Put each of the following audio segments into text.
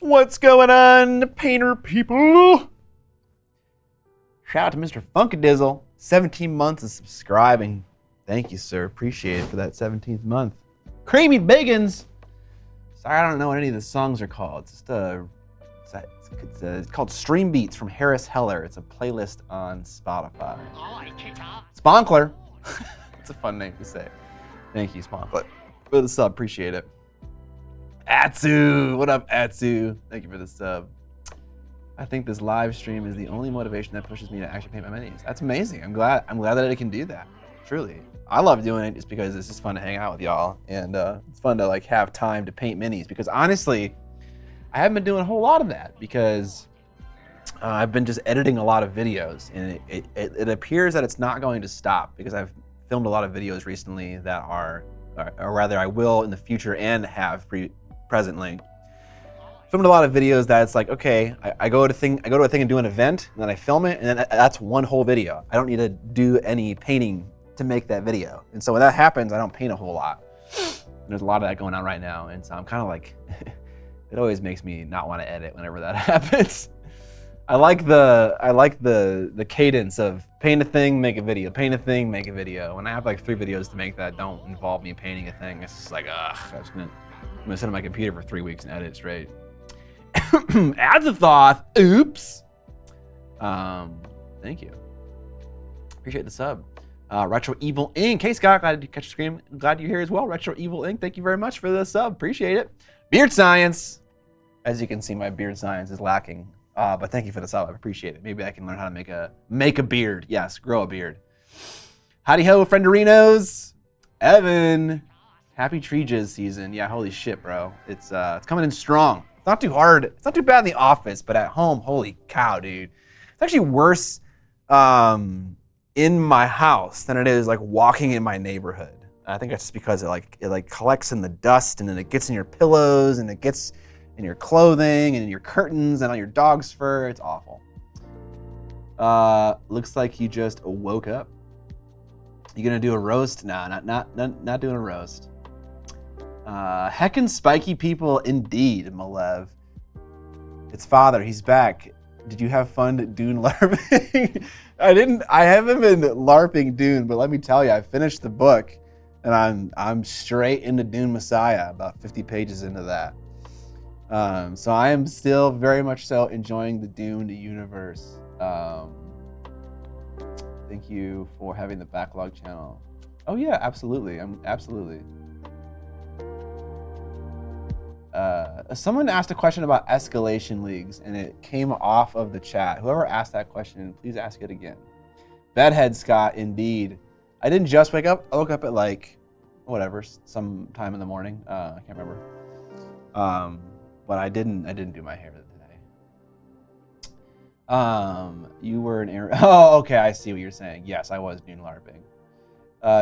What's going on, painter people? Shout out to Mr. Funkadizzle, 17 months of subscribing. Thank you, sir. Appreciate it for that 17th month. Creamy Biggins. Sorry, I don't know what any of the songs are called. It's just it's called Stream Beats from Harris Heller. It's a playlist on Spotify. Sponkler. It's a fun name to say. Thank you, Sponkler, for the sub. Appreciate it. Atsu, what up, Atsu? Thank you for the sub. I think this live stream is the only motivation that pushes me to actually paint my minis. That's amazing. I'm glad that I can do that. Truly, I love doing it just because it's just fun to hang out with y'all, and it's fun to like have time to paint minis. Because honestly, I haven't been doing a whole lot of that because I've been just editing a lot of videos, and it appears that it's not going to stop because I've filmed a lot of videos recently that are, or rather, I will in the future and have presently filmed a lot of videos that it's like, okay, I go to a thing and do an event, and then I film it, and then that's one whole video. I don't need to do any painting to make that video. And so when that happens, I don't paint a whole lot. And there's a lot of that going on right now, and so I'm kind of like, it always makes me not want to edit whenever that happens. I like the cadence of paint a thing, make a video, paint a thing, make a video. When I have like 3 videos to make that don't involve me painting a thing, it's just like, I'm gonna sit on my computer for 3 weeks and edit it straight. Azathoth, oops. Thank you. Appreciate the sub. Retro Evil Inc. Hey Scott, glad you catch the stream. Glad you're here as well. Retro Evil Inc. Thank you very much for the sub. Appreciate it. Beard Science. As you can see, my beard science is lacking. But thank you for the sub. I appreciate it. Maybe I can learn how to make a beard. Yes, grow a beard. Howdy ho, frienderinos. Evan. Happy Tree Jizz season. Yeah, holy shit, bro. It's coming in strong. It's not too hard. It's not too bad in the office, but at home, holy cow, dude. It's actually worse in my house than it is like walking in my neighborhood. I think that's just because it collects in the dust, and then it gets in your pillows, and it gets in your clothing and in your curtains and on your dog's fur. It's awful. Looks like you just woke up. You gonna do a roast? Nah, not doing a roast. Heckin' spiky people indeed, Malev. It's father, he's back. Did you have fun Dune LARPing? I haven't been LARPing Dune, but let me tell you, I finished the book and I'm straight into Dune Messiah, about 50 pages into that. So I am still very much so enjoying the Dune universe. Thank you for having the backlog channel. Oh yeah, absolutely. Absolutely. Someone asked a question about escalation leagues, and it came off of the chat. Whoever asked that question, please ask it again. Bedhead Scott, indeed. I didn't just wake up. I woke up at like, whatever, some time in the morning. I can't remember. But I didn't do my hair today. You were an air. Oh, okay. I see what you're saying. Yes, I was Dune LARPing.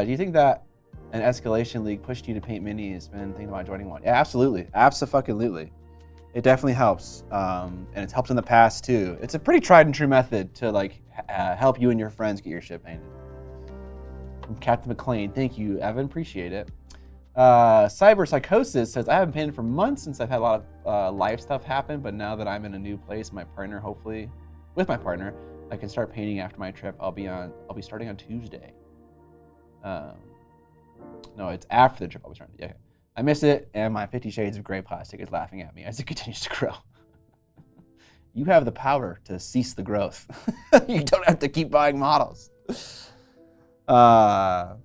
Do you think that an escalation league pushed you to paint minis and thinking about joining one? Yeah, absolutely. Absolutely. It definitely helps. And it's helped in the past too. It's a pretty tried and true method to like help you and your friends get your shit painted. From Captain McLean. Thank you, Evan. Appreciate it. Cyber Psychosis says, I haven't painted for months since I've had a lot of life stuff happen, but now that I'm in a new place, with my partner, I can start painting after my trip. I'll be starting on Tuesday. No, it's after the trip I'll be starting. Yeah, okay. I miss it, and my 50 Shades of Grey plastic is laughing at me as it continues to grow. You have the power to cease the growth. You don't have to keep buying models. Good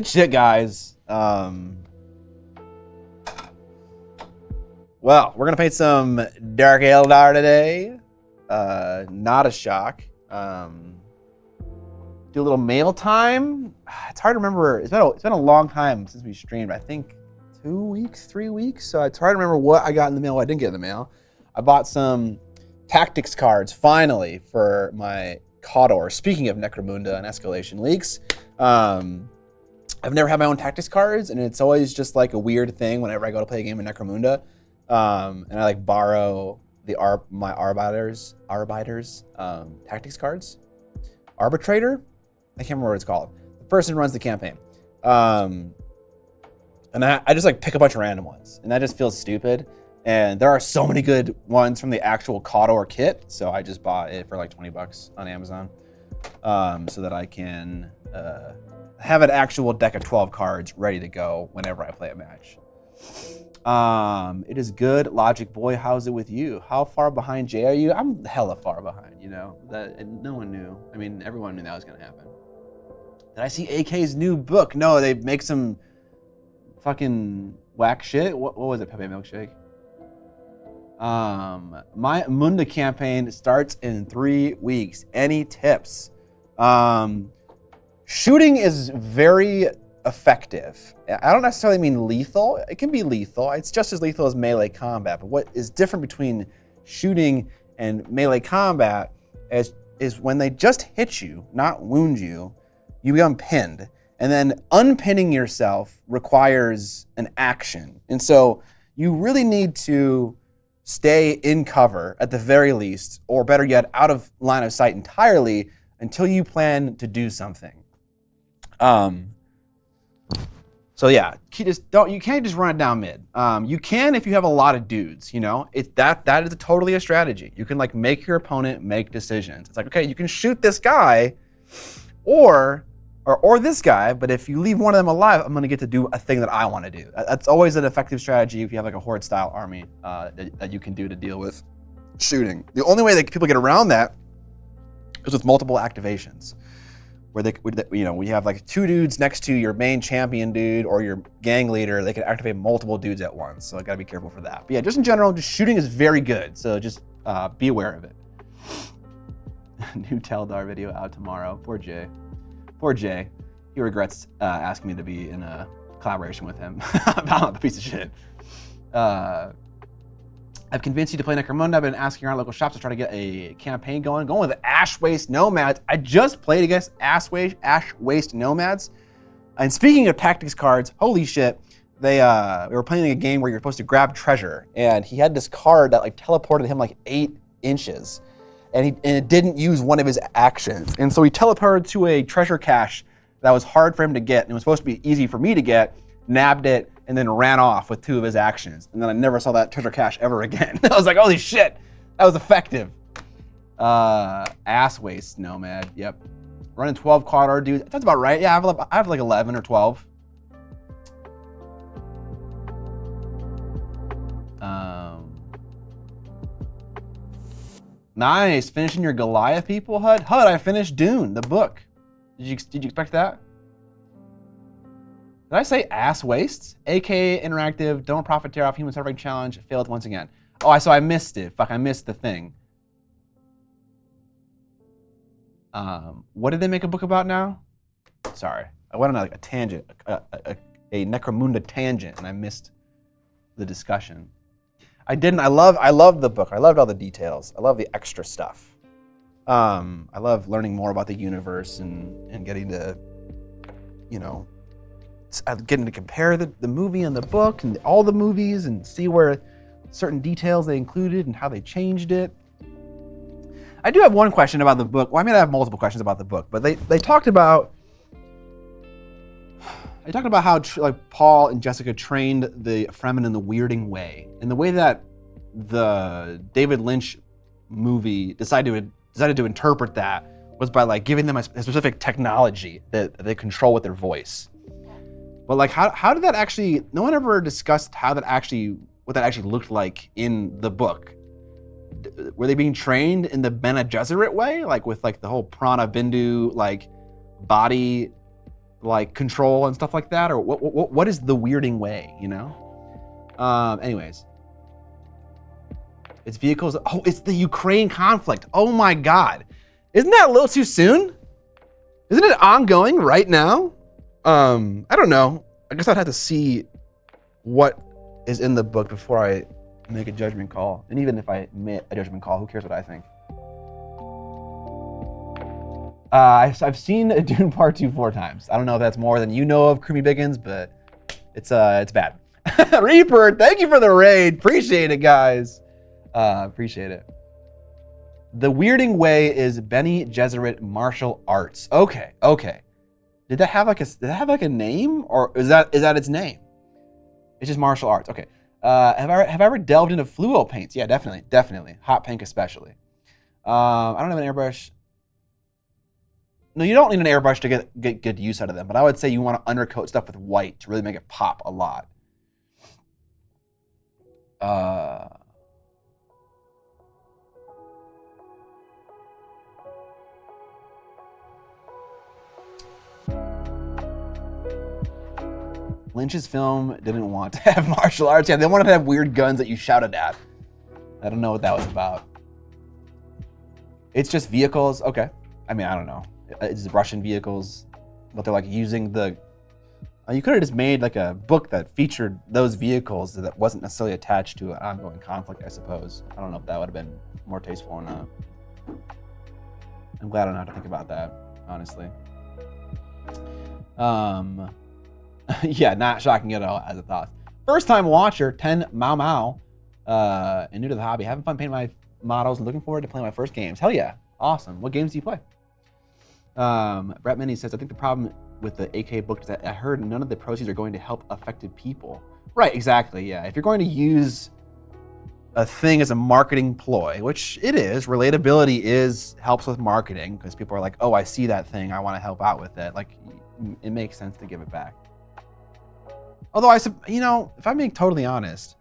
shit, guys. Well, we're gonna paint some Dark Eldar today. Not a shock. Do a little mail time. It's hard to remember. It's been a long time since we streamed. I think 2 weeks, 3 weeks. So it's hard to remember what I got in the mail, what I didn't get in the mail. I bought some tactics cards finally for my Cawdor. Speaking of Necromunda and Escalation Leaks, I've never had my own tactics cards, and it's always just like a weird thing whenever I go to play a game of Necromunda. And I like borrow my Arbiters tactics cards. Arbitrator? I can't remember what it's called. The person who runs the campaign. And I just like pick a bunch of random ones, and that just feels stupid. And there are so many good ones from the actual KOTOR kit, so I just bought it for like 20 bucks on Amazon, so that I can have an actual deck of 12 cards ready to go whenever I play a match. It is good. Logic Boy, how's it with you? How far behind Jay are you? I'm hella far behind, you know. And no one knew. I mean, everyone knew that was gonna happen. Did I see AK's new book? No, they make some fucking whack shit. What was it, Pepe Milkshake? My Munda campaign starts in 3 weeks. Any tips? Shooting is very effective. I don't necessarily mean lethal. It can be lethal. It's just as lethal as melee combat. But what is different between shooting and melee combat is when they just hit you, not wound you, you become pinned. And then unpinning yourself requires an action. And so you really need to stay in cover at the very least, or better yet, out of line of sight entirely until you plan to do something. So yeah, you can't just run it down mid. You can if you have a lot of dudes, you know? That is totally a strategy. You can like make your opponent make decisions. It's like, okay, you can shoot this guy or this guy, but if you leave one of them alive, I'm gonna get to do a thing that I wanna do. That's always an effective strategy if you have like a horde style army that you can do to deal with shooting. The only way that people get around that is with multiple activations. Where we have like 2 dudes next to your main champion dude or your gang leader, they can activate multiple dudes at once. So I gotta be careful for that. But yeah, just in general, just shooting is very good. So just be aware of it. New Teldar video out tomorrow. Poor Jay. Poor Jay. He regrets asking me to be in a collaboration with him. I'm a piece of shit. I've convinced you to play Necromunda. I've been asking around local shops to try to get a campaign going with Ash Waste Nomads. I just played against Ash Waste Nomads. And speaking of tactics cards, holy shit, we were playing a game where you're supposed to grab treasure, and he had this card that like teleported him like 8 inches, and it didn't use one of his actions. And so he teleported to a treasure cache that was hard for him to get, and it was supposed to be easy for me to get, nabbed it, and then ran off with 2 of his actions. And then I never saw that treasure cache ever again. I was like, holy shit, that was effective. Ass Waste Nomad, yep. Running 12 KOTOR dudes, that's about right. Yeah, I have like 11 or 12. Nice, finishing your Goliath people, HUD? HUD, I finished Dune, the book. Did you expect that? Did I say ass wastes? AK Interactive, don't profiteer off human suffering challenge, failed once again. Oh, so I missed it. Fuck, I missed the thing. What did they make a book about now? Sorry, I went on like a tangent, a Necromunda tangent, and I missed the discussion. I love the book. I loved all the details. I love the extra stuff. I love learning more about the universe and getting to, you know, getting to compare the movie and the book and all the movies and see where certain details they included and how they changed it. I do have one question about the book. Well, I mean, I have multiple questions about the book, but they talked about how like Paul and Jessica trained the Fremen in the weirding way, and the way that the David Lynch movie decided to interpret that was by like giving them a specific technology that they control with their voice. But like, how did that actually? No one ever discussed what that actually looked like in the book. Were they being trained in the Bene Gesserit way, like with like the whole Prana Bindu like body like control and stuff like that, or what is the weirding way? You know. Anyways, it's vehicles. Oh, it's the Ukraine conflict. Oh my God, isn't that a little too soon? Isn't it ongoing right now? I don't know. I guess I'd have to see what is in the book before I make a judgment call. And even if I make a judgment call, who cares what I think? I've seen Dune Part 2 4 times. I don't know if that's more than you know of, Creamy Biggins, but it's bad. Reaper, thank you for the raid. Appreciate it, guys. Appreciate it. The weirding way is Bene Gesserit martial arts. Okay. Did that have like a name, or is that its name? It's just martial arts. Okay. Have I ever delved into fluo paints? Yeah, definitely. Hot pink especially. I don't have an airbrush. No, you don't need an airbrush to get good use out of them, but I would say you want to undercoat stuff with white to really make it pop a lot. Lynch's film didn't want to have martial arts. Yeah, they wanted to have weird guns that you shouted at. I don't know what that was about. It's just vehicles. Okay. I mean, I don't know. It's Russian vehicles, but they're like using the... You could have just made like a book that featured those vehicles that wasn't necessarily attached to an ongoing conflict, I suppose. I don't know if that would have been more tasteful or not. I'm glad I don't have to think about that, honestly. Yeah, not shocking at all as a thought. First time watcher, 10 Mau, and new to the hobby. Having fun painting my models and looking forward to playing my first games. Hell yeah, awesome. What games do you play? Brett Minnie says, I think the problem with the AK book is that I heard none of the proceeds are going to help affected people. Right, exactly, yeah. If you're going to use a thing as a marketing ploy, which it is, relatability helps with marketing because people are like, oh, I see that thing, I want to help out with it. Like, it makes sense to give it back. Although if I'm being totally honest,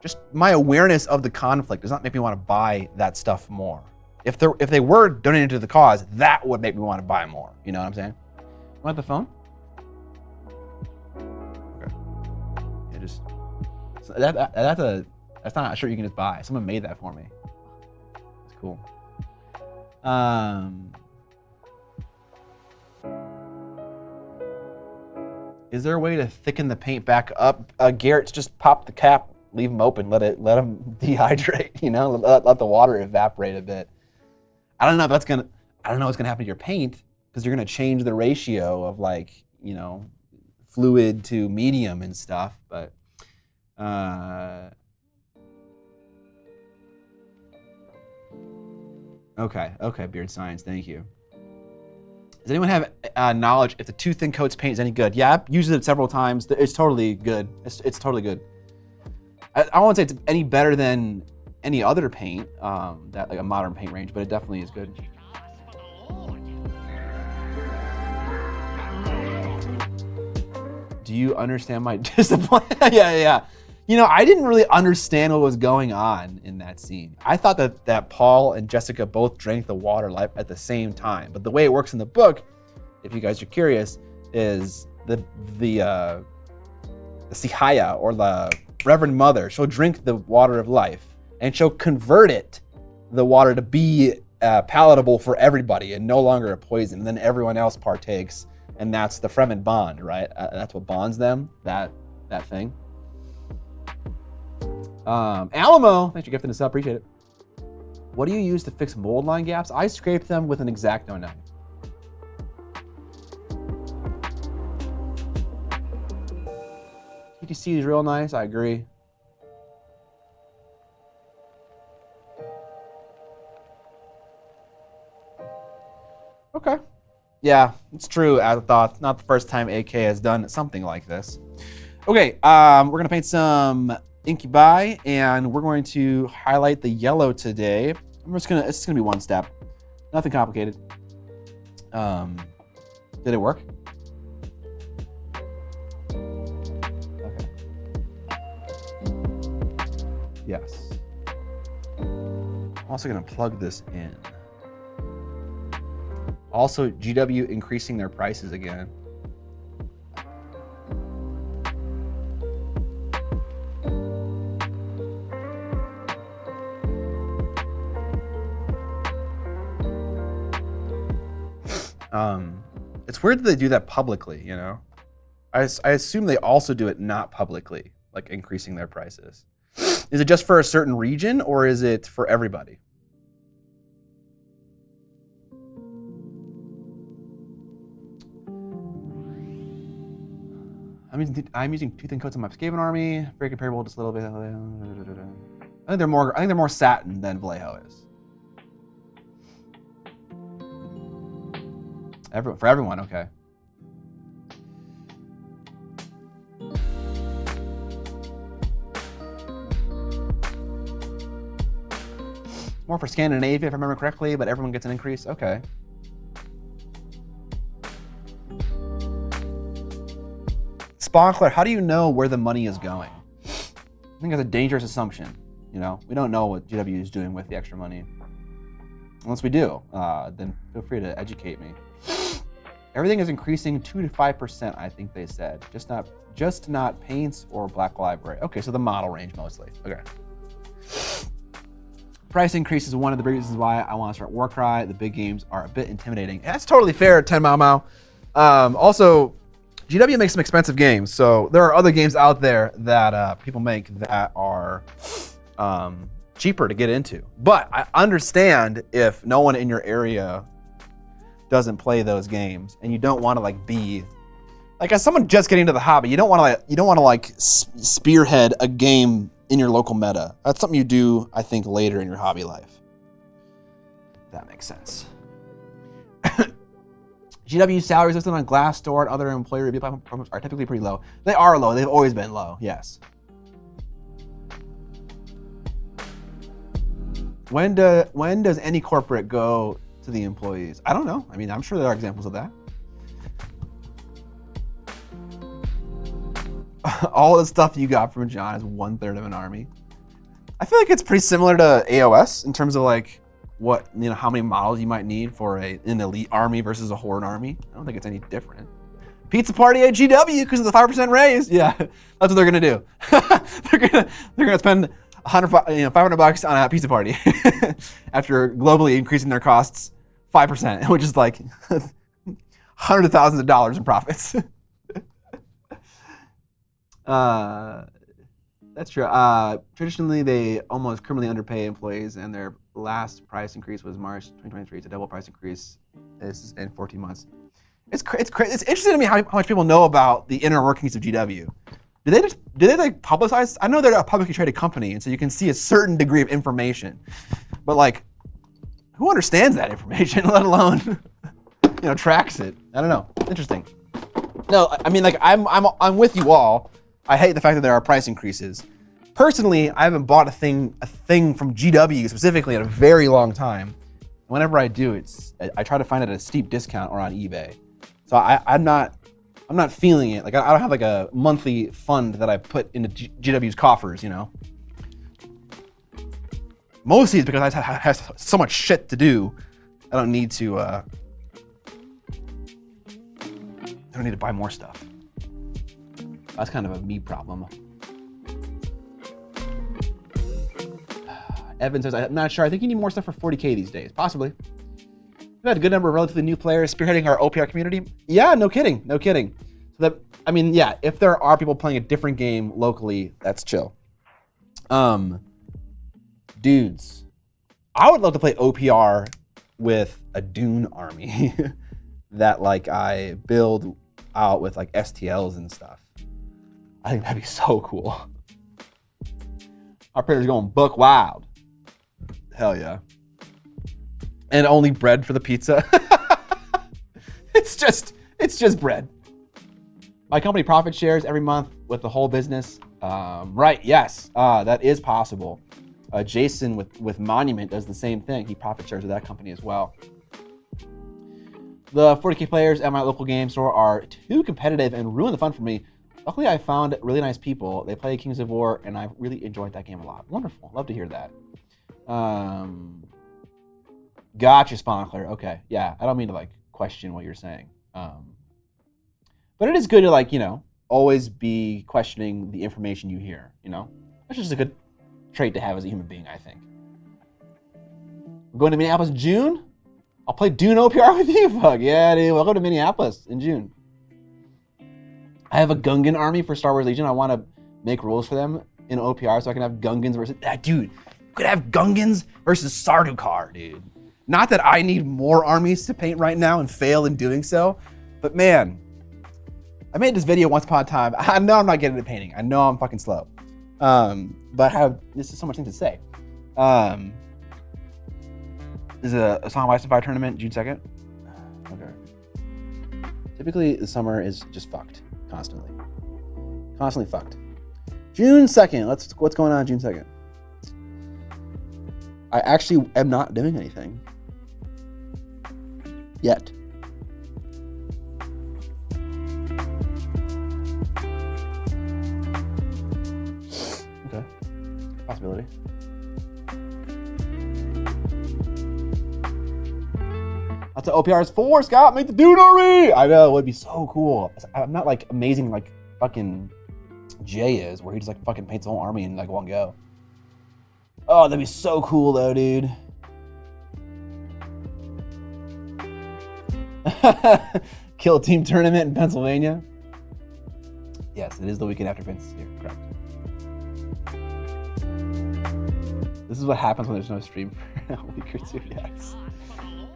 just my awareness of the conflict does not make me want to buy that stuff more. If they were donating to the cause, that would make me want to buy more. You know what I'm saying? Want the phone? Okay. Yeah, that's not a shirt you can just buy. Someone made that for me. It's cool. Is there a way to thicken the paint back up? Garrett's just pop the cap, leave them open, let them dehydrate. You know, let the water evaporate a bit. I don't know what's gonna happen to your paint because you're gonna change the ratio of fluid to medium and stuff. But okay, Beard Science, thank you. Does anyone have knowledge if the too thin coats paint is any good? Yeah, I've used it several times. It's totally good. It's totally good. I won't say it's any better than any other paint, that like a modern paint range, but it definitely is good. Do you understand my discipline? Yeah. I didn't really understand what was going on in that scene. I thought that Paul and Jessica both drank the water at the same time. But the way it works in the book, if you guys are curious, is the Sihaya, or the Reverend Mother, she'll drink the water of life and she'll convert the water to be palatable for everybody and no longer a poison. And then everyone else partakes, and that's the Fremen bond, right? That's what bonds them, that thing. Alamo, thanks for gifting us up, appreciate it. What do you use to fix mold line gaps? I scrape them with an X-Acto knife. TTC is real nice, I agree. Okay. Yeah, it's true, as I thought. Not the first time AK has done something like this. Okay, we're gonna paint some Incubi, and we're going to highlight the yellow today. It's just gonna be one step. Nothing complicated. Did it work? Okay. Yes. I'm also gonna plug this in. Also, GW increasing their prices again. It's weird that they do that publicly, you know? I assume they also do it not publicly, like increasing their prices. Is it just for a certain region, or is it for everybody? I'm using too thin coats on my Skaven army. Very comparable, just a little bit. I think they're more satin than Vallejo is. For everyone, okay. more for Scandinavia, if I remember correctly, but everyone gets an increase. Okay. Sponkler, how do you know where the money is going? I think that's a dangerous assumption. You know, we don't know what GW is doing with the extra money. Unless we do, then feel free to educate me. Everything is increasing 2 to 5%, I think they said. Just not paints or Black Library. Okay, so the model range mostly. Okay. Price increase is one of the big reasons why I want to start Warcry. The big games are a bit intimidating. That's totally fair, 10 Mao Mao. Also, GW makes some expensive games, so there are other games out there that people make that are cheaper to get into. But I understand if no one in your area doesn't play those games, and you don't want to like be like, as someone just getting into the hobby, you don't want to like spearhead a game in your local meta. That's something you do, I think, later in your hobby life. That makes sense. GW salaries listed on Glassdoor and other employer review platforms are typically pretty low. They are low. They've always been low. Yes. When does any corporate go to the employees? I don't know. I mean, I'm sure there are examples of that. All the stuff you got from John is 1/3 of an army. I feel like it's pretty similar to AOS in terms of like what, you know, how many models you might need for an elite army versus a horde army. I don't think it's any different. Pizza party at GW because of the 5% raise. Yeah, that's what they're gonna do. they're gonna spend $500 on a pizza party after globally increasing their costs 5%, which is like hundreds of thousands of dollars in profits. That's true. Traditionally, they almost criminally underpay employees, and their last price increase was March 2023. It's a double price increase. This is in 14 months. It's interesting to me how much people know about the inner workings of GW. Do they like publicize? I know they're a publicly traded company, and so you can see a certain degree of information, but like, who understands that information, let alone tracks it? I don't know. Interesting. No, I mean, like, I'm with you all. I hate the fact that there are price increases. Personally, I haven't bought a thing from GW specifically in a very long time. Whenever I do, I try to find it at a steep discount or on eBay. So I'm not feeling it. Like, I don't have like a monthly fund that I put into GW's coffers, you know. Mostly it's because I have so much shit to do. I don't need to buy more stuff. That's kind of a me problem. Evan says, I'm not sure. I think you need more stuff for 40K these days. Possibly. We've had a good number of relatively new players spearheading our OPR community. Yeah, no kidding. So that, I mean, yeah, if there are people playing a different game locally, that's chill. Dudes, I would love to play OPR with a Dune army that like I build out with like STLs and stuff. I think that'd be so cool. Our player's going buck wild. Hell yeah. And only bread for the pizza. It's just bread. My company profit shares every month with the whole business. Right, yes, that is possible. Jason with Monument does the same thing. He profit shares with that company as well. The 40K players at my local game store are too competitive and ruin the fun for me. Luckily, I found really nice people. They play Kings of War, and I really enjoyed that game a lot. Wonderful. Love to hear that. Gotcha, Sponkler. Okay. Yeah, I don't mean to, like, question what you're saying. But it is good to, like, always be questioning the information you hear, That's just a good trait to have as a human being, I think. We're going to Minneapolis in June? I'll play Dune OPR with you, fuck. Yeah, dude. Welcome to Minneapolis in June. I have a Gungan army for Star Wars Legion. I want to make rules for them in OPR so I can have Gungans versus... dude, we could have Gungans versus Sardaukar, dude. Not that I need more armies to paint right now and fail in doing so, but man, I made this video once upon a time. I know I'm not getting into painting. I know I'm fucking slow. But this is so much things to say. This is a Song of Ice and Fire tournament, June 2nd. Okay. Typically, the summer is just fucked. Constantly fucked. June 2nd. What's going on June 2nd? I actually am not doing anything. Yet. Okay. Possibility. That's an OPR's 4, Scott. Make the Dune already. I know, it would be so cool. I'm not like amazing like fucking Jay is, where he just like fucking paints the whole army in like one go. Oh, that'd be so cool though, dude. Kill team tournament in Pennsylvania. Yes, it is the weekend after Vince's here. Correct. This is what happens when there's no stream for a week or two. Yes.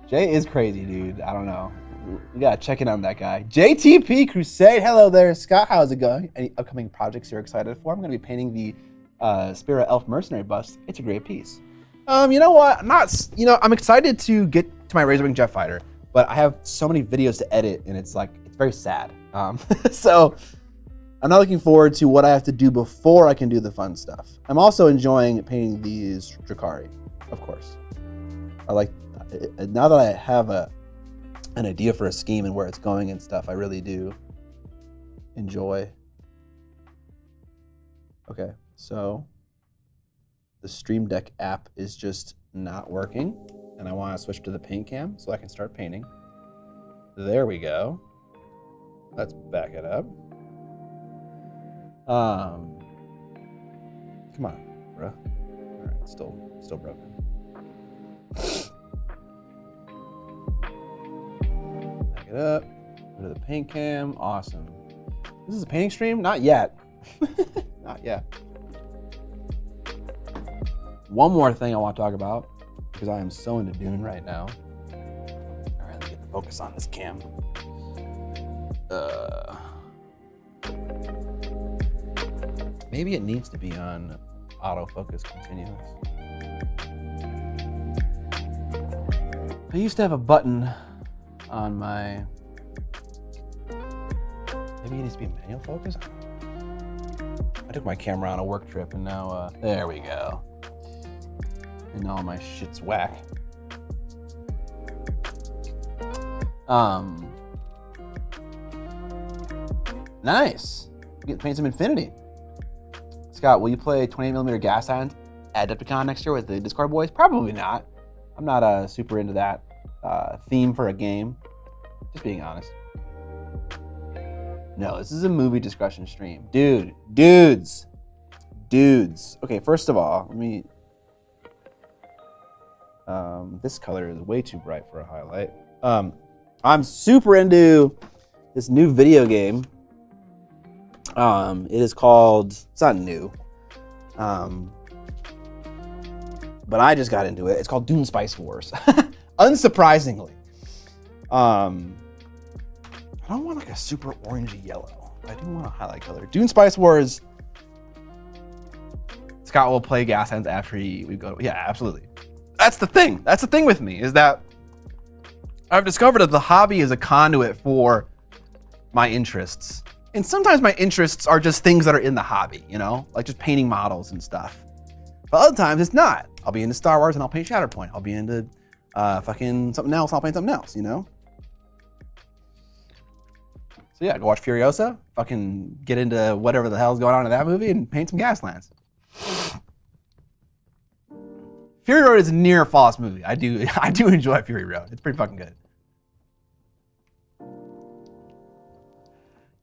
Jay is crazy, dude. I don't know. We gotta check in on that guy. JTP Crusade. Hello there, Scott. How's it going? Any upcoming projects you're excited for? I'm gonna be painting the Spirit Elf Mercenary bust. It's a great piece. You know what? I'm excited to get to my Razorwing Jet Fighter, but I have so many videos to edit, and it's very sad. So I'm not looking forward to what I have to do before I can do the fun stuff. I'm also enjoying painting these Drakari, of course. Now that I have an idea for a scheme and where it's going and stuff, I really do enjoy. Okay, so the Stream Deck app is just not working, and I want to switch to the paint cam so I can start painting. There we go. Let's back it up. Come on, bro. All right, still broken. Back it up. Go to the paint cam. Awesome. This is a painting stream? Not yet. Not yet. One more thing I want to talk about, because I am so into Dune right now. All right, let's get the focus on this cam. Maybe it needs to be on autofocus continuous. I used to have a button on my... Maybe it needs to be manual focus? I took my camera on a work trip and now, there we go. And now my shit's whack. Nice. We get to paint some Infinity. Scott, will you play 28mm gas irons at Adepticon next year with the Discord boys? Probably not. I'm not super into that theme for a game. Just being honest. No, this is a movie discussion stream. Dudes. Okay, first of all, let me... this color is way too bright for a highlight. I'm super into this new video game. It is called, it's not new, but I just got into it. It's called Dune Spice Wars. Unsurprisingly. I don't want like a super orangey yellow. I do want a highlight color. Dune Spice Wars. Scott will play gas hands after we go. Yeah, absolutely. That's the thing. That's the thing with me, is that I've discovered that the hobby is a conduit for my interests. And sometimes my interests are just things that are in the hobby, you know, like just painting models and stuff. But other times it's not. I'll be into Star Wars and I'll paint Shatterpoint. I'll be into fucking something else and I'll paint something else, you know? So yeah, go watch Furiosa, fucking get into whatever the hell's going on in that movie and paint some Gaslands. Fury Road is a near flawless movie. I do enjoy Fury Road. It's pretty fucking good.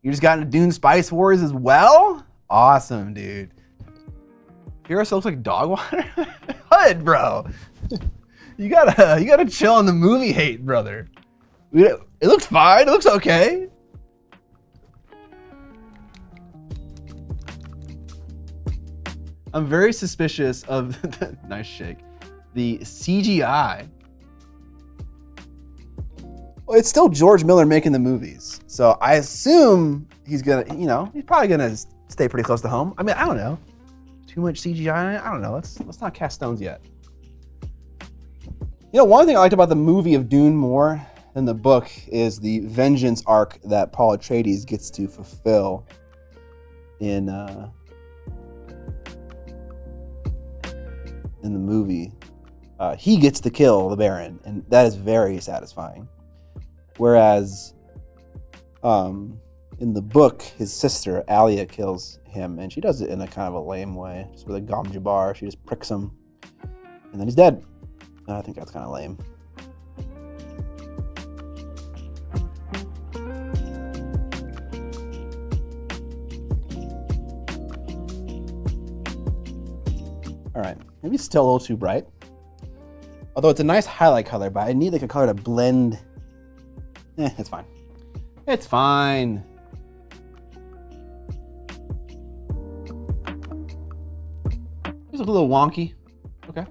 You just got into Dune Spice Wars as well? Awesome, dude. Furiosa looks like dog water? Hood, bro. You gotta chill on the movie hate, brother. It looks fine. It looks okay. I'm very suspicious of nice shake. The CGI. Well, it's still George Miller making the movies, so I assume he's gonna, he's probably gonna stay pretty close to home. I mean, I don't know. Too much CGI? I don't know. Let's not cast stones yet. One thing I liked about the movie of Dune more than the book is the vengeance arc that Paul Atreides gets to fulfill in the movie. he gets to kill the Baron, and that is very satisfying. Whereas in the book, his sister, Alia, kills him, and she does it in a kind of a lame way, just with a gom jabbar. She just pricks him, and then he's dead. I think that's kind of lame. All right, maybe it's still a little too bright. Although it's a nice highlight color, but I need like a color to blend. It's fine. It's fine. It's a little wonky. Okay.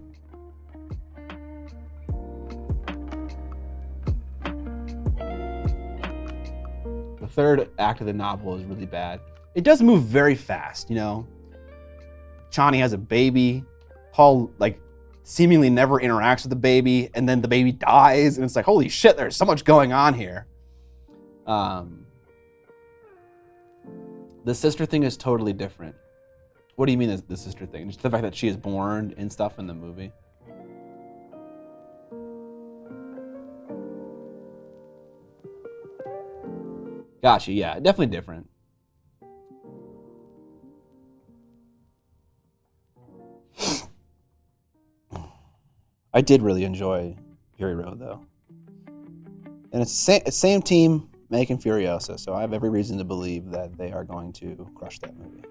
The third act of the novel is really bad. It does move very fast, you know. Chani has a baby. Paul, like, seemingly never interacts with the baby, and then the baby dies, and it's like, holy shit, there's so much going on here. The sister thing is totally different. What do you mean the sister thing? Just the fact that she is born and stuff in the movie? Gotcha, yeah, definitely different. I did really enjoy Fury Road, though. And it's the same team making Furiosa, so I have every reason to believe that they are going to crush that movie.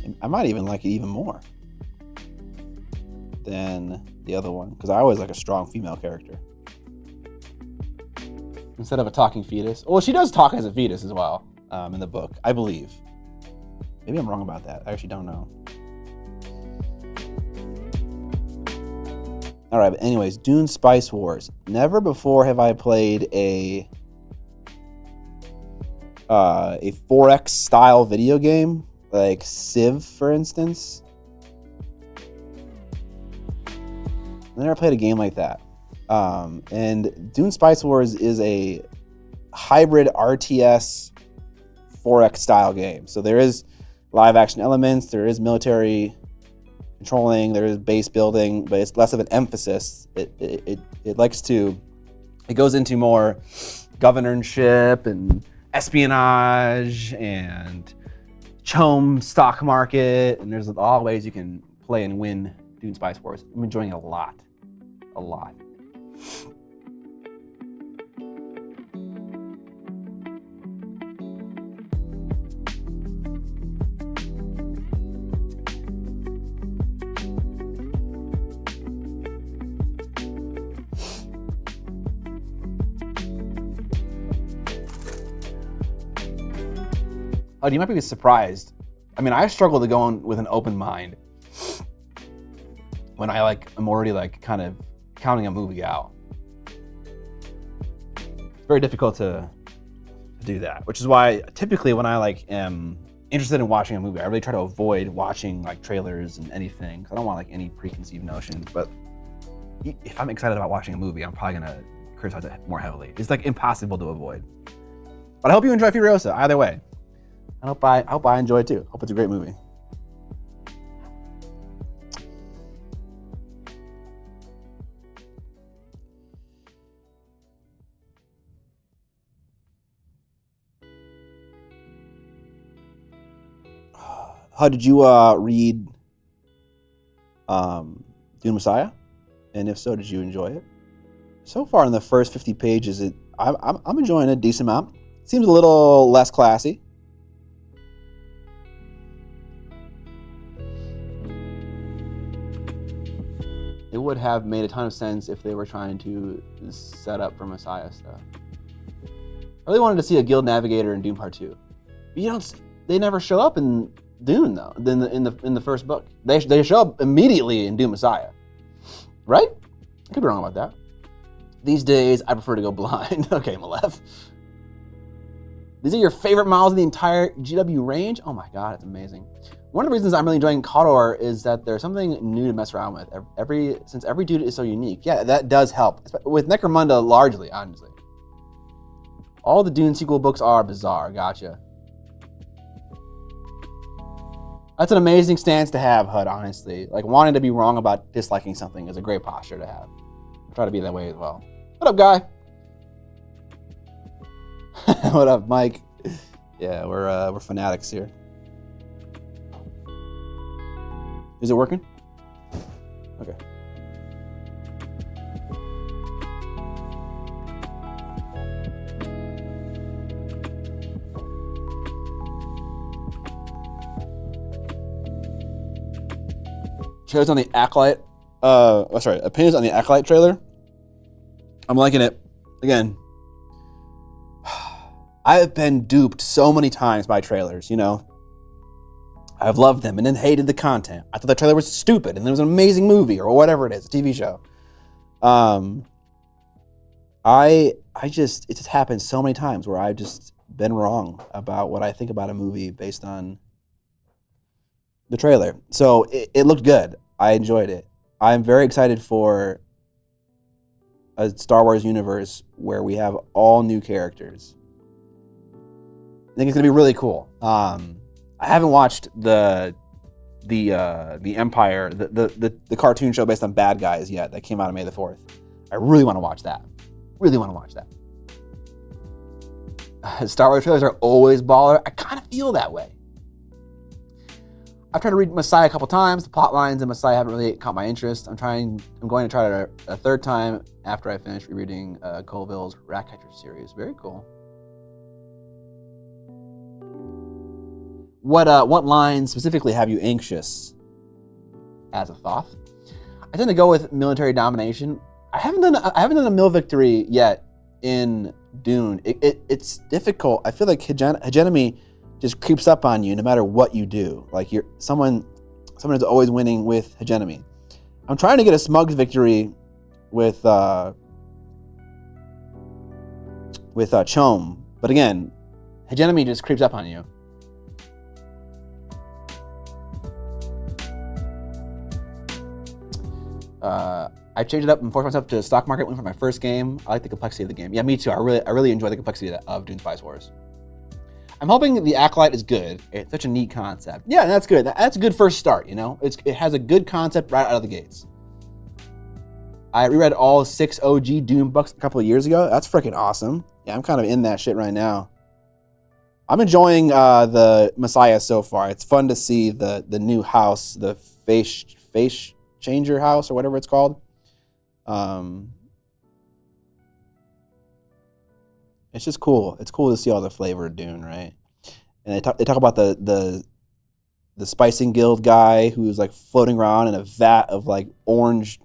And I might even like it even more than the other one, because I always like a strong female character. Instead of a talking fetus. Well, she does talk as a fetus as well, in the book, I believe. Maybe I'm wrong about that. I actually don't know. All right, but anyways, Dune Spice Wars. Never before have I played a 4X style video game, like Civ, for instance. I never played a game like that. And Dune Spice Wars is a hybrid RTS 4X style game. So there is live action elements, there is military controlling, there is base building, but it's less of an emphasis. It goes into more governorship and espionage and chome stock market, and there's all ways you can play and win Dune Spice Wars. I'm enjoying it a lot. Oh, you might be surprised. I mean, I struggle to go in with an open mind when I'm already kind of counting a movie out. It's very difficult to do that, which is why typically when I am interested in watching a movie, I really try to avoid watching trailers and anything. I don't want any preconceived notions. But if I'm excited about watching a movie, I'm probably gonna criticize it more heavily. It's impossible to avoid. But I hope you enjoy Furiosa either way. I hope I enjoy it too. Hope it's a great movie. How did you read Dune Messiah? And if so, did you enjoy it? So far in the first 50 pages, I'm enjoying it a decent amount. Seems a little less classy. It would have made a ton of sense if they were trying to set up for Messiah stuff. I really wanted to see a guild navigator in Dune Part 2. But they never show up in Dune though. In the first book, they show up immediately in Dune Messiah, right? I could be wrong about that. These days, I prefer to go blind. Okay, Malef. These are your favorite models in the entire GW range? Oh my god, it's amazing. One of the reasons I'm really enjoying KOTOR is that there's something new to mess around with. Since every dude is so unique. Yeah, that does help. With Necromunda, largely, honestly. All the Dune sequel books are bizarre. Gotcha. That's an amazing stance to have, HUD, honestly. Like, wanting to be wrong about disliking something is a great posture to have. I try to be that way as well. What up, guy? What up, Mike? Yeah, we're fanatics here. Is it working? Okay. Trailers on the Acolyte. Opinions on the Acolyte trailer. I'm liking it. Again, I've been duped so many times by trailers, you know. I've loved them and then hated the content. I thought the trailer was stupid and it was an amazing movie or whatever it is, a TV show. It just happened so many times where I've just been wrong about what I think about a movie based on the trailer. So it looked good. I enjoyed it. I'm very excited for a Star Wars universe where we have all new characters. I think it's gonna be really cool. I haven't watched the Empire, the cartoon show based on bad guys yet that came out on May the 4th. I really want to watch that. Star Wars trailers are always baller. I kind of feel that way. I've tried to read Messiah a couple times. The plot lines in Messiah haven't really caught my interest. I'm going to try it a third time after I finish rereading Colville's Ratcatcher series. Very cool. What lines specifically have you anxious as a Thoth? I tend to go with military domination. I haven't done a mil victory yet in Dune. It's difficult. I feel like hegemony just creeps up on you no matter what you do. Like someone is always winning with hegemony. I'm trying to get a smug victory with Chom, but again, hegemony just creeps up on you. I changed it up and forced myself to stock market win for my first game. I like the complexity of the game. Yeah, me too. I really enjoy the complexity of Dune Spice Wars. I'm hoping the Acolyte is good. It's such a neat concept. Yeah, that's good. That's a good first start, you know? It has a good concept right out of the gates. I reread all 6 OG Dune books a couple of years ago. That's freaking awesome. Yeah, I'm kind of in that shit right now. I'm enjoying the Messiah so far. It's fun to see the new house, the face changer house or whatever it's called. It's just cool. It's cool to see all the flavor of Dune, right? And they talk about the spicing guild guy who's like floating around in a vat of like orange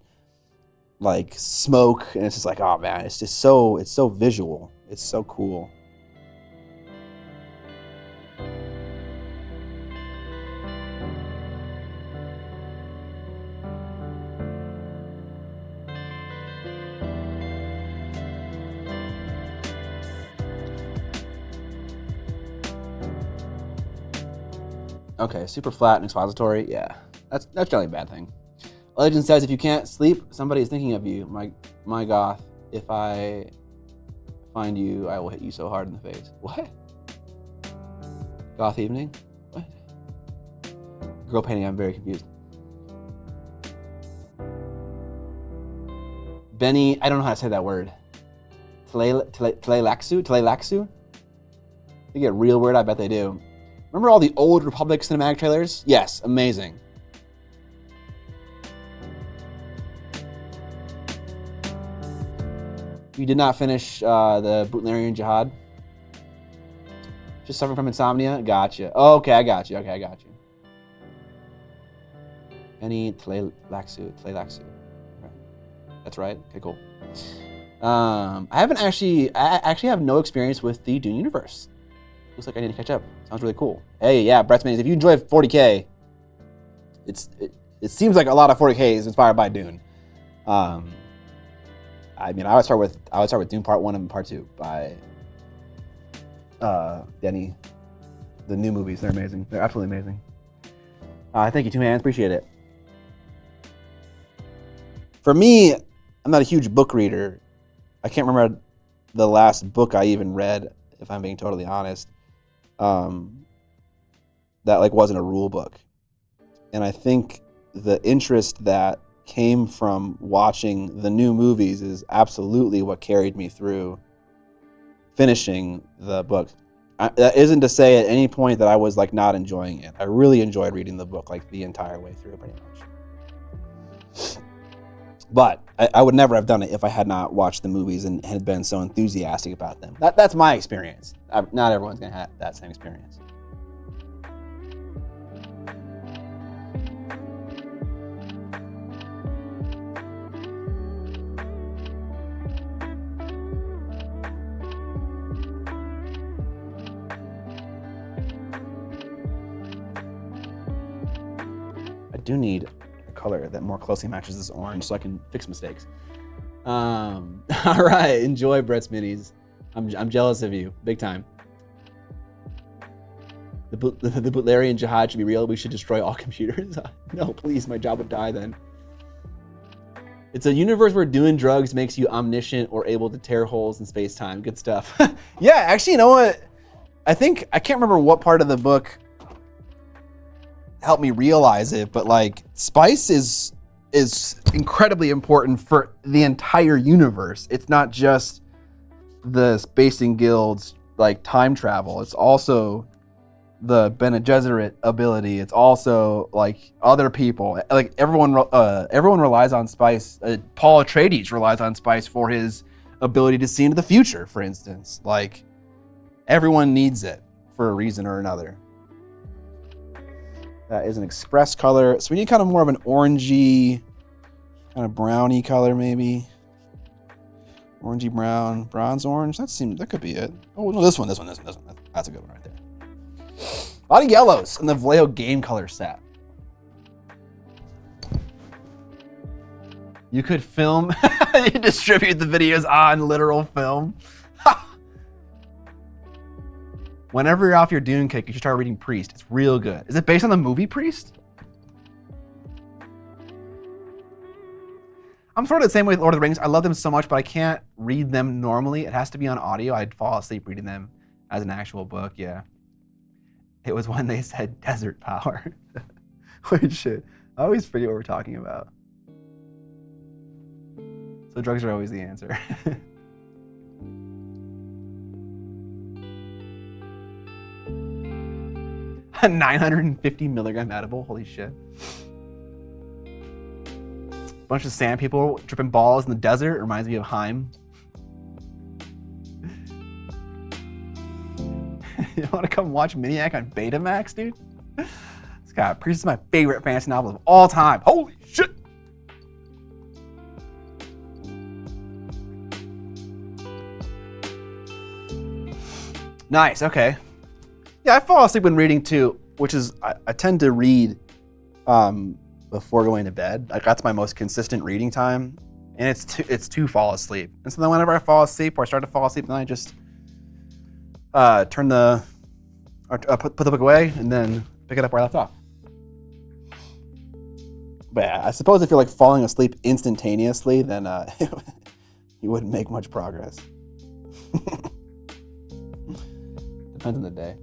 like smoke, and it's just like, oh man, it's so visual. It's so cool. Okay, super flat and expository. Yeah, that's generally a bad thing. Legend says if you can't sleep, somebody is thinking of you. My goth, if I find you, I will hit you so hard in the face. What? Goth evening? What? Girl painting, I'm very confused. Benny, I don't know how to say that word. Tleilaxu? They get real weird, I bet they do. Remember all the old Republic cinematic trailers? Yes, amazing. You did not finish the Butlerian Jihad? Just suffering from insomnia? Gotcha. Okay, I got you. Any Tleilaxu. Okay. That's right. Okay, cool. I actually have no experience with the Dune universe. Looks like I need to catch up. Sounds really cool. Hey, yeah, Brett's Minis. If you enjoy 40K, it seems like a lot of 40K is inspired by Dune. I would start with Dune Part 1 and Part 2 by Denny. The new movies, they're amazing. They're absolutely amazing. Thank you, Two Hands. Appreciate it. For me, I'm not a huge book reader. I can't remember the last book I even read, if I'm being totally honest. That like wasn't a rule book. And I think the interest that came from watching the new movies is absolutely what carried me through finishing the book. That isn't to say at any point that I was like not enjoying it. I really enjoyed reading the book like the entire way through, pretty much. But I would never have done it if I had not watched the movies and had been so enthusiastic about them. That's my experience. Not everyone's gonna have that same experience. I do need a color that more closely matches this orange so I can fix mistakes. All right, enjoy Brett's minis. I'm jealous of you, big time. The Butlerian Jihad should be real. We should destroy all computers. No, please, my job would die then. It's a universe where doing drugs makes you omniscient or able to tear holes in space-time. Good stuff. Yeah, actually, you know what? I can't remember what part of the book helped me realize it, but like spice is incredibly important for the entire universe. It's not just the Spacing Guild's like time travel. It's also the Bene Gesserit ability. It's also like other people. Like everyone relies on spice. Paul Atreides relies on spice for his ability to see into the future, for instance. Like everyone needs it for a reason or another. That is an express color. So we need kind of more of an orangey, kind of browny color maybe. Orangey brown, bronze orange. That could be it. Oh no, this one. That's a good one right there. A lot of yellows in the Vallejo game color set. You could film, you distribute the videos on literal film. Whenever you're off your Dune kick, you should start reading Priest. It's real good. Is it based on the movie Priest? I'm sort of the same way with Lord of the Rings. I love them so much, but I can't read them normally. It has to be on audio. I'd fall asleep reading them as an actual book, yeah. It was when they said desert power. Wait, shit. I always forget what we're talking about. So drugs are always the answer. 950 milligram edible, holy shit. Bunch of sand people dripping balls in the desert, reminds me of Heim. You wanna come watch Miniac on Betamax, dude? Scott, Priest is my favorite fantasy novel of all time. Holy shit! Nice, okay. Yeah, I fall asleep when reading too, which is, I tend to read before going to bed. Like that's my most consistent reading time, and it's to fall asleep. And so then whenever I fall asleep or I start to fall asleep, then I just put the book away and then pick it up where I left off. But yeah, I suppose if you're like falling asleep instantaneously, then you wouldn't make much progress. Depends on the day.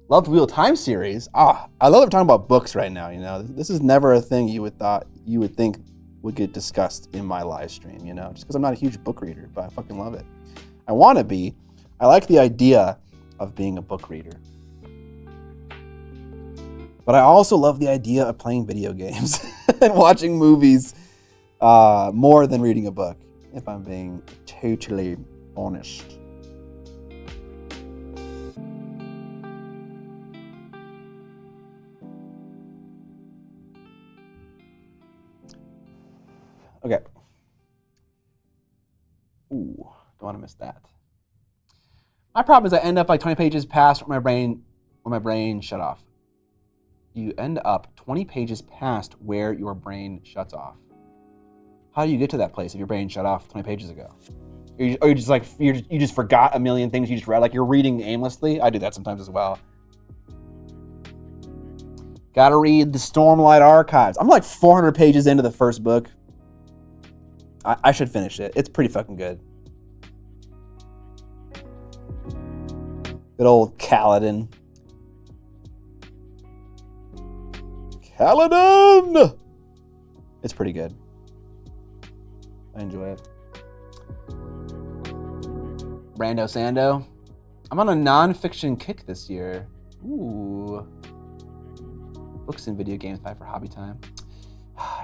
Loved Wheel Time series. I love that we're talking about books right now, you know. This is never a thing you would think would get discussed in my live stream, you know, just because I'm not a huge book reader, but I fucking love it. I want to be. I like the idea of being a book reader. But I also love the idea of playing video games and watching movies more than reading a book, if I'm being totally honest. Okay. Ooh, don't want to miss that. My problem is I end up like 20 pages past where my brain shut off. You end up 20 pages past where your brain shuts off. How do you get to that place if your brain shut off 20 pages ago? Or you just like you just forgot a million things you just read, like you're reading aimlessly. I do that sometimes as well. Gotta read the Stormlight Archives. I'm like 400 pages into the first book. I should finish it. It's pretty fucking good. Good old Kaladin. Kaladin! It's pretty good. I enjoy it. Brando Sando. I'm on a non-fiction kick this year. Ooh. Books and video games fight for hobby time.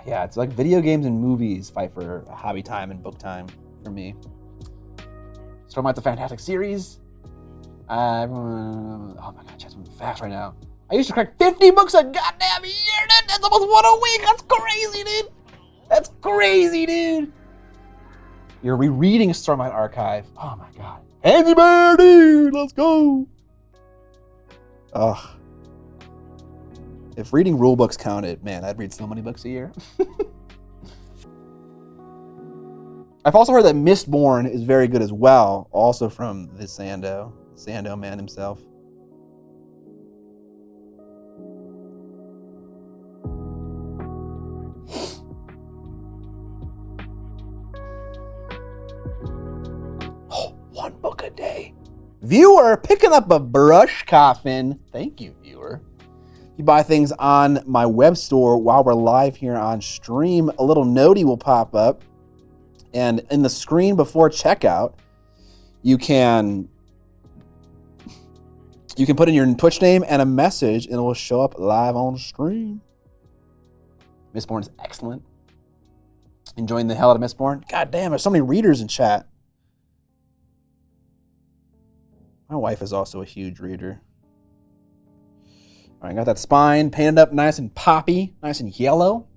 Yeah, it's like video games and movies fight for hobby time and book time for me. Stormlight's a fantastic series. Everyone, oh my god, chat's moving fast right now. I used to crack 50 books a goddamn year, dude. That's almost one a week. That's crazy, dude. That's crazy, dude. You're rereading Stormlight Archive. Oh my god. Handsy Bear, dude, let's go. Ugh. If reading rule books counted, man, I'd read so many books a year. I've also heard that Mistborn is very good as well, also from the Sando man himself. Oh, one book a day. Viewer, picking up a brush coffin. Thank you, viewer. You buy things on my web store while we're live here on stream, a little notey will pop up. And in the screen before checkout, you can put in your Twitch name and a message, and it will show up live on stream. Mistborn is excellent. Enjoying the hell out of Mistborn. God damn, there's so many readers in chat. My wife is also a huge reader. All right, got that spine painted up nice and poppy, nice and yellow.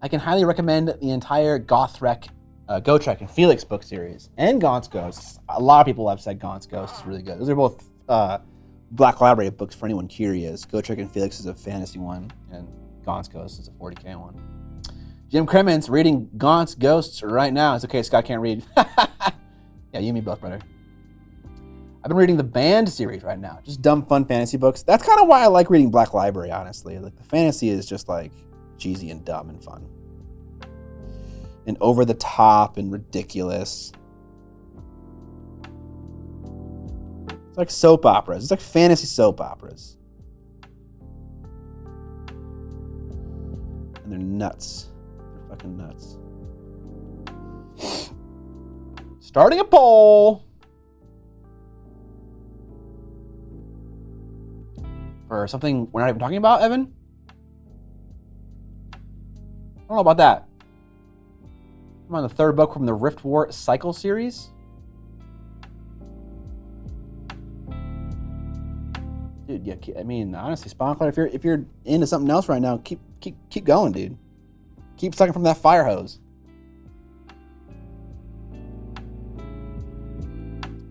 I can highly recommend the entire Gotrek and Felix book series and Gaunt's Ghosts. A lot of people have said Gaunt's Ghosts is really good. Those are both Black Library books for anyone curious. Gotrek and Felix is a fantasy one, and Gaunt's Ghosts is a 40k one. Jim Cremens reading Gaunt's Ghosts right now. It's okay, Scott can't read. Yeah, you and me both, brother. I've been reading the Band series right now. Just dumb, fun fantasy books. That's kind of why I like reading Black Library, honestly. Like, the fantasy is just like cheesy and dumb and fun. And over the top and ridiculous. It's like soap operas. It's like fantasy soap operas. And they're nuts. They're fucking nuts. Starting a poll. For something we're not even talking about, Evan? I don't know about that. I'm on the third book from the Rift War Cycle series. Dude, yeah, I mean, honestly, Spawnclaw, if you're into something else right now, keep going, dude. Keep sucking from that fire hose.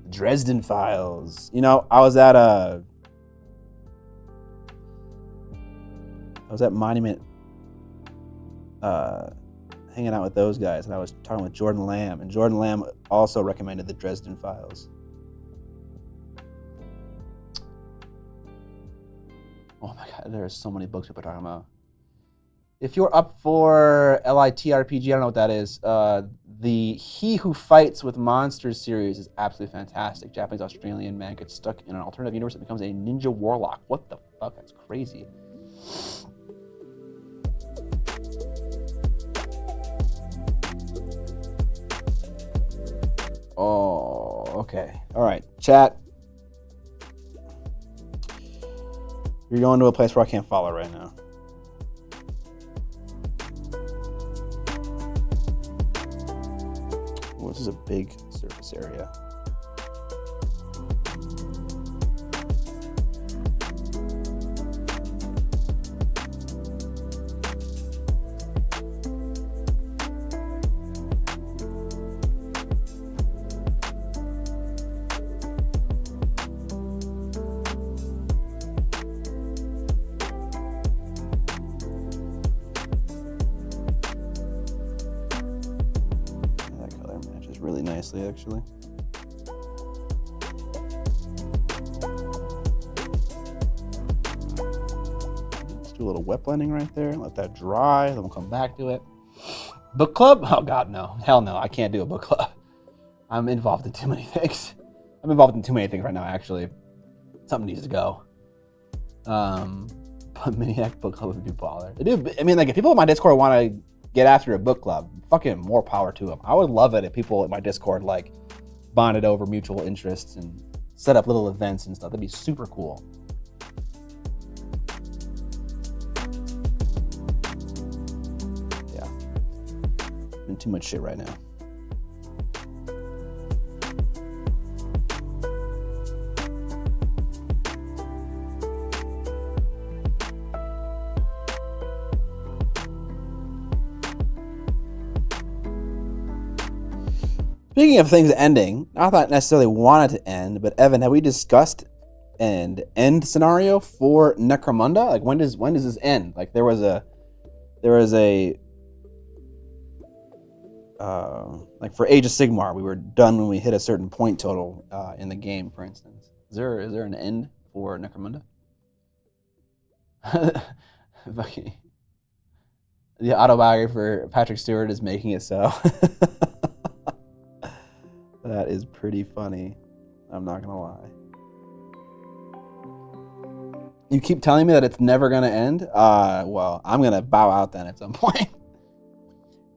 Dresden Files. You know, I was at Monument hanging out with those guys, and I was talking with Jordan Lamb, and Jordan Lamb also recommended the Dresden Files. Oh my god, there are so many books people are talking about. If you're up for LITRPG, I don't know what that is. The He Who Fights with Monsters series is absolutely fantastic. Japanese Australian man gets stuck in an alternative universe and becomes a ninja warlock. What the fuck? That's crazy. Oh, okay. All right, chat. You're going to a place where I can't follow right now. Oh, this is a big surface area. Actually. Let's do a little wet blending right there. Let that dry. Then we'll come back to it. Book club? Oh God, no. Hell no. I can't do a book club. I'm involved in too many things. I'm involved in too many things right now, actually. Something needs to go. But Miniac book club would be baller. I mean, like if people in my Discord want to get after a book club, fucking more power to them. I would love it if people in my Discord like bonded over mutual interests and set up little events and stuff. That'd be super cool. Yeah. Been too much shit right now. Speaking of things ending, I thought necessarily wanted to end, but Evan, have we discussed an end scenario for Necromunda? Like when does this end? Like there was a like for Age of Sigmar, we were done when we hit a certain point total in the game, for instance. Is there an end for Necromunda? The autobiography for Patrick Stewart is making it so. That is pretty funny. I'm not gonna lie. You keep telling me that it's never gonna end? Well, I'm gonna bow out then at some point.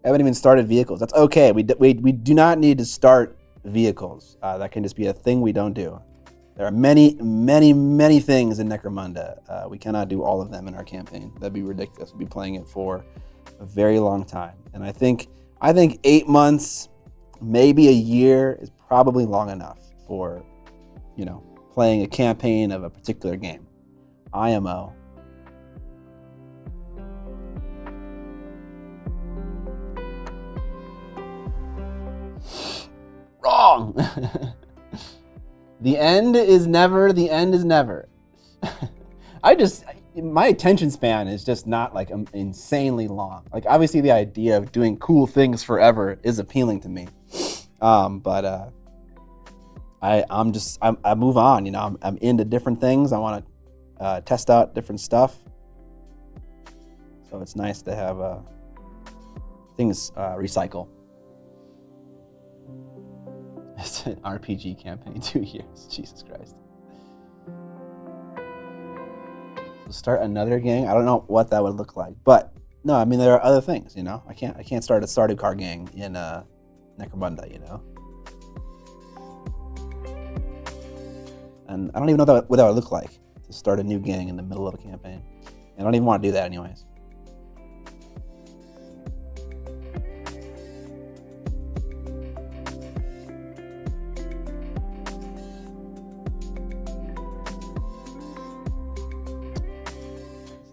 I haven't even started vehicles. That's okay. We do not need to start vehicles. That can just be a thing we don't do. There are many, many, many things in Necromunda. We cannot do all of them in our campaign. That'd be ridiculous. We'll be playing it for a very long time. And I think 8 months, maybe a year is probably long enough for, playing a campaign of a particular game. IMO. Wrong. The end is never. My attention span is just not like insanely long. Like obviously the idea of doing cool things forever is appealing to me. But I move on, I'm into different things. I want to test out different stuff. So it's nice to have things recycle. It's an RPG campaign, 2 years. Jesus Christ. So start another gang. I don't know what that would look like, but no, I mean there are other things. I can't start a Stardew Car gang in Necromunda. And I don't even know what that would look like to start a new gang in the middle of a campaign. And I don't even want to do that anyways.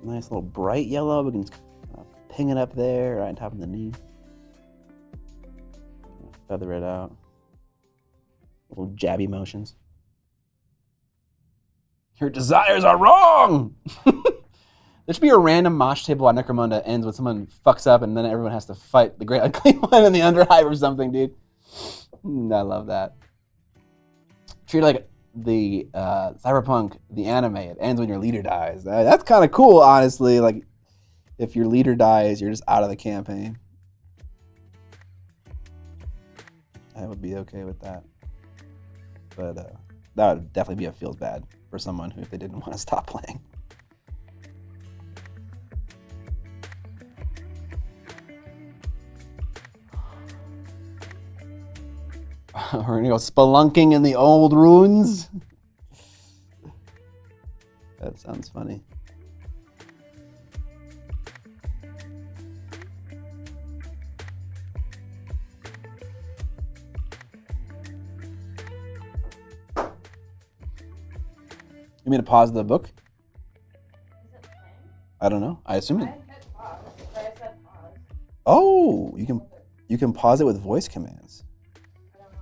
Nice little bright yellow. We can ping it up there right on top of the knee. Feather it out. Little jabby motions. Your desires are wrong! There should be a random mosh table on Necromunda ends when someone fucks up and then everyone has to fight the Great Unclean One in the Underhive or something, dude. I love that. Treat it like the Cyberpunk, the anime. It ends when your leader dies. That's kind of cool, honestly. Like, if your leader dies, you're just out of the campaign. I would be okay with that. But that would definitely be a feels bad for someone who, if they didn't want to stop playing. We're gonna go spelunking in the old ruins. That sounds funny. You mean to pause the book? Is it playing? I don't know. I assume it. I hit pause, but I said pause. Oh, you can pause it with voice commands. I don't know.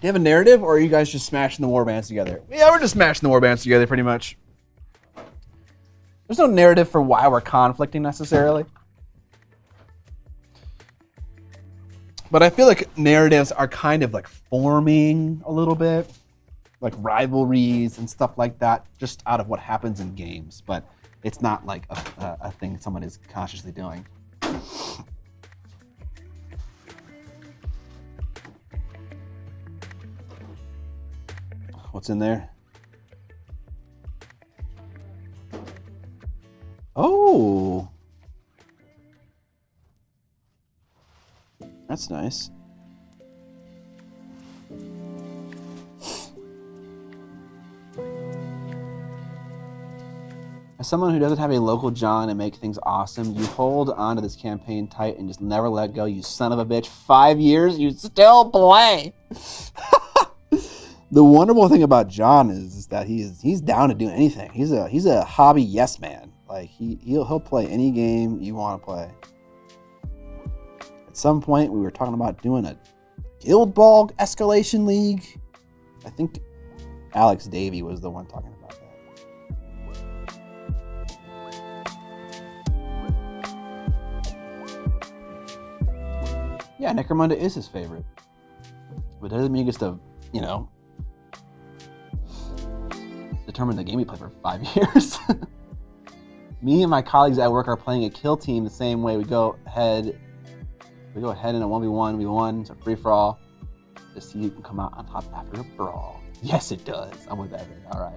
Do you have a narrative, or are you guys just smashing the warbands together? Yeah, we're just smashing the warbands together pretty much. There's no narrative for why we're conflicting necessarily. But I feel like narratives are kind of like forming a little bit. like rivalries and stuff like that, just out of what happens in games. But it's not like a thing someone is consciously doing. What's in there? Oh, that's nice. As someone who doesn't have a local John and make things awesome, you hold on to this campaign tight and just never let go, you son of a bitch. 5 years, you still play. The wonderful thing about John is that he's down to do anything. He's a hobby yes man. Like he'll play any game you want to play. At some point, we were talking about doing a Guild Ball Escalation League. I think Alex Davey was the one talking about that. Yeah, Necromunda is his favorite, but that doesn't mean he gets to, determine the game we play for 5 years. Me and my colleagues at work are playing a kill team the same way. We go ahead in a 1v1, v1, it's a free-for-all, to see who can come out on top after a brawl. Yes, it does. I'm with Evan. All right.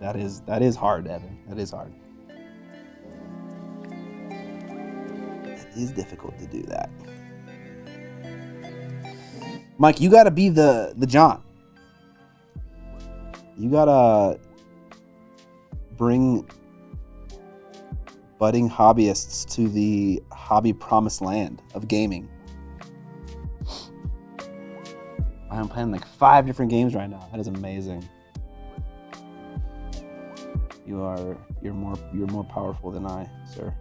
Yeah, that is hard, Evan. That is hard. It is difficult to do that. Mike, you gotta be the John. You gotta bring budding hobbyists to the hobby promised land of gaming. I'm playing like 5 different games right now. That is amazing. You're more powerful than I, sir.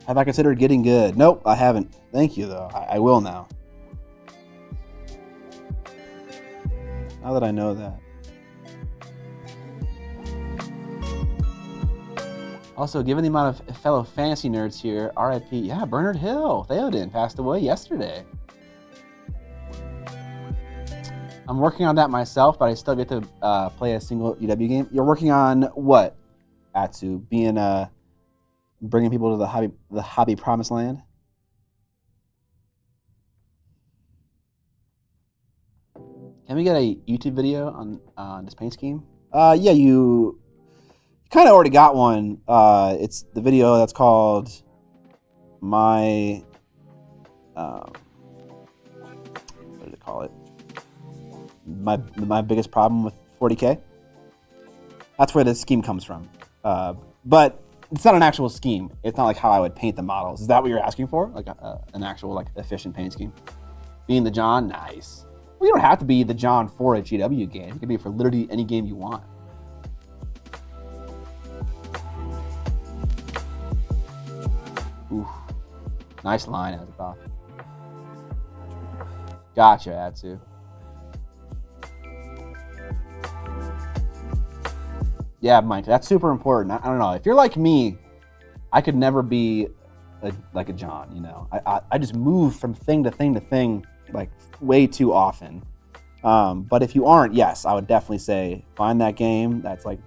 Have I considered getting good? Nope, I haven't. Thank you, though. I will now. Now that I know that. Also, given the amount of fellow fantasy nerds here, RIP, yeah, Bernard Hill, Theoden, passed away yesterday. I'm working on that myself, but I still get to play a single UW game. You're working on what, Atsu? Bringing people to the hobby promised land? Can we get a YouTube video on this paint scheme? Yeah, you kind of already got one. It's the video that's called what did it call it? My biggest problem with 40K. That's where this scheme comes from. But it's not an actual scheme. It's not like how I would paint the models. Is that what you're asking for? Like an actual like efficient paint scheme? Being the John, nice. Well, you don't have to be the John for a GW game. You can be for literally any game you want. Oof. Nice line, Azaroth. Gotcha, Atsu. Yeah, Mike, that's super important. I don't know. If you're like me, I could never be like a John, you know. I just move from thing to thing to thing like way too often. But if you aren't, yes, I would definitely say find that game that's like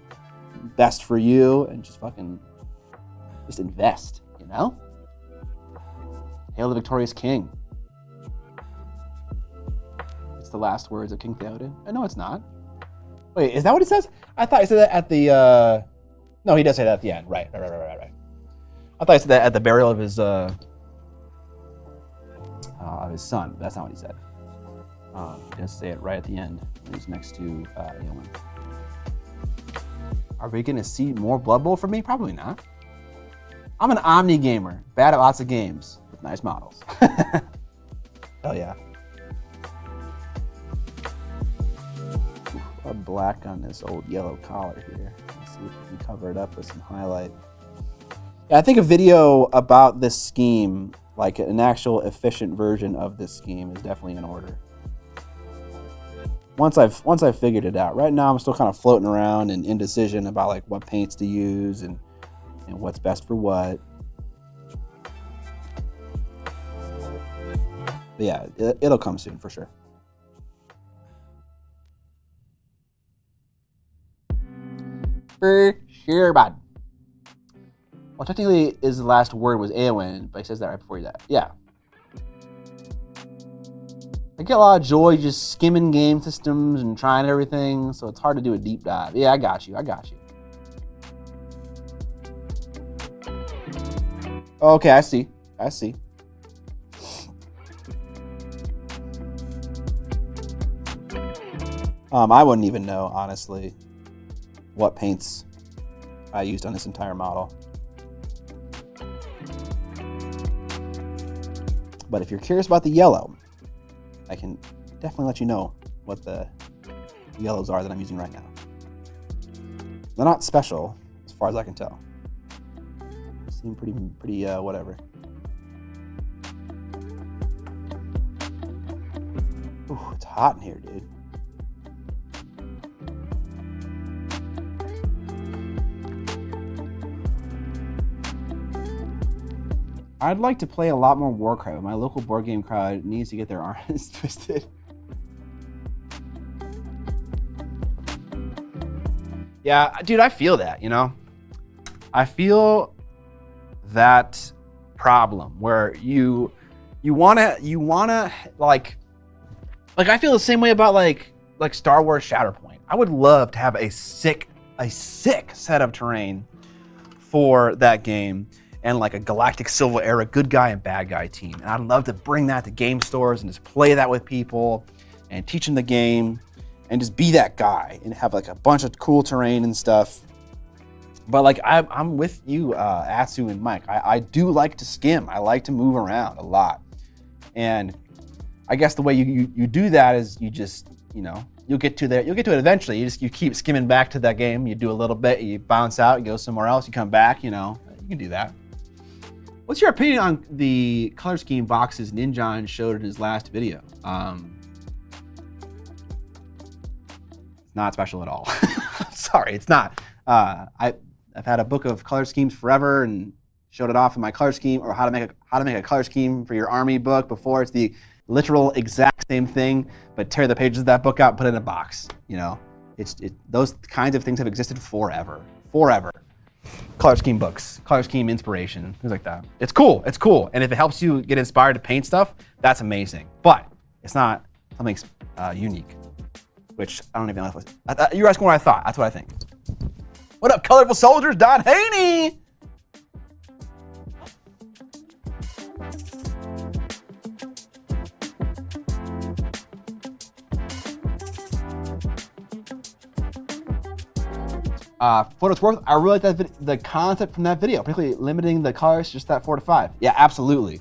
best for you and just invest, you know? Hail the victorious king. It's the last words of King Theoden. No, it's not. Wait, is that what it says? I thought he said that at the, no, he does say that at the end. Right. I thought he said that at the burial of his son. That's not what he said. He does say it right at the end when he's next to Eowyn. Are we gonna see more Blood Bowl from me? Probably not. I'm an omni gamer, bad at lots of games with nice models. Hell yeah. Black on this old yellow collar here. Let's see if we can cover it up with some highlight. Yeah, I think a video about this scheme, like an actual efficient version of this scheme, is definitely in order. once I've figured it out. Right now I'm still kind of floating around and indecision about like what paints to use and what's best for what. But yeah, it'll come soon for sure. For sure, bud. Well, technically, his last word was Eowyn, but he says that right before that. Yeah. I get a lot of joy just skimming game systems and trying everything, so it's hard to do a deep dive. Yeah, I got you. Okay, I see. I wouldn't even know, honestly, what paints I used on this entire model. But if you're curious about the yellow, I can definitely let you know what the yellows are that I'm using right now. They're not special, as far as I can tell. They seem pretty whatever. Ooh, it's hot in here, dude. I'd like to play a lot more Warcraft, but my local board game crowd needs to get their arms twisted. Yeah, dude, I feel that, you know? I feel that problem where you wanna like I feel the same way about like Star Wars Shatterpoint. I would love to have a sick set of terrain for that game. And like a galactic Civil Era good guy and bad guy team. And I'd love to bring that to game stores and just play that with people and teach them the game and just be that guy and have like a bunch of cool terrain and stuff. But like I'm with you, Atsu and Mike. I do like to skim. I like to move around a lot. And I guess the way you do that is you just, you know, you'll get to it eventually. You keep skimming back to that game. You do a little bit, you bounce out, you go somewhere else, you come back, you know, you can do that. What's your opinion on the color scheme boxes Ninjan showed in his last video? Not special at all. Sorry, it's not. I've had a book of color schemes forever and showed it off in my color scheme, or how to make a color scheme for your army book before. It's the literal exact same thing, but tear the pages of that book out and put it in a box. You know, those kinds of things have existed forever. Color scheme books, color scheme inspiration, things like that. It's cool. And if it helps you get inspired to paint stuff, that's amazing. But it's not something unique, which I don't even know. You're asking what I thought. That's what I think. What up, colorful soldiers? Don Haney. For what it's worth, I really like the concept from that video, particularly limiting the colors to just that 4 to 5. Yeah, absolutely.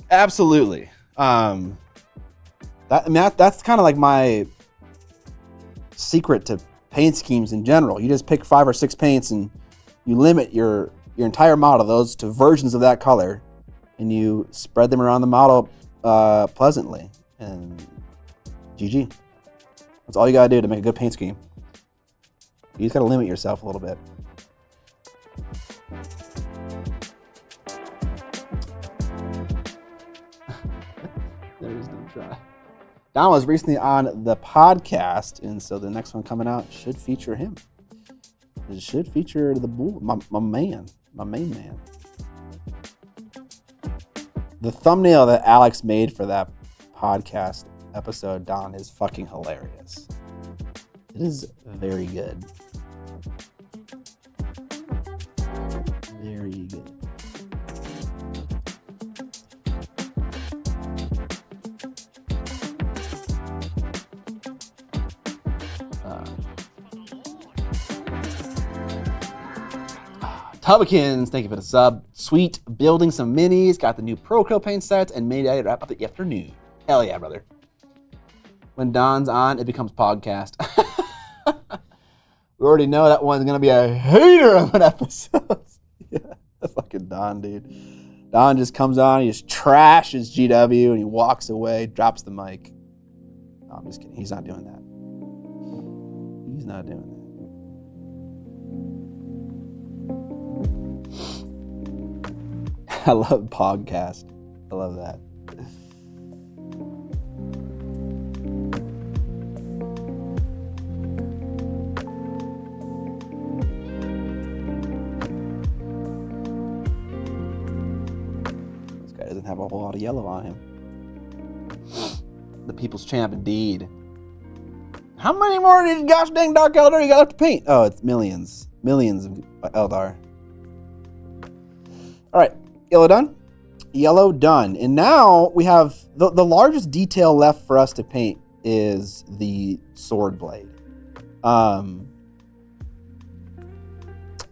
That's kind of like my secret to paint schemes in general. You just pick 5 or 6 paints and you limit your entire model, those to versions of that color, and you spread them around the model pleasantly. And GG. That's all you gotta do to make a good paint scheme. You just gotta limit yourself a little bit. There is no try. Don was recently on the podcast, and so the next one coming out should feature him. It should feature the bull, my main man. The thumbnail that Alex made for that podcast episode, Don, is fucking hilarious. It is very good. Very good. Tubikins, thank you for the sub. Sweet, building some minis, got the new Proco paint sets, and made it wrap up the afternoon. Hell yeah, brother. When Don's on, it becomes podcast. We already know that one's gonna be a hater of an episode. Yeah, fucking Don, dude. Don just comes on, he just trashes GW, and he walks away, drops the mic. I'm just kidding. He's not doing that. He's not doing that. I love podcast. I love that. This guy doesn't have a whole lot of yellow on him. The people's champ, indeed. How many more gosh dang Dark Eldar you got left to paint? Oh, it's millions. Millions of Eldar. All right, yellow done. Yellow done. And now we have the largest detail left for us to paint is the sword blade. Then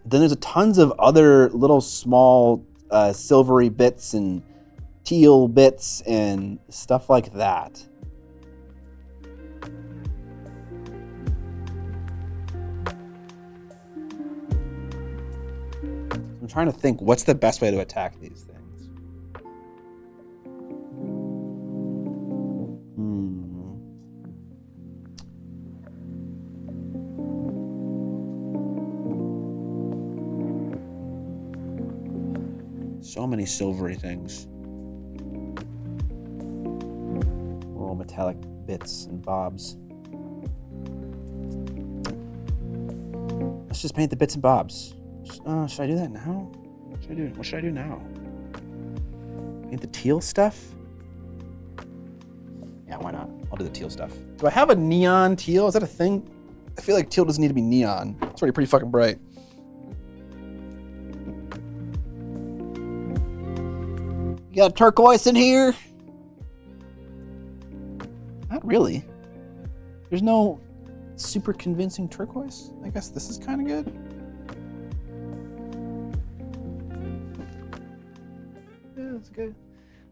there's tons of other little small silvery bits and teal bits and stuff like that. I'm trying to think what's the best way to attack these things. So many silvery things. Little metallic bits and bobs. Let's just paint the bits and bobs. Should I do that now? What should I do now? Paint the teal stuff? Yeah, why not? I'll do the teal stuff. Do I have a neon teal? Is that a thing? I feel like teal doesn't need to be neon. It's already pretty fucking bright. You got a turquoise in here? Not really. There's no super convincing turquoise. I guess this is kind of good. Yeah, that's good.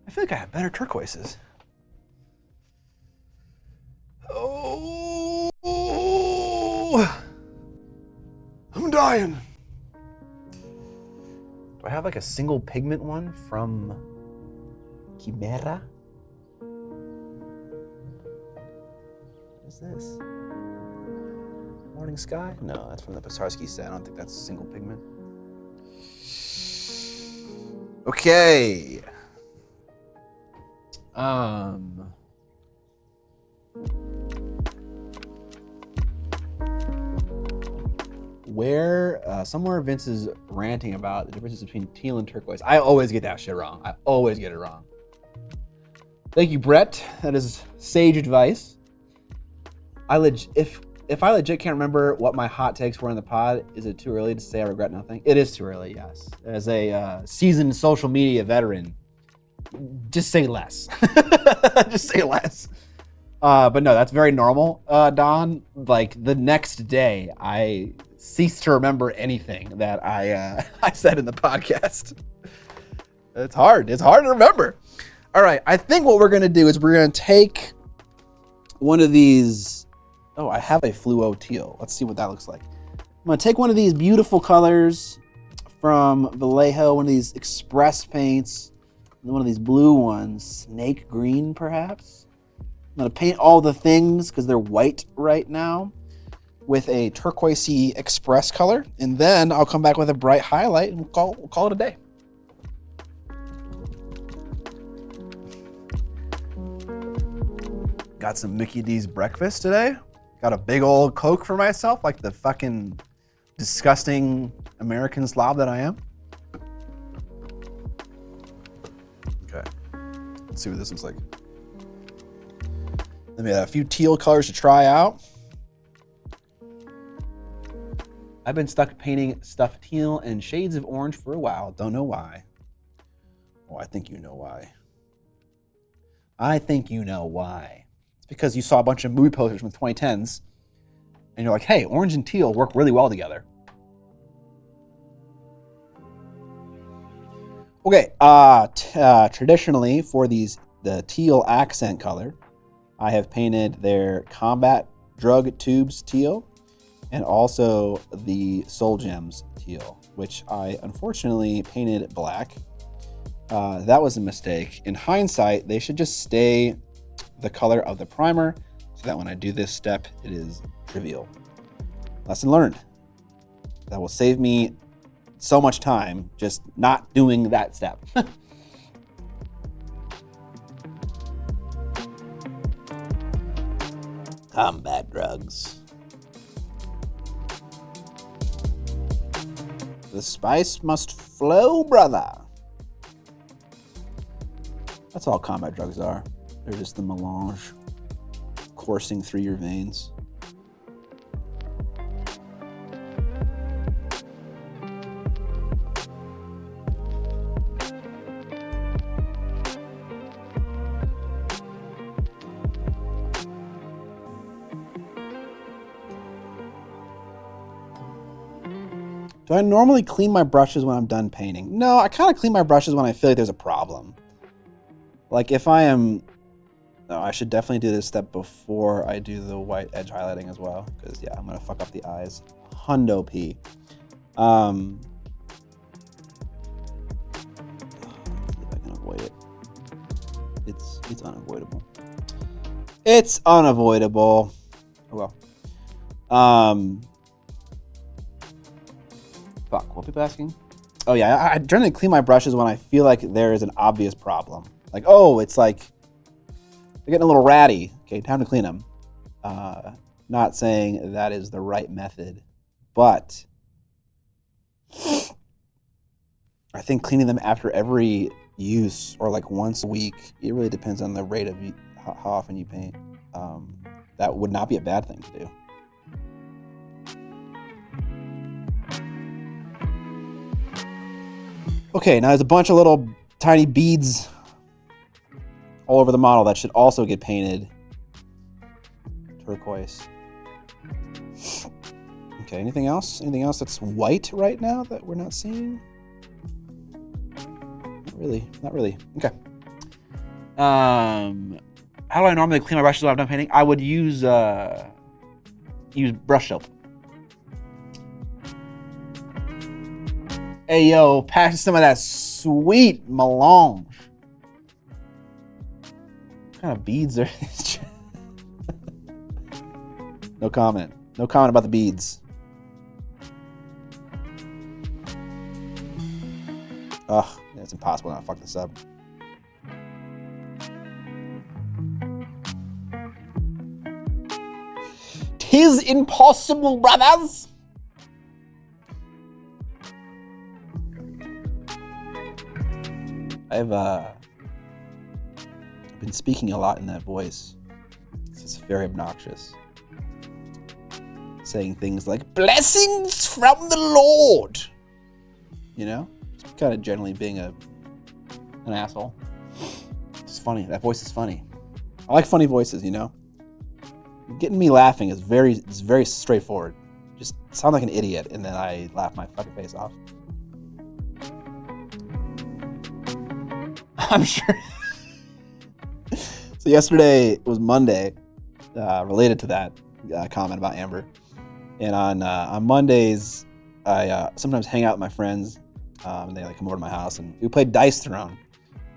I feel like I have better turquoises. Oh, I'm dying. Do I have like a single pigment one from Chimera? What is this? Morning Sky? No, that's from the Pisarsky set. I don't think that's single pigment. Okay. Somewhere Vince is ranting about the differences between teal and turquoise. I always get that shit wrong. I always get it wrong. Thank you, Brett. That is sage advice. If I legit can't remember what my hot takes were in the pod, is it too early to say I regret nothing? It is too early, yes. As a seasoned social media veteran, just say less. Just say less. But no, that's very normal, Don. Like the next day, I cease to remember anything that I said in the podcast. It's hard. It's hard to remember. All right, I think what we're gonna do is we're gonna take one of these. Oh, I have a fluo teal. Let's see what that looks like. I'm gonna take one of these beautiful colors from Vallejo, one of these express paints, and one of these blue ones, snake green perhaps. I'm gonna paint all the things because they're white right now with a turquoisey express color, and then I'll come back with a bright highlight and we'll call it a day. Got some Mickey D's breakfast today. Got a big old Coke for myself, like the fucking disgusting American slob that I am. Okay, let's see what this looks like. Then we have a few teal colors to try out. I've been stuck painting stuff teal and shades of orange for a while. Don't know why. Oh, I think you know why. I think you know why. It's because you saw a bunch of movie posters from the 2010s and you're like, hey, orange and teal work really well together. Okay, traditionally for the teal accent color, I have painted their combat drug tubes teal and also the soul gems teal, which I unfortunately painted black. That was a mistake. In hindsight, they should just stay the color of the primer so that when I do this step, it is trivial. Lesson learned. That will save me so much time just not doing that step. Combat drugs. The spice must flow, brother. That's all combat drugs are. They're just the melange coursing through your veins. Do I normally clean my brushes when I'm done painting? No, I kind of clean my brushes when I feel like there's a problem. Like if I am... No, I should definitely do this step before I do the white edge highlighting as well. Because, yeah, I'm going to fuck up the eyes. Hundo P. Let's see if I can avoid it. It's unavoidable. It's unavoidable. Oh, well. Fuck, what are people asking? Oh yeah, I generally clean my brushes when I feel like there is an obvious problem. Like, oh, it's like, they're getting a little ratty. Okay, time to clean them. Not saying that is the right method, but I think cleaning them after every use or like once a week, it really depends on the rate of how often you paint. That would not be a bad thing to do. Okay, now there's a bunch of little tiny beads all over the model that should also get painted turquoise. Okay, anything else? Anything else that's white right now that we're not seeing? Not really. Okay. How do I normally clean my brushes when I'm done painting? I would use brush soap. Hey, yo, pass some of that sweet melange. What kind of beads are these? No comment. No comment about the beads. Ugh, yeah, it's impossible not to fuck this up. "'Tis impossible, brothers!" I've been speaking a lot in that voice. It's very obnoxious. Saying things like, "Blessings from the Lord!" You know? Just kind of generally being an asshole. It's funny. That voice is funny. I like funny voices, you know? Getting me laughing is very straightforward. Just sound like an idiot, and then I laugh my fucking face off. I'm sure. So yesterday was Monday, related to that comment about Amber. And on Mondays, I sometimes hang out with my friends, and they like come over to my house, and we played Dice Throne.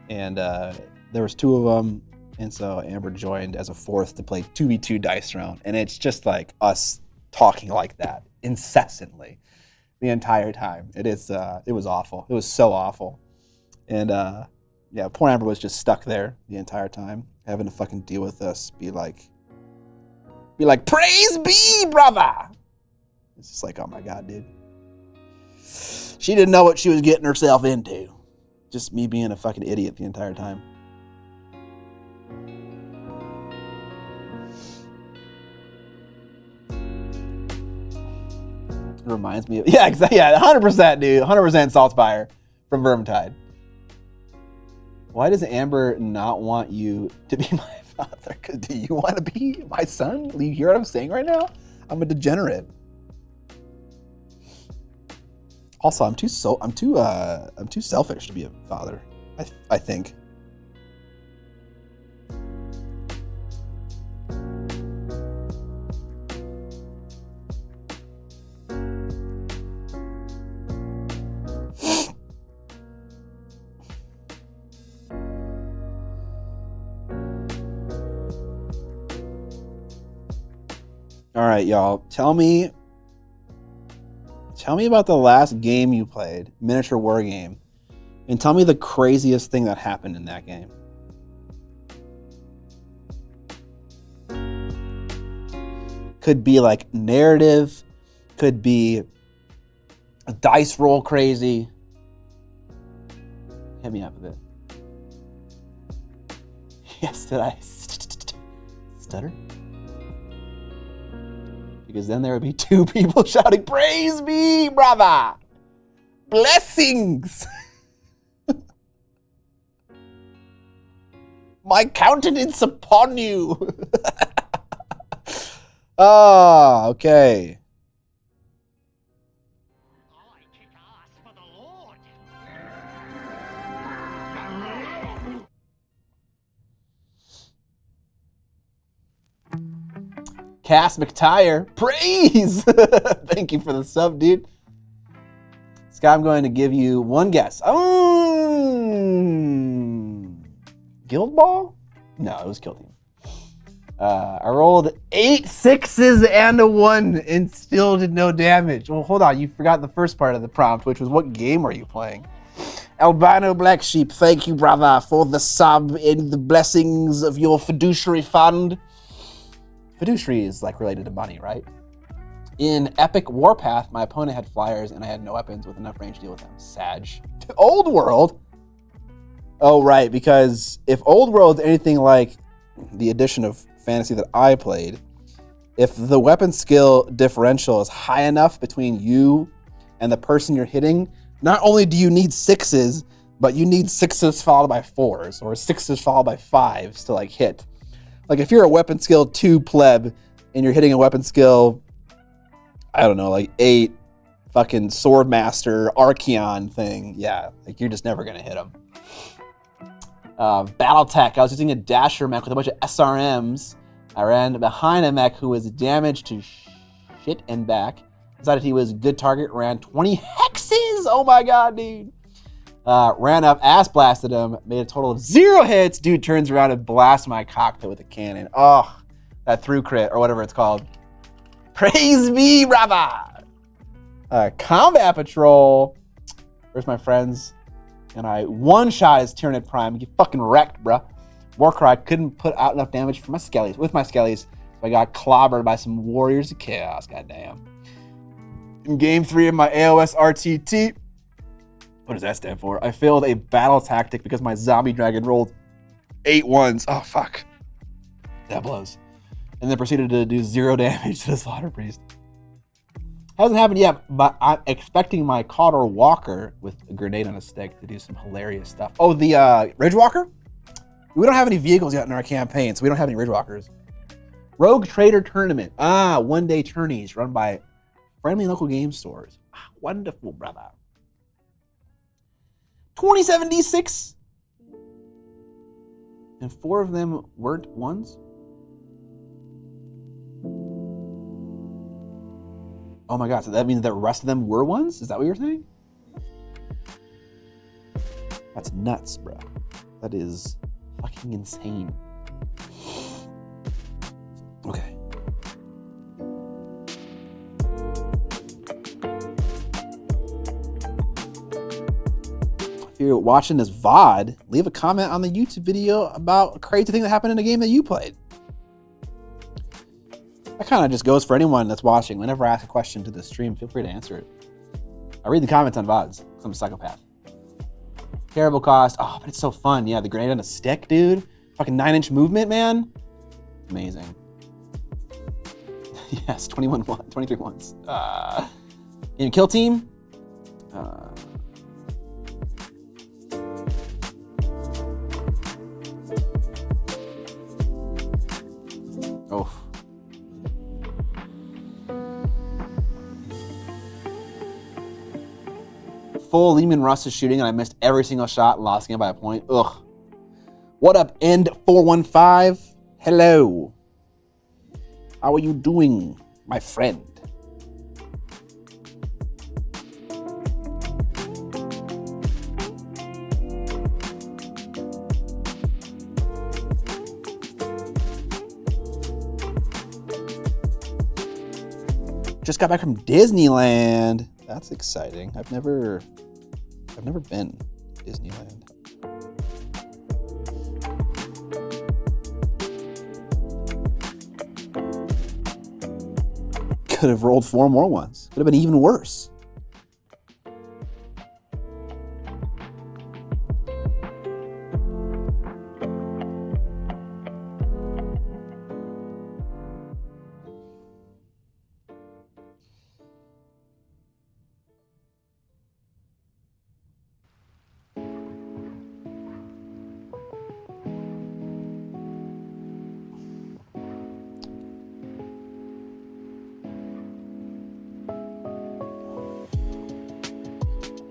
And there was two of them, and so Amber joined as a fourth to play 2v2 Dice Throne. And it's just like us talking like that incessantly the entire time. It was awful. It was so awful. And yeah, poor Amber was just stuck there the entire time, having to fucking deal with us. Be like, "Praise be, brother!" It's just like, oh my God, dude. She didn't know what she was getting herself into. Just me being a fucking idiot the entire time. It reminds me of, yeah, exactly, yeah, 100%, dude. 100% Saltspire from Vermintide. Why does Amber not want you to be my father? Because do you want to be my son? Do you hear what I'm saying right now? I'm a degenerate. Also, I'm too selfish to be a father. I think. All right, y'all. Tell me about the last game you played, miniature war game, and tell me the craziest thing that happened in that game. Could be like narrative, could be a dice roll crazy. Hit me up a bit. Yes, did I stutter? Because then there would be two people shouting, "Praise me, brother! Blessings! My countenance upon you!" Ah, okay. I kick ass for the Lord. Cass McTire, praise! Thank you for the sub, dude. Scott, I'm going to give you one guess. Guild Ball? No, it was Kill Team. I rolled 8 6s and a 1 and still did no damage. Well, hold on. You forgot the first part of the prompt, which was what game are you playing? Albino Black Sheep, thank you, brother, for the sub and the blessings of your fiduciary fund. Fiduciary is like related to money, right? In Epic Warpath, my opponent had flyers and I had no weapons with enough range to deal with them. Sag. Old World? Oh, right, because if Old World's anything like the edition of Fantasy that I played, if the weapon skill differential is high enough between you and the person you're hitting, not only do you need 6s, but you need 6s followed by 4s or 6s followed by 5s to like hit. Like if you're a weapon skill 2 pleb and you're hitting a weapon skill, I don't know, like 8 fucking Swordmaster Archeon thing, yeah, like you're just never gonna hit them. Battletech, I was using a dasher mech with a bunch of SRMs. I ran behind a mech who was damaged to shit and back. Decided he was a good target, ran 20 hexes! Oh my god, dude! Ran up, ass blasted him, made a total of 0 hits. Dude turns around and blasts my cockpit with a cannon. Oh, that through crit, or whatever it's called. Praise me, brother! Combat Patrol. Where's my friends? And I one-shot his Tyranid Prime. Get fucking wrecked, bruh. Warcry couldn't put out enough damage for my skellies. With my skellies, so I got clobbered by some Warriors of Chaos. Goddamn. In Game 3 of my AOS RTT, what does that stand for? I failed a battle tactic because my zombie dragon rolled 8 1s. Oh, fuck. That blows. And then proceeded to do 0 damage to the Slaughter Priest. Hasn't happened yet, but I'm expecting my Cotter Walker with a grenade on a stick to do some hilarious stuff. Oh, the Ridge Walker? We don't have any vehicles yet in our campaign, so we don't have any Ridge Walkers. Rogue Trader Tournament. One-day tourneys run by friendly local game stores. Wonderful, brother. 27d6. And 4 of them weren't ones? Oh my god, so that means the rest of them were ones? Is that what you're saying? That's nuts, bro. That is fucking insane. Okay. If you're watching this VOD, leave a comment on the YouTube video about a crazy thing that happened in a game that you played. That kind of just goes for anyone that's watching. Whenever I ask a question to the stream, feel free to answer it. I read the comments on VODs because I'm a psychopath. Terrible cost. Oh, but it's so fun. Yeah, the grenade on a stick, dude. Fucking 9-inch movement, man. Amazing. Yes, 23 ones. In Kill Team. Oh. Full Lehman Russ is shooting and I missed every single shot and lost the game by a point. Ugh. What up, End415? Hello. How are you doing, my friend? just got back from Disneyland. That's exciting. I've never been to Disneyland. Could have rolled 4 more ones. Could have been even worse.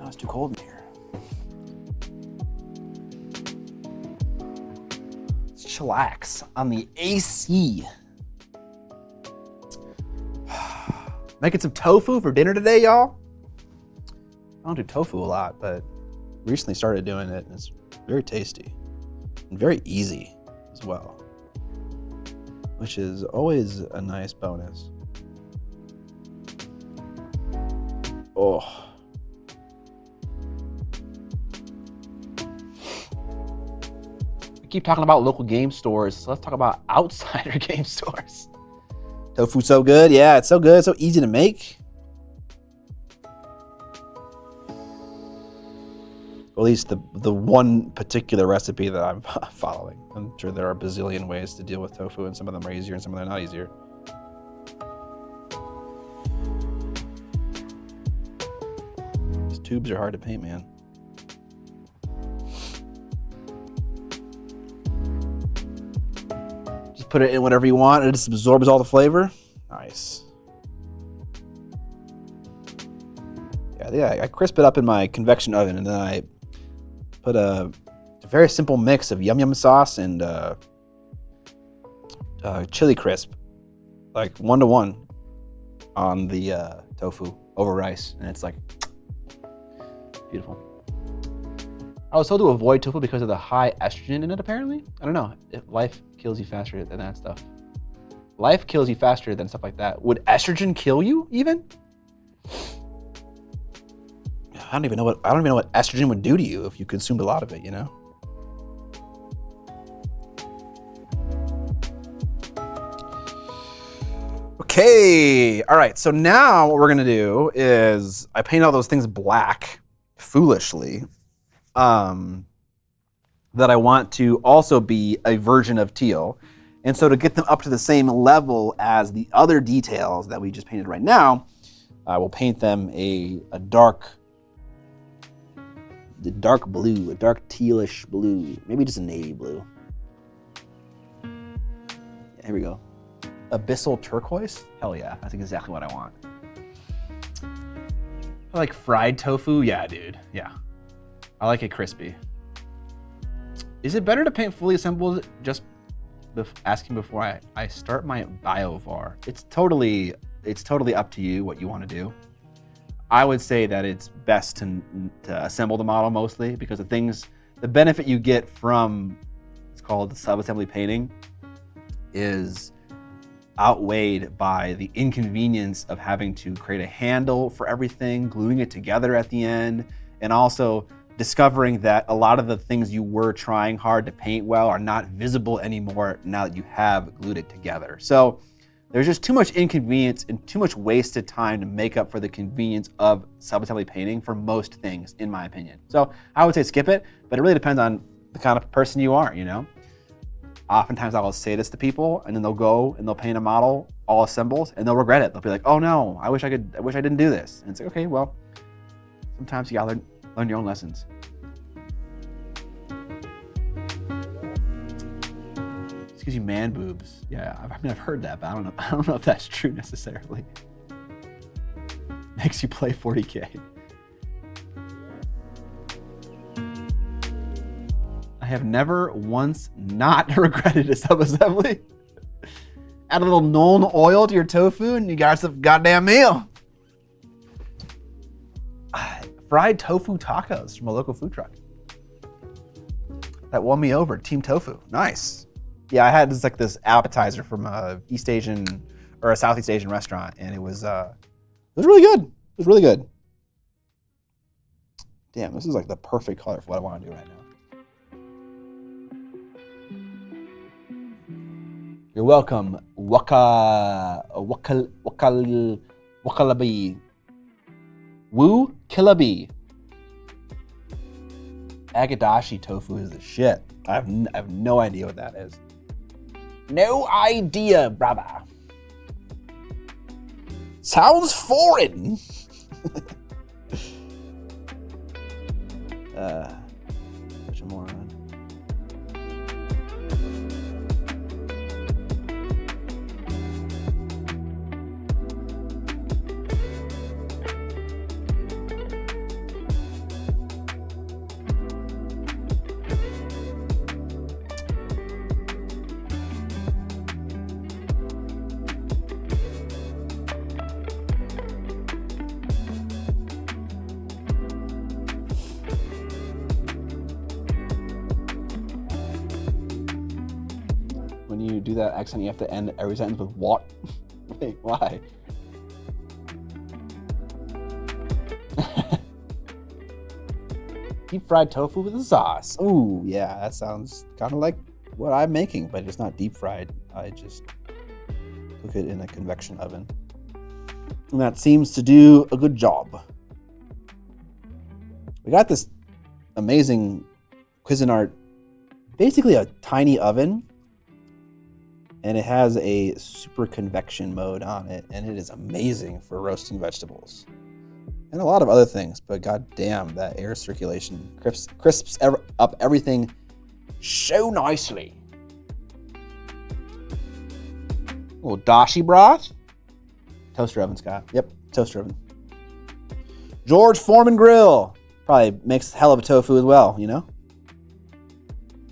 It's too cold in here. Let's chillax on the AC. Making some tofu for dinner today, y'all. I don't do tofu a lot, but recently started doing it, and it's very tasty and very easy as well, which is always a nice bonus. Oh. Keep talking about local game stores, so let's talk about outsider game stores. Tofu's so good. Yeah, it's so good. It's so easy to make. Or at least the one particular recipe that I'm following. I'm sure there are a bazillion ways to deal with tofu, and some of them are easier and some of them are not easier. These tubes are hard to paint, man. Put it in whatever you want, it just absorbs all the flavor. Nice. Yeah, I crisp it up in my convection oven, and then I put a very simple mix of yum yum sauce and chili crisp, like 1-to-1 on the tofu over rice, and it's like beautiful. I was told to avoid tofu because of the high estrogen in it, apparently. I don't know. Life kills you faster than that stuff. Life kills you faster than stuff like that. Would estrogen kill you, even? I don't even know what estrogen would do to you if you consumed a lot of it, you know? Okay. All right. So now what we're going to do is I paint all those things black, foolishly. That I want to also be a version of teal. And so to get them up to the same level as the other details that we just painted right now, I will paint them a dark blue, a dark tealish blue, maybe just a navy blue. Yeah, here we go. Abyssal turquoise? Hell yeah, that's exactly what I want. I like fried tofu? Yeah, dude, yeah. I like it crispy. Is it better to paint fully assembled? Just asking before I start my biovar. It's totally up to you what you want to do. I would say that it's best to assemble the model mostly, because the benefit you get from, it's called the sub-assembly painting, is outweighed by the inconvenience of having to create a handle for everything, gluing it together at the end, and also discovering that a lot of the things you were trying hard to paint well are not visible anymore now that you have glued it together. So there's just too much inconvenience and too much wasted time to make up for the convenience of sub-assembly painting for most things, in my opinion. So I would say skip it, but it really depends on the kind of person you are, you know? Oftentimes I will say this to people, and then they'll go and they'll paint a model all assembled, and they'll regret it. They'll be like, "Oh no, I wish I didn't do this." And it's like, okay, well, sometimes you gotta learn your own lessons. This gives you man boobs. Yeah, I've heard that, but I don't know if that's true necessarily. Makes you play 40K. I have never once not regretted a sub-assembly. Add a little Nuln oil to your tofu and you got yourself a goddamn meal. Fried tofu tacos from a local food truck. That won me over, Team Tofu. Nice. Yeah, I had this appetizer from a East Asian or a Southeast Asian restaurant, and it was was really good. It was really good. Damn, this is like the perfect color for what I want to do right now. You're welcome, Wakalabi. Woo Killaby. Agadashi tofu is the shit. I have no idea what that is. No idea, brother. Sounds foreign. Such a moron. When you do that accent, you have to end every sentence with what? Wait, why? Deep fried tofu with a sauce. Ooh, yeah, that sounds kind of like what I'm making, but it's not deep fried. I just cook it in a convection oven. And that seems to do a good job. We got this amazing Cuisinart, basically a tiny oven, and it has a super convection mode on it, and it is amazing for roasting vegetables. And a lot of other things, but goddamn, that air circulation crisps up everything so nicely. A little dashi broth. Toaster oven, Scott. Yep, toaster oven. George Foreman Grill. Probably makes hell of a tofu as well, you know?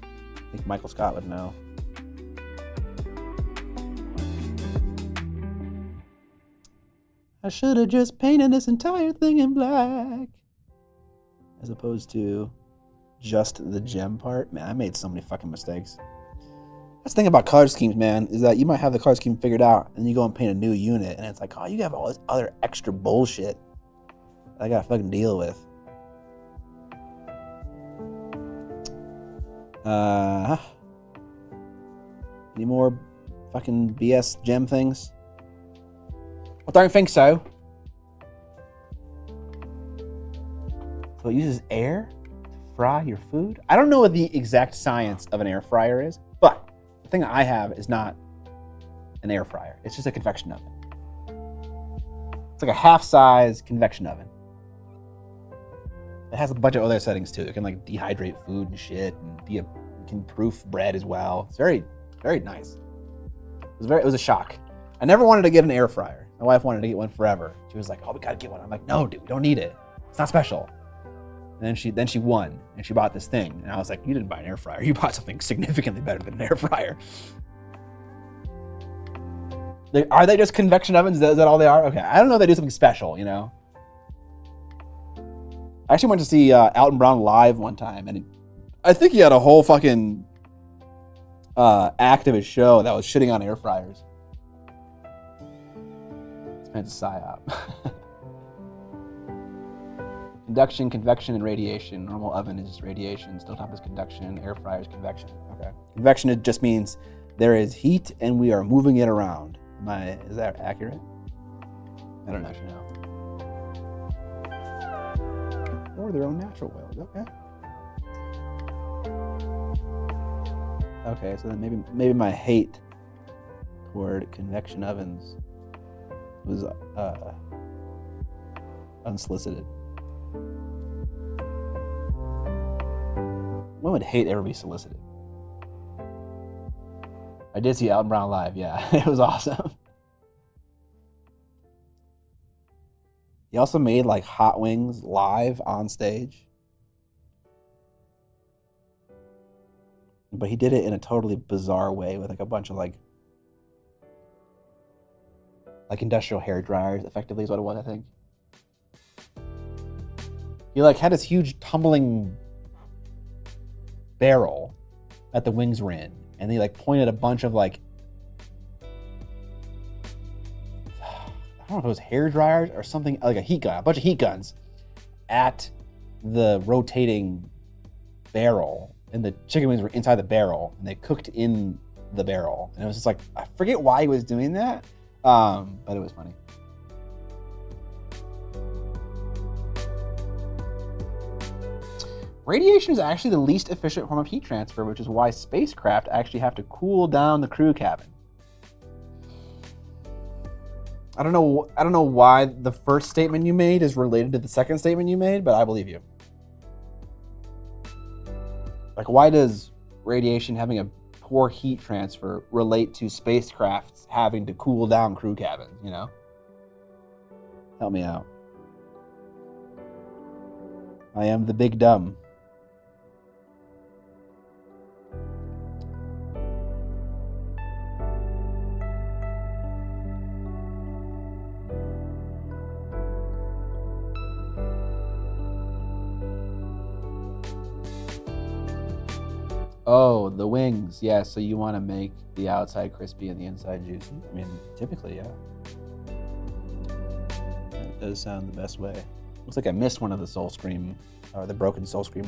I think Michael Scott would know. I should have just painted this entire thing in black. As opposed to just the gem part. Man, I made so many fucking mistakes. That's the thing about color schemes, man, is that you might have the color scheme figured out, and you go and paint a new unit, and it's like, oh, you have all this other extra bullshit that I gotta fucking deal with. Any more fucking BS gem things? I don't think so. So it uses air to fry your food? I don't know what the exact science of an air fryer is, but the thing I have is not an air fryer. It's just a convection oven. It's like a half-size convection oven. It has a bunch of other settings too. It can like dehydrate food and shit, and can proof bread as well. It's very, very nice. It was a shock. I never wanted to get an air fryer. My wife wanted to get one forever. She was like, "Oh, we gotta get one." I'm like, "No, dude, we don't need it. It's not special." And then she won, and she bought this thing, and I was like, "You didn't buy an air fryer. You bought something significantly better than an air fryer." Are they just convection ovens? Is that all they are? Okay, I don't know if they do something special, you know. I actually went to see Alton Brown live one time, and I think he had a whole fucking act of his show that was shitting on air fryers. It's a psyop. Induction, convection, and radiation. Normal oven is radiation. Stovetop is conduction. Air fryer is convection. Okay. Convection, it just means there is heat and we are moving it around. Is that accurate? I don't actually know. Or their own natural wells. Okay. Okay, so then maybe my hate toward convection ovens was unsolicited. When would hate ever be solicited? I did see Alton Brown live, yeah. It was awesome. He also made like hot wings live on stage. But he did it in a totally bizarre way with like a bunch of like industrial hair dryers, effectively is what it was, I think. He like had this huge tumbling barrel that the wings were in, and they like pointed a bunch of like, I don't know if it was hair dryers or something, like a heat gun, a bunch of heat guns at the rotating barrel, and the chicken wings were inside the barrel, and they cooked in the barrel. And it was just like, I forget why he was doing that, but it was funny. Radiation is actually the least efficient form of heat transfer, which is why spacecraft actually have to cool down the crew cabin. I don't know why the first statement you made is related to the second statement you made, but I believe you. Like, why does radiation having a poor heat transfer relate to spacecrafts having to cool down crew cabins, you know? Help me out. I am the big dumb. Oh, the wings. Yeah, so you want to make the outside crispy and the inside juicy. I mean, typically, yeah. That does sound the best way. Looks like I missed one of the Soul Scream, or the broken Soul Scream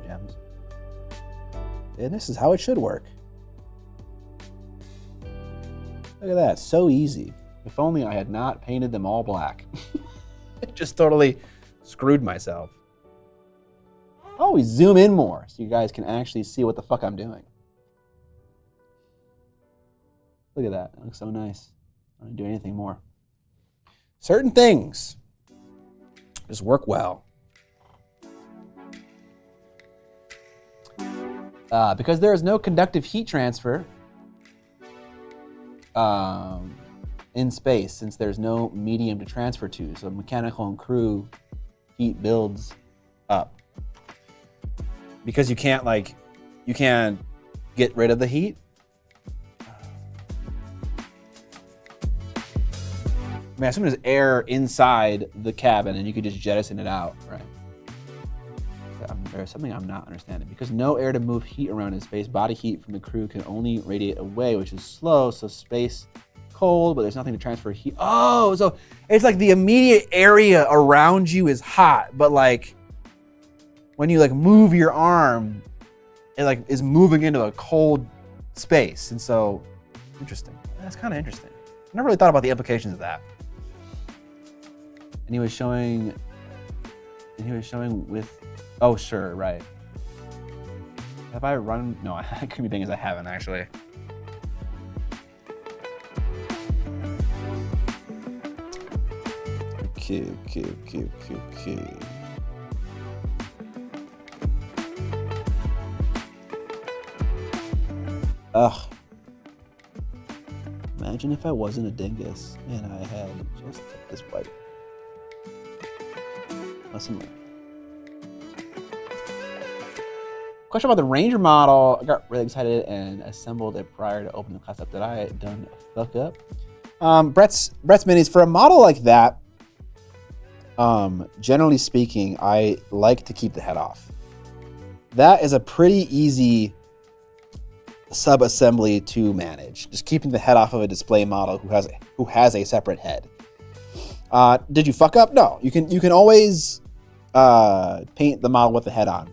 gems. And this is how it should work. Look at that, so easy. If only I had not painted them all black. Just totally screwed myself. Always zoom in more so you guys can actually see what the fuck I'm doing. Look at that. That looks so nice. I don't need to do anything more. Certain things just work well. Because there is no conductive heat transfer in space, since there's no medium to transfer to. So mechanical and crew heat builds up. Because you can't get rid of the heat. I mean, I assume there's air inside the cabin and you could just jettison it out, right? There's something I'm not understanding. Because no air to move heat around in space, body heat from the crew can only radiate away, which is slow, so space cold, but there's nothing to transfer heat. Oh, so it's like the immediate area around you is hot, but like, when you like move your arm, it like is moving into a cold space. And so, interesting. That's kind of interesting. I never really thought about the implications of that. And he was showing with, oh sure, right. Have I run? No, I could be thinking I haven't actually. Okay. Ugh. Imagine if I wasn't a dingus and I had just this white. Listen. Question about the Ranger model. I got really excited and assembled it prior to opening the class up. Did I done fuck up? Brett's minis, for a model like that, generally speaking, I like to keep the head off. That is a pretty easy sub-assembly to manage. Just keeping the head off of a display model who has a separate head. Did you fuck up? No. You can always paint the model with the head on.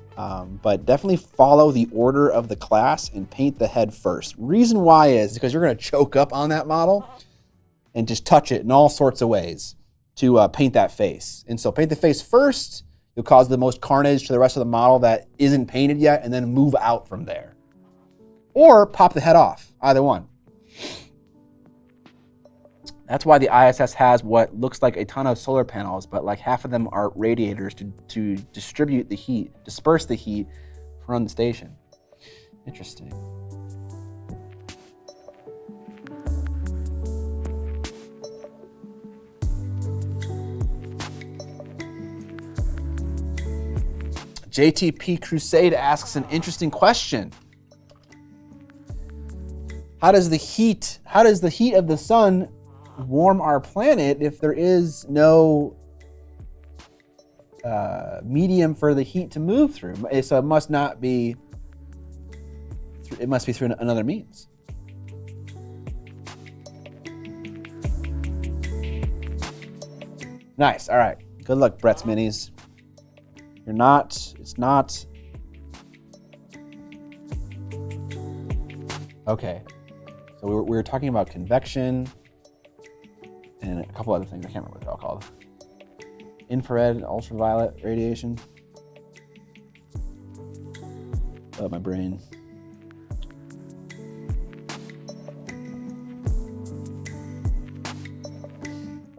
But definitely follow the order of the class and paint the head first. Reason why is because you're going to choke up on that model and just touch it in all sorts of ways to paint that face. And so paint the face first. You'll cause the most carnage to the rest of the model that isn't painted yet, and then move out from there. Or pop the head off, either one. That's why the ISS has what looks like a ton of solar panels, but like half of them are radiators to distribute the heat, disperse the heat from the station. Interesting. JTP Crusade asks an interesting question. How does the heat of the sun warm our planet if there is no medium for the heat to move through? So it must be through another means. Nice. All right. Good luck, Brett's Minis. You're not. It's not. Okay. So we were talking about convection and a couple other things. I can't remember what they're all called. Infrared and ultraviolet radiation. Oh, my brain.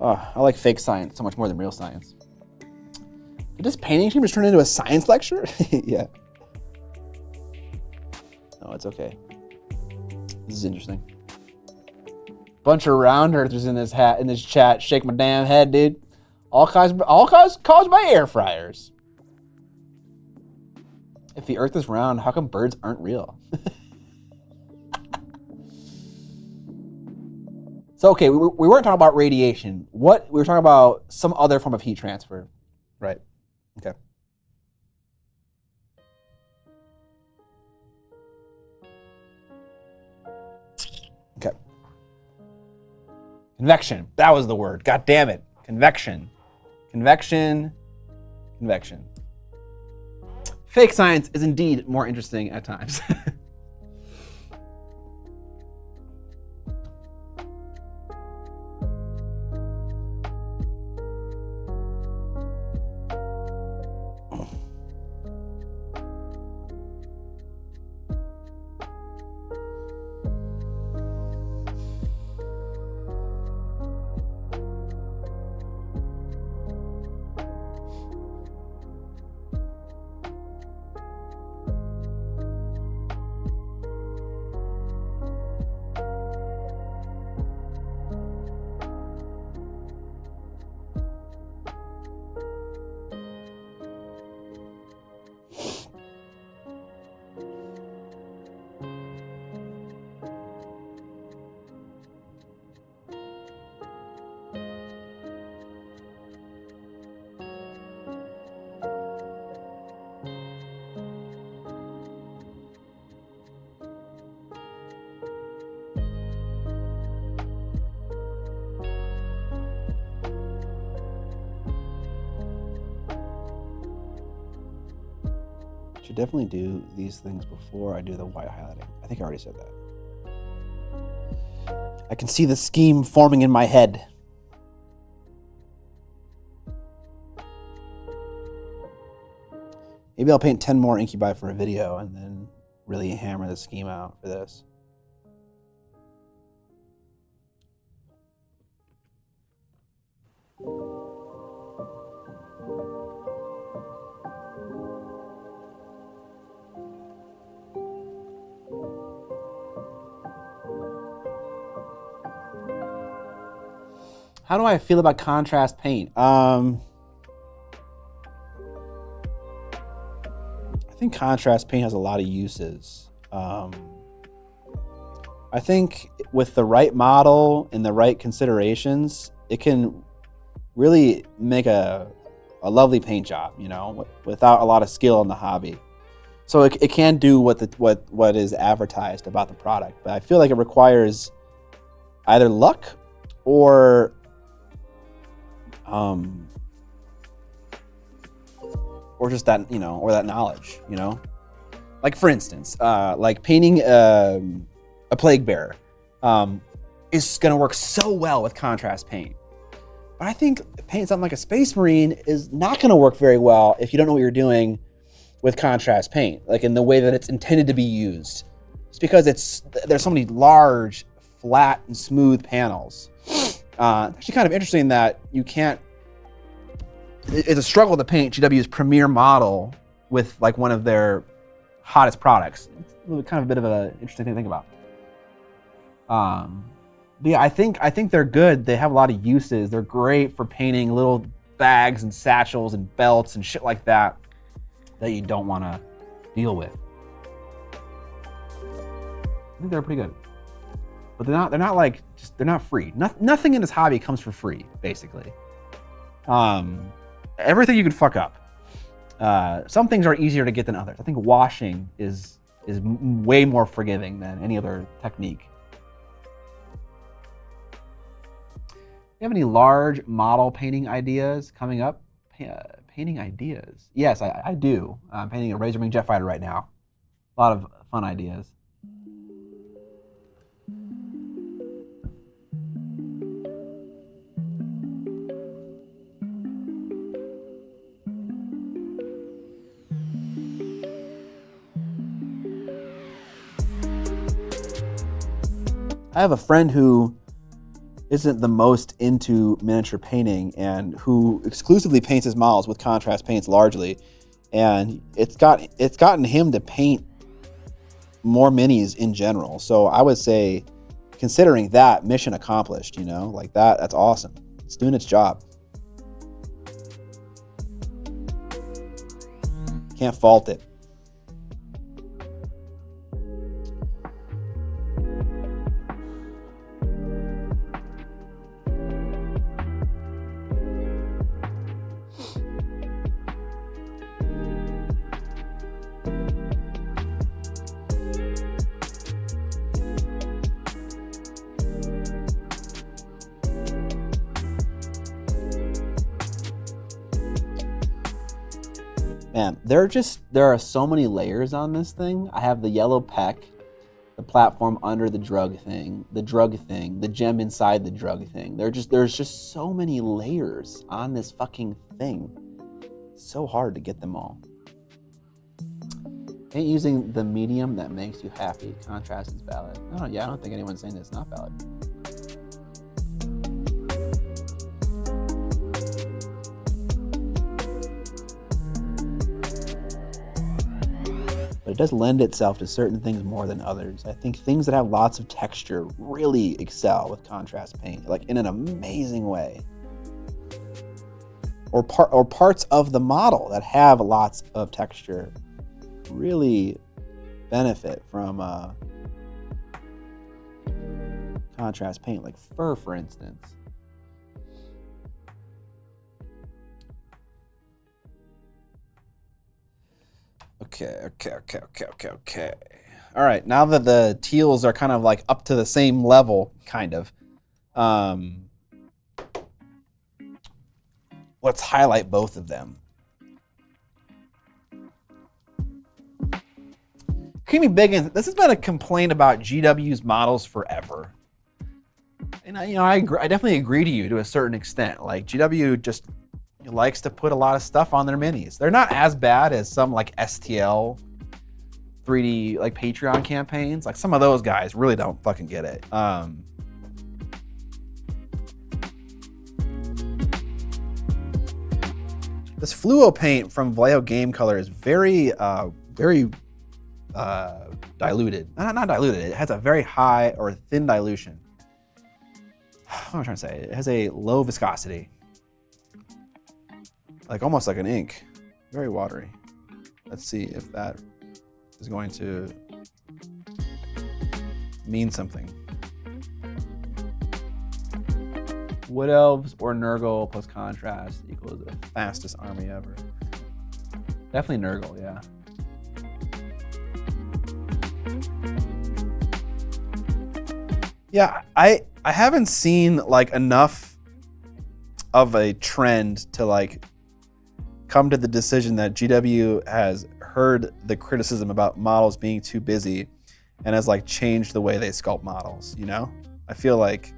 Oh, I like fake science so much more than real science. Did this painting stream just turn into a science lecture? Yeah. No, it's okay. This is interesting. Bunch of round earthers in this chat. Shake my damn head, dude. All caused by air fryers. If the earth is round, how come birds aren't real? So, okay, we weren't talking about radiation. We were talking about some other form of heat transfer. Right. Okay. Okay. Convection. That was the word. God damn it. Convection. Convection. Convection. Fake science is indeed more interesting at times. Should definitely do these things before I do the white highlighting. I think I already said that. I can see the scheme forming in my head. Maybe I'll paint 10 more Incubi for a video and then really hammer the scheme out for this. How do I feel about contrast paint? I think contrast paint has a lot of uses. I think with the right model and the right considerations, it can really make a lovely paint job, you know, without a lot of skill in the hobby. So it can do what is advertised about the product, but I feel like it requires either luck or just that, you know, or that knowledge, you know? Like for instance, like painting a plague bearer is gonna work so well with contrast paint. But I think painting something like a space marine is not gonna work very well if you don't know what you're doing with contrast paint, like in the way that it's intended to be used. It's because there's so many large, flat, and smooth panels. It's actually kind of interesting that you can't. It's a struggle to paint GW's premier model with like one of their hottest products. It's kind of a bit of an interesting thing to think about. But yeah, I think they're good. They have a lot of uses. They're great for painting little bags and satchels and belts and shit like that you don't want to deal with. I think they're pretty good. But they're not like, they're not free. Nothing in this hobby comes for free, basically. Everything you can fuck up. Some things are easier to get than others. I think washing is way more forgiving than any other technique. you have any large model painting ideas coming up? Painting ideas? Yes, I do. I'm painting a Razorwing jet fighter right now. A lot of fun ideas. I have a friend who isn't the most into miniature painting and who exclusively paints his models with contrast paints largely, and it's gotten him to paint more minis in general. So I would say, considering that, mission accomplished, you know, like that's awesome. It's doing its job. Can't fault it. Man, there are so many layers on this thing. I have the yellow peck, the platform under the drug thing, the gem inside the drug thing. There's just so many layers on this fucking thing. So hard to get them all. Ain't using the medium that makes you happy. Contrast is valid. Oh yeah, I don't think anyone's saying that it's not valid. But it does lend itself to certain things more than others. I think things that have lots of texture really excel with contrast paint, like in an amazing way. Or parts of the model that have lots of texture really benefit from contrast paint, like fur, for instance. Okay. All right, now that the teals are kind of like up to the same level, kind of, let's highlight both of them. Creamy Biggins, this has been a complaint about GW's models forever. And I definitely agree to you to a certain extent. Like, GW just likes to put a lot of stuff on their minis. They're not as bad as some like STL 3D like Patreon campaigns. Like some of those guys really don't fucking get it. This fluo paint from Vallejo Game Color is very diluted. Not diluted. It has a very high or thin dilution. What am I trying to say? It has a low viscosity. Like almost like an ink. Very watery. Let's see if that is going to mean something. Wood Elves or Nurgle plus contrast equals the fastest army ever. Definitely Nurgle, yeah. Yeah, I haven't seen like enough of a trend to like come to the decision that GW has heard the criticism about models being too busy and has like changed the way they sculpt models, you know? I feel like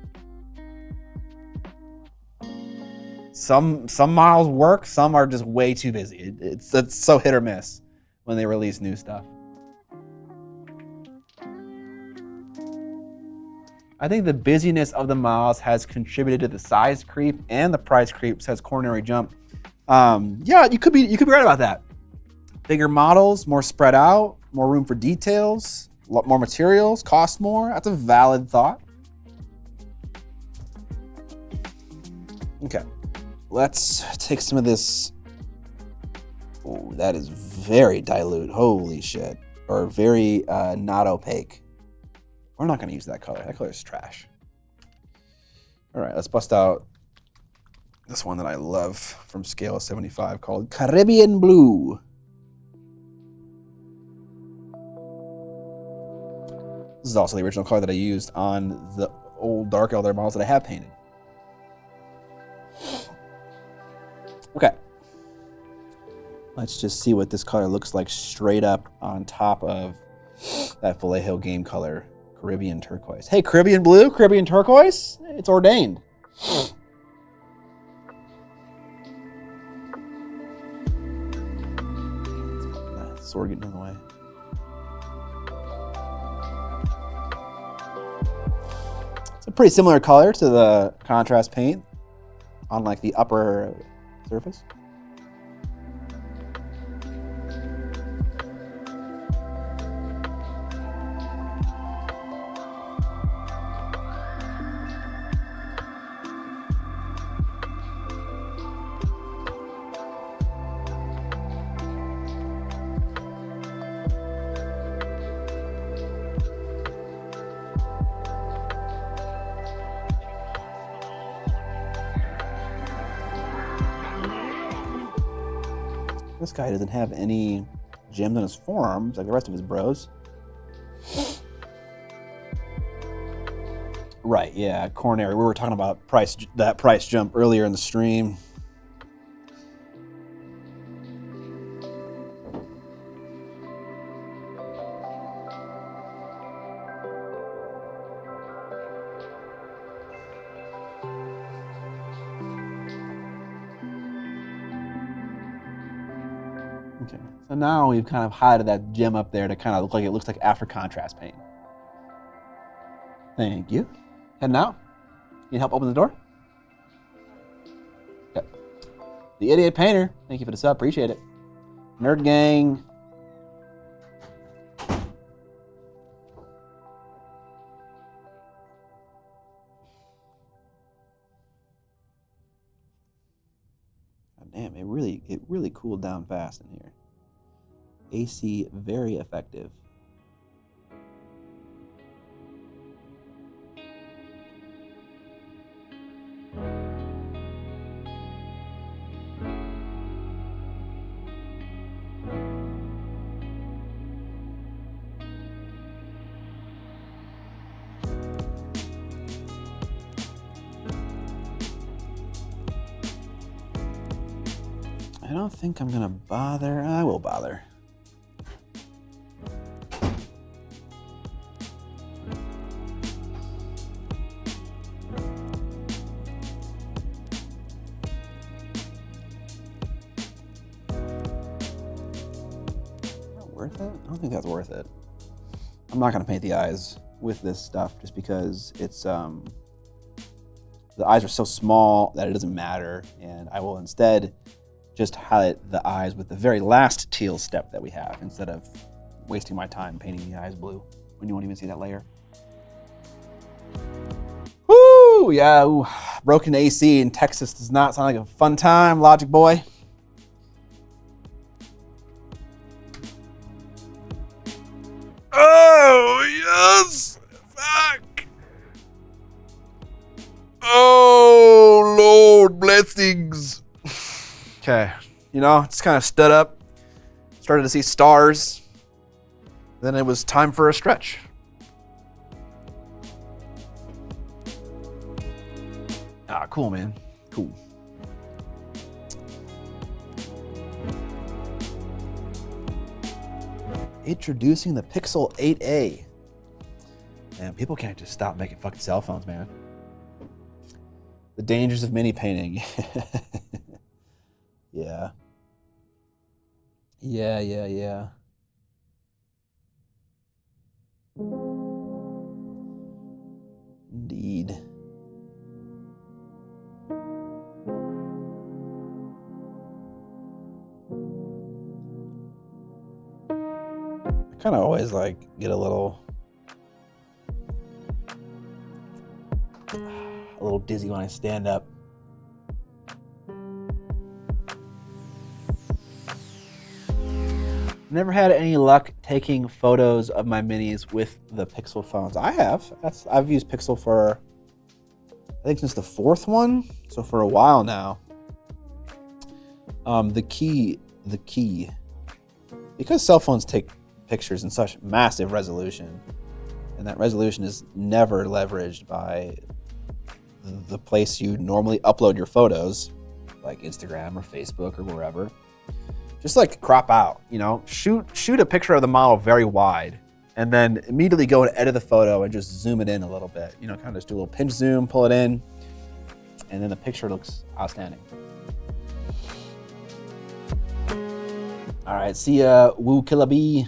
some models work, some are just way too busy. It's so hit or miss when they release new stuff. I think the busyness of the models has contributed to the size creep and the price creep, says Coronary Jump. Yeah, you could be right about that. Bigger models, more spread out, more room for details, a lot more materials, cost more. That's a valid thought. Okay, let's take some of this. Oh, that is very dilute. Holy shit. Or very not opaque. We're not gonna use that color. That color is trash. All right, let's bust out this one that I love from Scale of 75 called Caribbean Blue. This is also the original color that I used on the old Dark Eldar models that I have painted. Okay. Let's just see what this color looks like straight up on top of that Vallejo game color, Caribbean turquoise. Hey, Caribbean blue, Caribbean turquoise, it's ordained. Sword getting in the way. It's a pretty similar color to the contrast paint on like the upper surface. This guy doesn't have any gems on his forearms like the rest of his bros. Right, yeah, coronary. We were talking about that price jump earlier in the stream. Okay, so now we've kind of highlighted that gem up there to kind of look like it looks like after contrast paint. Thank you. Heading out. Need help open the door? Okay. The Idiot Painter, thank you for the sub, appreciate it. Nerd Gang. God damn, it really cooled down fast in here. AC very effective. I don't think I'm gonna bother. I will bother. Worth it? I don't think that's worth it. I'm not gonna paint the eyes with this stuff just because it's the eyes are so small that it doesn't matter, and I will instead just highlight the eyes with the very last teal step that we have instead of wasting my time painting the eyes blue when you won't even see that layer. Woo! Yeah, ooh. Broken AC in Texas does not sound like a fun time, Logic Boy. Oh, yes! Fuck! Oh, Lord, blessings. Okay, just kind of stood up, started to see stars. Then it was time for a stretch. Ah, cool, man. Cool. Introducing the Pixel 8a. Man, people can't just stop making fucking cell phones, man. The dangers of mini painting. Yeah. Yeah. Indeed. I kind of always get a little dizzy when I stand up. Never had any luck taking photos of my minis with the Pixel phones. I have. I've used Pixel for, I think, since the 4th one, so for a while now. The key, because cell phones take pictures in such massive resolution, and that resolution is never leveraged by the place you normally upload your photos, like Instagram or Facebook or wherever. Just like crop out, you know, shoot a picture of the model very wide, and then immediately go and edit the photo and just zoom it in a little bit. You know, kind of just do a little pinch zoom, pull it in, and then the picture looks outstanding. All right, see ya, Woo Killa Bee.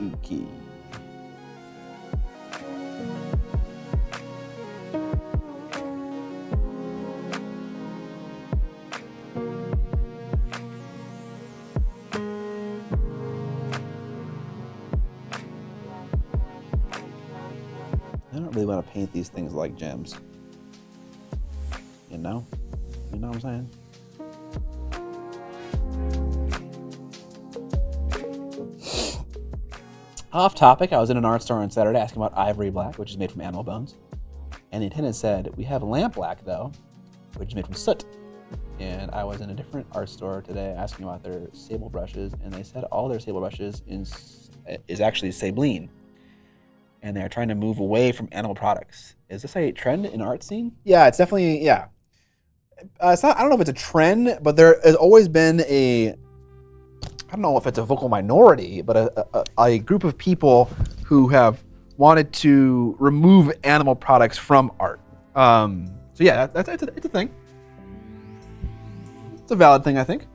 Okay. I don't really want to paint these things like gems. You know? You know what I'm saying? Off topic, I was in an art store on Saturday asking about ivory black, which is made from animal bones. And the attendant said, we have lamp black though, which is made from soot. And I was in a different art store today asking about their Sable brushes, and they said all their Sable brushes is actually Sabline. And they're trying to move away from animal products. Is this a trend in art scene? Yeah, it's definitely, yeah. It's not, I don't know if it's a trend, but there has always been I don't know if it's a vocal minority, but a group of people who have wanted to remove animal products from art. So yeah, it's a thing. It's a valid thing, I think.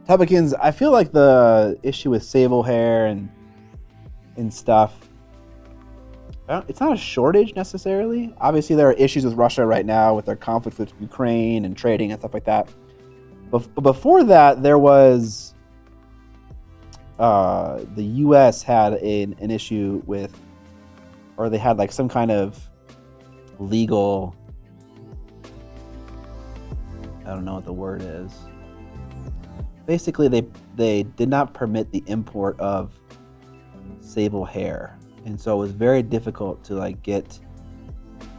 Tubikins, I feel like the issue with Sable hair and stuff, it's not a shortage necessarily. Obviously, there are issues with Russia right now with their conflict with Ukraine and trading and stuff like that. But before that, there was the U.S. had an issue with, or they had like some kind of legal, I don't know what the word is. Basically, they did not permit the import of Sable hair, and so it was very difficult to like get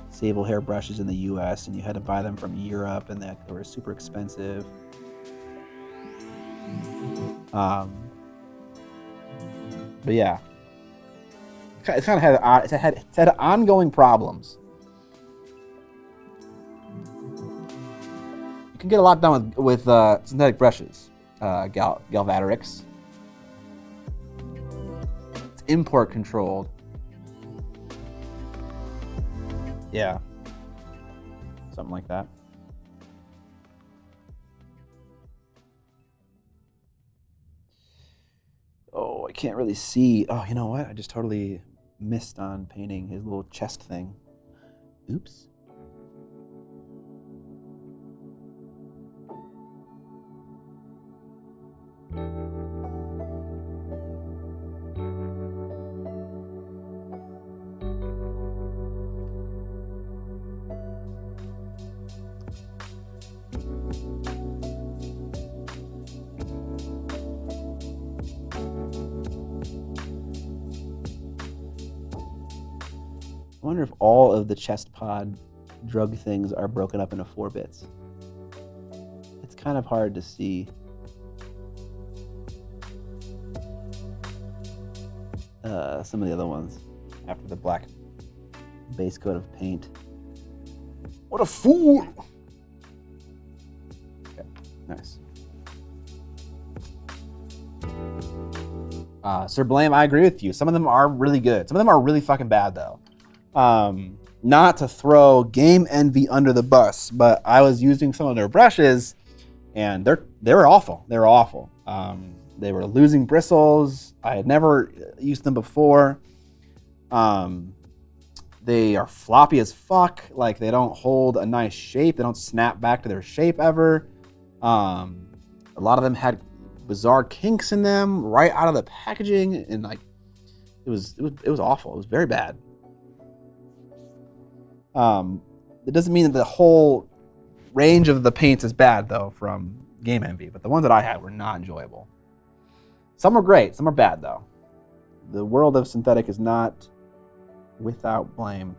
Sable hair brushes in the U.S. and you had to buy them from Europe, and they were super expensive. But yeah, it's kind of had ongoing problems. You can get a lot done with synthetic brushes. Galvatrix. It's import controlled. Yeah. Something like that. Oh, I can't really see. Oh, you know what? I just totally missed on painting his little chest thing. Oops. I wonder if all of the chest pod drug things are broken up into 4 bits. It's kind of hard to see. Some of the other ones after the black base coat of paint. What a fool! Okay, nice. Sir Blame, I agree with you. Some of them are really good. Some of them are really fucking bad, though. Not to throw Game Envy under the bus, but I was using some of their brushes, and they were awful. They were awful. They were losing bristles. I had never used them before. They are floppy as fuck. Like, they don't hold a nice shape. They don't snap back to their shape ever. A lot of them had bizarre kinks in them right out of the packaging, and like it was awful. It was very bad. It doesn't mean that the whole range of the paints is bad though from Game Envy, but the ones that I had were not enjoyable. Some are great, some are bad though. The world of synthetic is not without blame.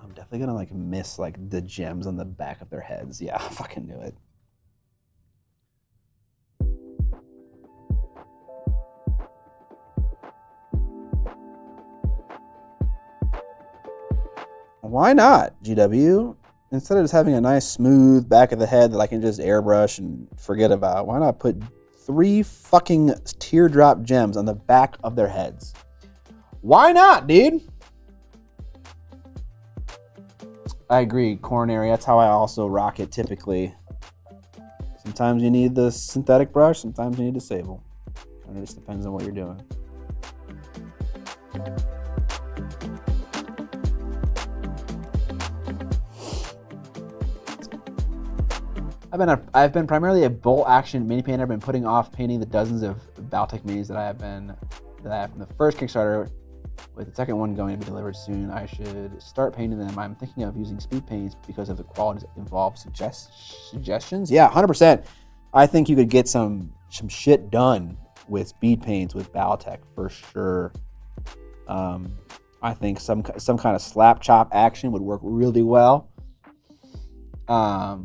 I'm definitely gonna like miss like the gems on the back of their heads. Yeah, I fucking knew it. Why not, GW? Instead of just having a nice smooth back of the head that I can just airbrush and forget about, why not put 3 fucking teardrop gems on the back of their heads? Why not, dude? I agree, coronary. That's how I also rock it typically. Sometimes you need the synthetic brush, sometimes you need the Sable. It just depends on what you're doing. I've been primarily a bolt action mini painter. I've been putting off painting the dozens of Baltic minis that I have from the first Kickstarter. With the second one going to be delivered soon, I should start painting them. I'm thinking of using speed paints because of the qualities involved. Suggestions? Yeah, 100%. I think you could get some shit done with speed paints with Baltic for sure. I think some kind of slap chop action would work really well. I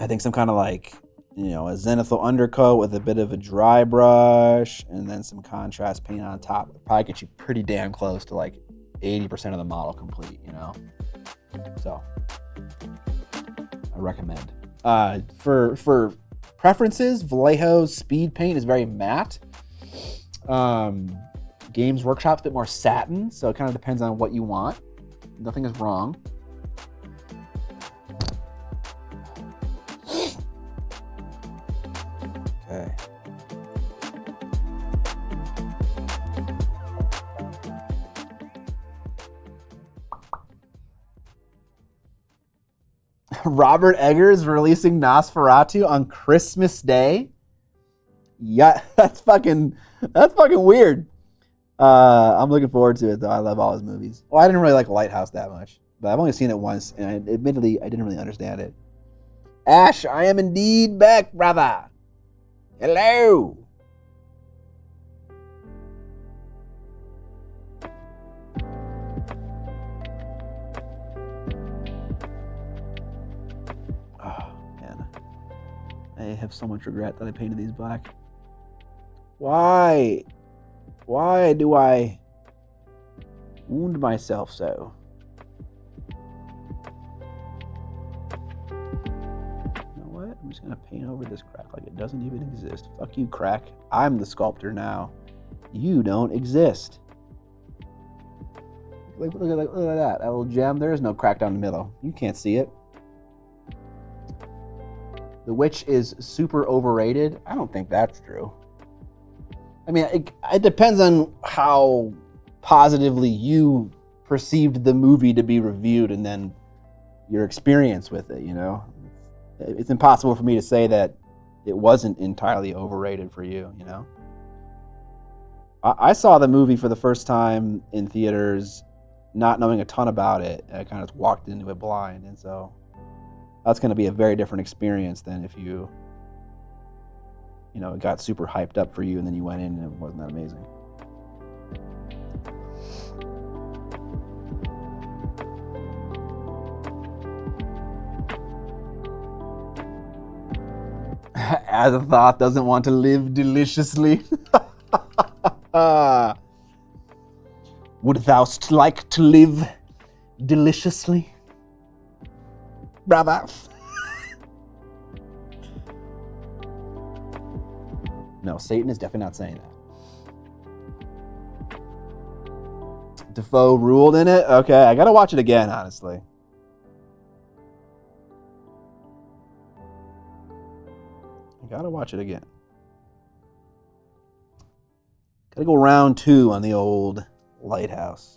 think some kind of like, a Zenithal undercoat with a bit of a dry brush and then some contrast paint on top would probably get you pretty damn close to like 80% of the model complete, So I recommend. For preferences, Vallejo's speed paint is very matte. Games Workshop's a bit more satin, so it kind of depends on what you want. Nothing is wrong. Okay. Robert Eggers releasing Nosferatu on Christmas Day. Yeah, that's fucking weird. I'm looking forward to it though. I love all his movies. Well, I didn't really like Lighthouse that much, but I've only seen it once, and admittedly, I didn't really understand it. Ash, I am indeed back, brother. Hello. Oh, man. I have so much regret that I painted these black. Why? Why do I wound myself so? I'm just gonna paint over this crack like it doesn't even exist. Fuck you, crack. I'm the sculptor now. You don't exist. Look at that little gem. There is no crack down the middle. You can't see it. The Witch is super overrated. I don't think that's true. I mean, it depends on how positively you perceived the movie to be reviewed and then your experience with it, It's impossible for me to say that it wasn't entirely overrated for you, I saw the movie for the first time in theaters, not knowing a ton about it. I kind of walked into it blind, and so that's going to be a very different experience than if it got super hyped up for you and then you went in and it wasn't that amazing. Azathoth doesn't want to live deliciously. Would thou like to live deliciously, brother? No, Satan is definitely not saying that. Defoe ruled in it? Okay, I gotta watch it again, honestly. I gotta watch it again. Gotta go round 2 on the old Lighthouse.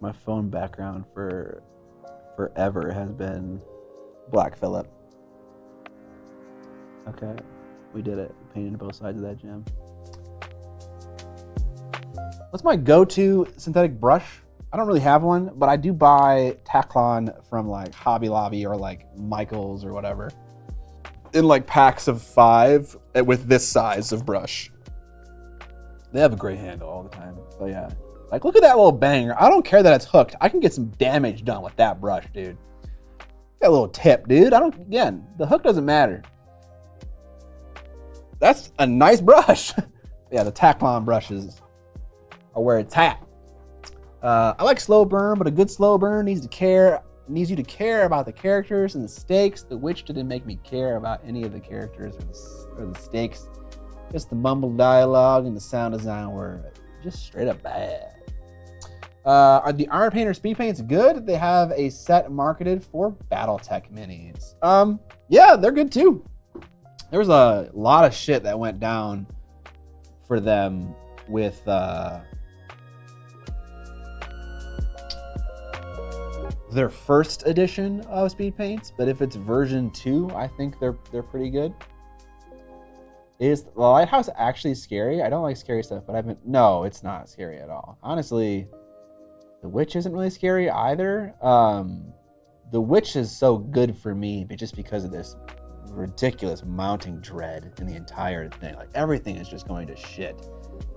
My phone background for forever has been Black Phillip. Okay, we did it. Painted both sides of that gem. What's my go-to synthetic brush? I don't really have one, but I do buy Taklon from like Hobby Lobby or like Michaels or whatever. In like packs of 5 with this size of brush. They have a great handle all the time. So yeah. Like, look at that little banger. I don't care that it's hooked. I can get some damage done with that brush, dude. That little tip, dude. Again, the hook doesn't matter. That's a nice brush. Yeah, the Taklon brushes are where it's at. I like slow burn, but a good slow burn needs you to care about the characters and the stakes. The Witch didn't make me care about any of the characters or the stakes. Just the mumbled dialogue and the sound design were just straight up bad. Are the Armor Painter speed paints good? They have a set marketed for BattleTech minis. Yeah, they're good too. There was a lot of shit that went down for them with their first edition of speed paints, but if it's version 2, I think they're pretty good. Is the Lighthouse actually scary? I don't like scary stuff, but no, it's not scary at all. Honestly, The Witch isn't really scary either. The Witch is so good for me, but just because of this ridiculous mounting dread in the entire thing. Like, everything is just going to shit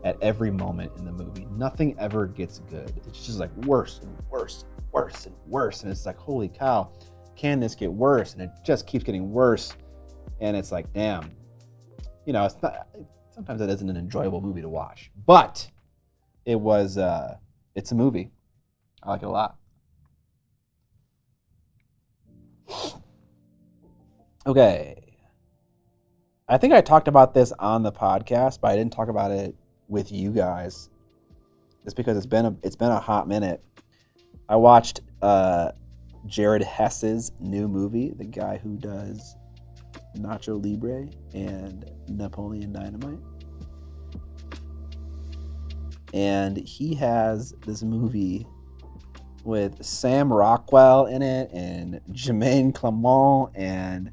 at every moment in the movie. Nothing ever gets good. It's just like worse and worse and worse and worse. And it's like, holy cow, can this get worse? And it just keeps getting worse. And it's like, damn. You know, sometimes that isn't an enjoyable movie to watch. But it's a movie. I like it a lot. Okay. I think I talked about this on the podcast, but I didn't talk about it with you guys. Just because it's been a hot minute. I watched Jared Hess's new movie, the guy who does Nacho Libre and Napoleon Dynamite. And he has this movie with Sam Rockwell in it and Jermaine Clement and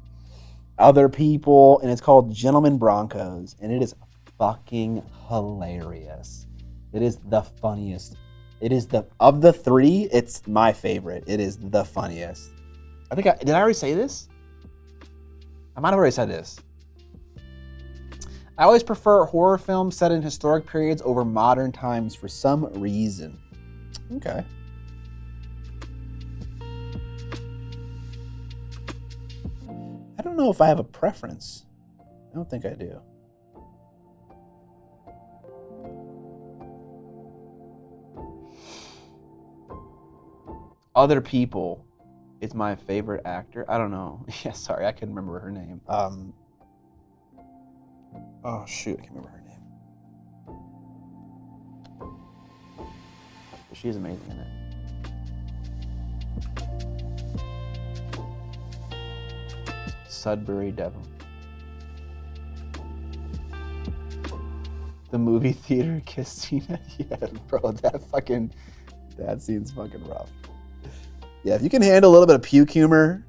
other people, and it's called Gentlemen Broncos, and it is fucking hilarious. It is the funniest. Of the 3, it's my favorite. It is the funniest. Did I already say this? I might have already said this. I always prefer horror films set in historic periods over modern times for some reason. Okay. I don't know if I have a preference. I don't think I do. Other People is my favorite actor. I don't know. Yeah, sorry, I couldn't remember her name. Oh shoot, I can't remember her name. But she is amazing in it. Sudbury Devil. The movie theater kiss scene. Yeah, bro, that scene's fucking rough. Yeah, if you can handle a little bit of puke humor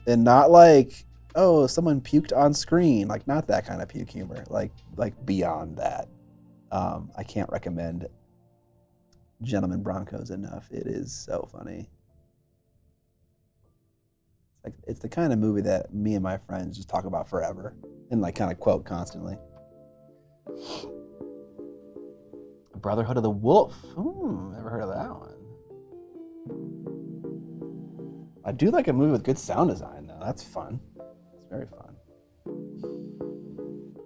and not like, oh, someone puked on screen, like not that kind of puke humor, like beyond that. I can't recommend Gentlemen Broncos enough. It is so funny. It's the kind of movie that me and my friends just talk about forever and like kind of quote constantly. Brotherhood of the Wolf. Never heard of that one. I do like a movie with good sound design though. That's fun. It's very fun.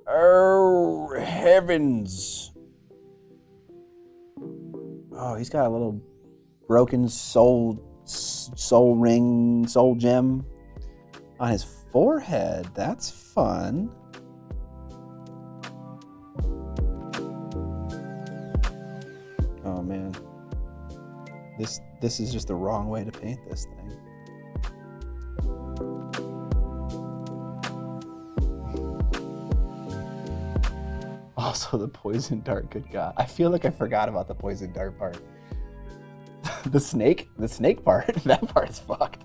Oh, heavens. Oh, he's got a little broken soul soul ring, soul gem on his forehead. That's fun. Oh man, this is just the wrong way to paint this thing. Also, the poison dart. Good God, I feel like I forgot about the poison dart part. the snake part. That part is fucked.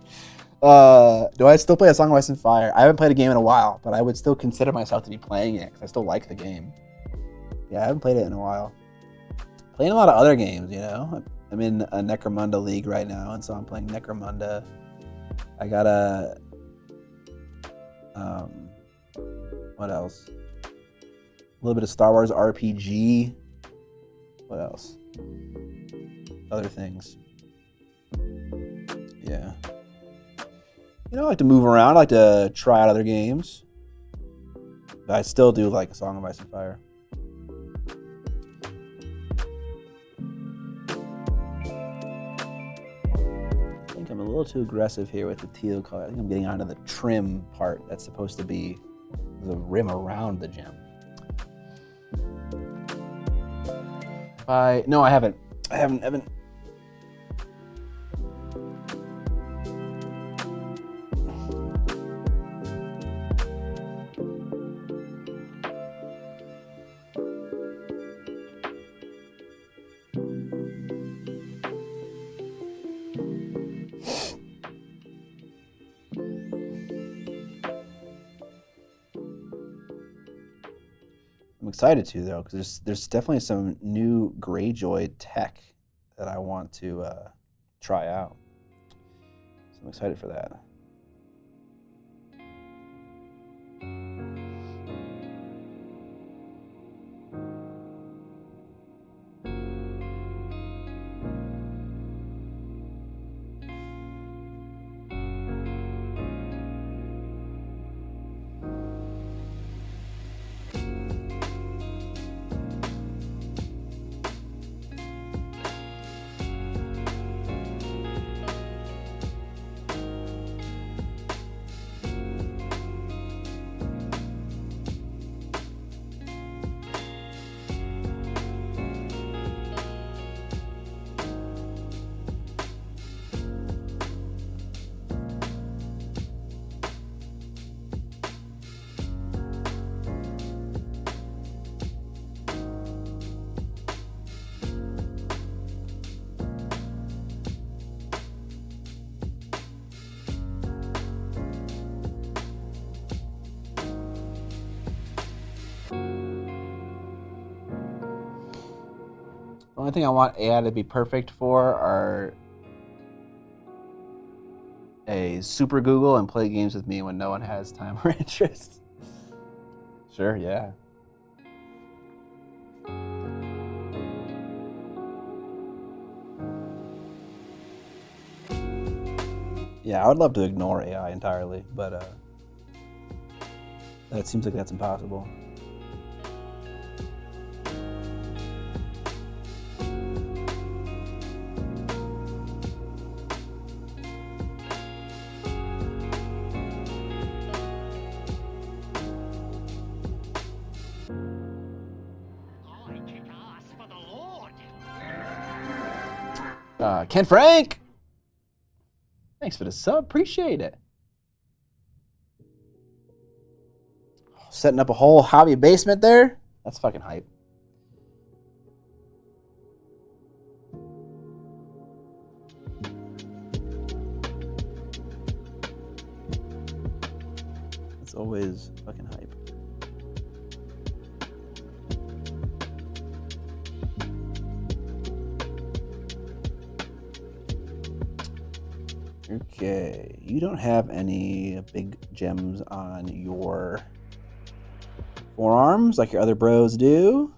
Do I still play A Song of Ice and Fire? I haven't played a game in a while, but I would still consider myself to be playing it because I still like the game. Yeah, I haven't played it in a while. Playing a lot of other games, you know. I'm in a Necromunda league right now, and so I'm playing Necromunda. I got a what else? A little bit of Star Wars RPG. What else? Other things. Yeah. You know, I like to move around. I like to try out other games. But I still do like A Song of Ice and Fire. I think I'm a little too aggressive here with the teal color. I think I'm getting onto the trim part that's supposed to be the rim around the gem. No, I haven't. I haven't. I'm excited to though, because there's definitely some new Greyjoy tech that I want to try out. So I'm excited for that. The only thing I want AI to be perfect for are a super Google and play games with me when no one has time or interest. Sure, yeah. Yeah, I would love to ignore AI entirely, but it seems like that's impossible. I kick ass for the Lord. Ken Frank! Thanks for the sub, appreciate it. Setting up a whole hobby basement there? That's fucking hype. It's always fucking hype. Okay, you don't have any big gems on your forearms like your other bros do.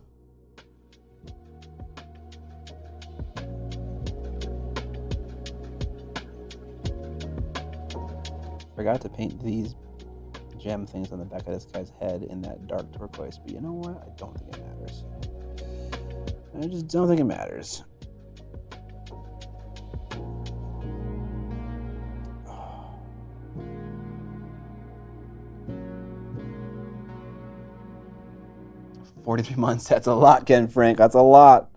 Forgot to paint these gem things on the back of this guy's head in that dark turquoise, but you know what? I don't think it matters. I just don't think it matters. 43 months. That's a lot, Ken Frank. That's a lot.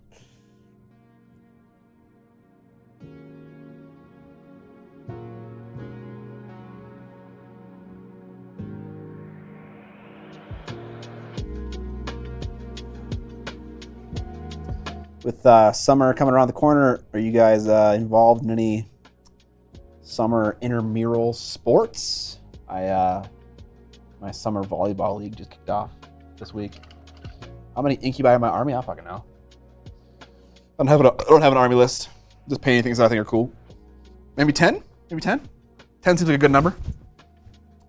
With summer coming around the corner, are you guys involved in any summer intramural sports? My summer volleyball league just kicked off this week. How many Incubi in my army? I don't fucking know. I don't have an army list. Just painting things that I think are cool. Maybe 10? Maybe 10? 10 seems like a good number.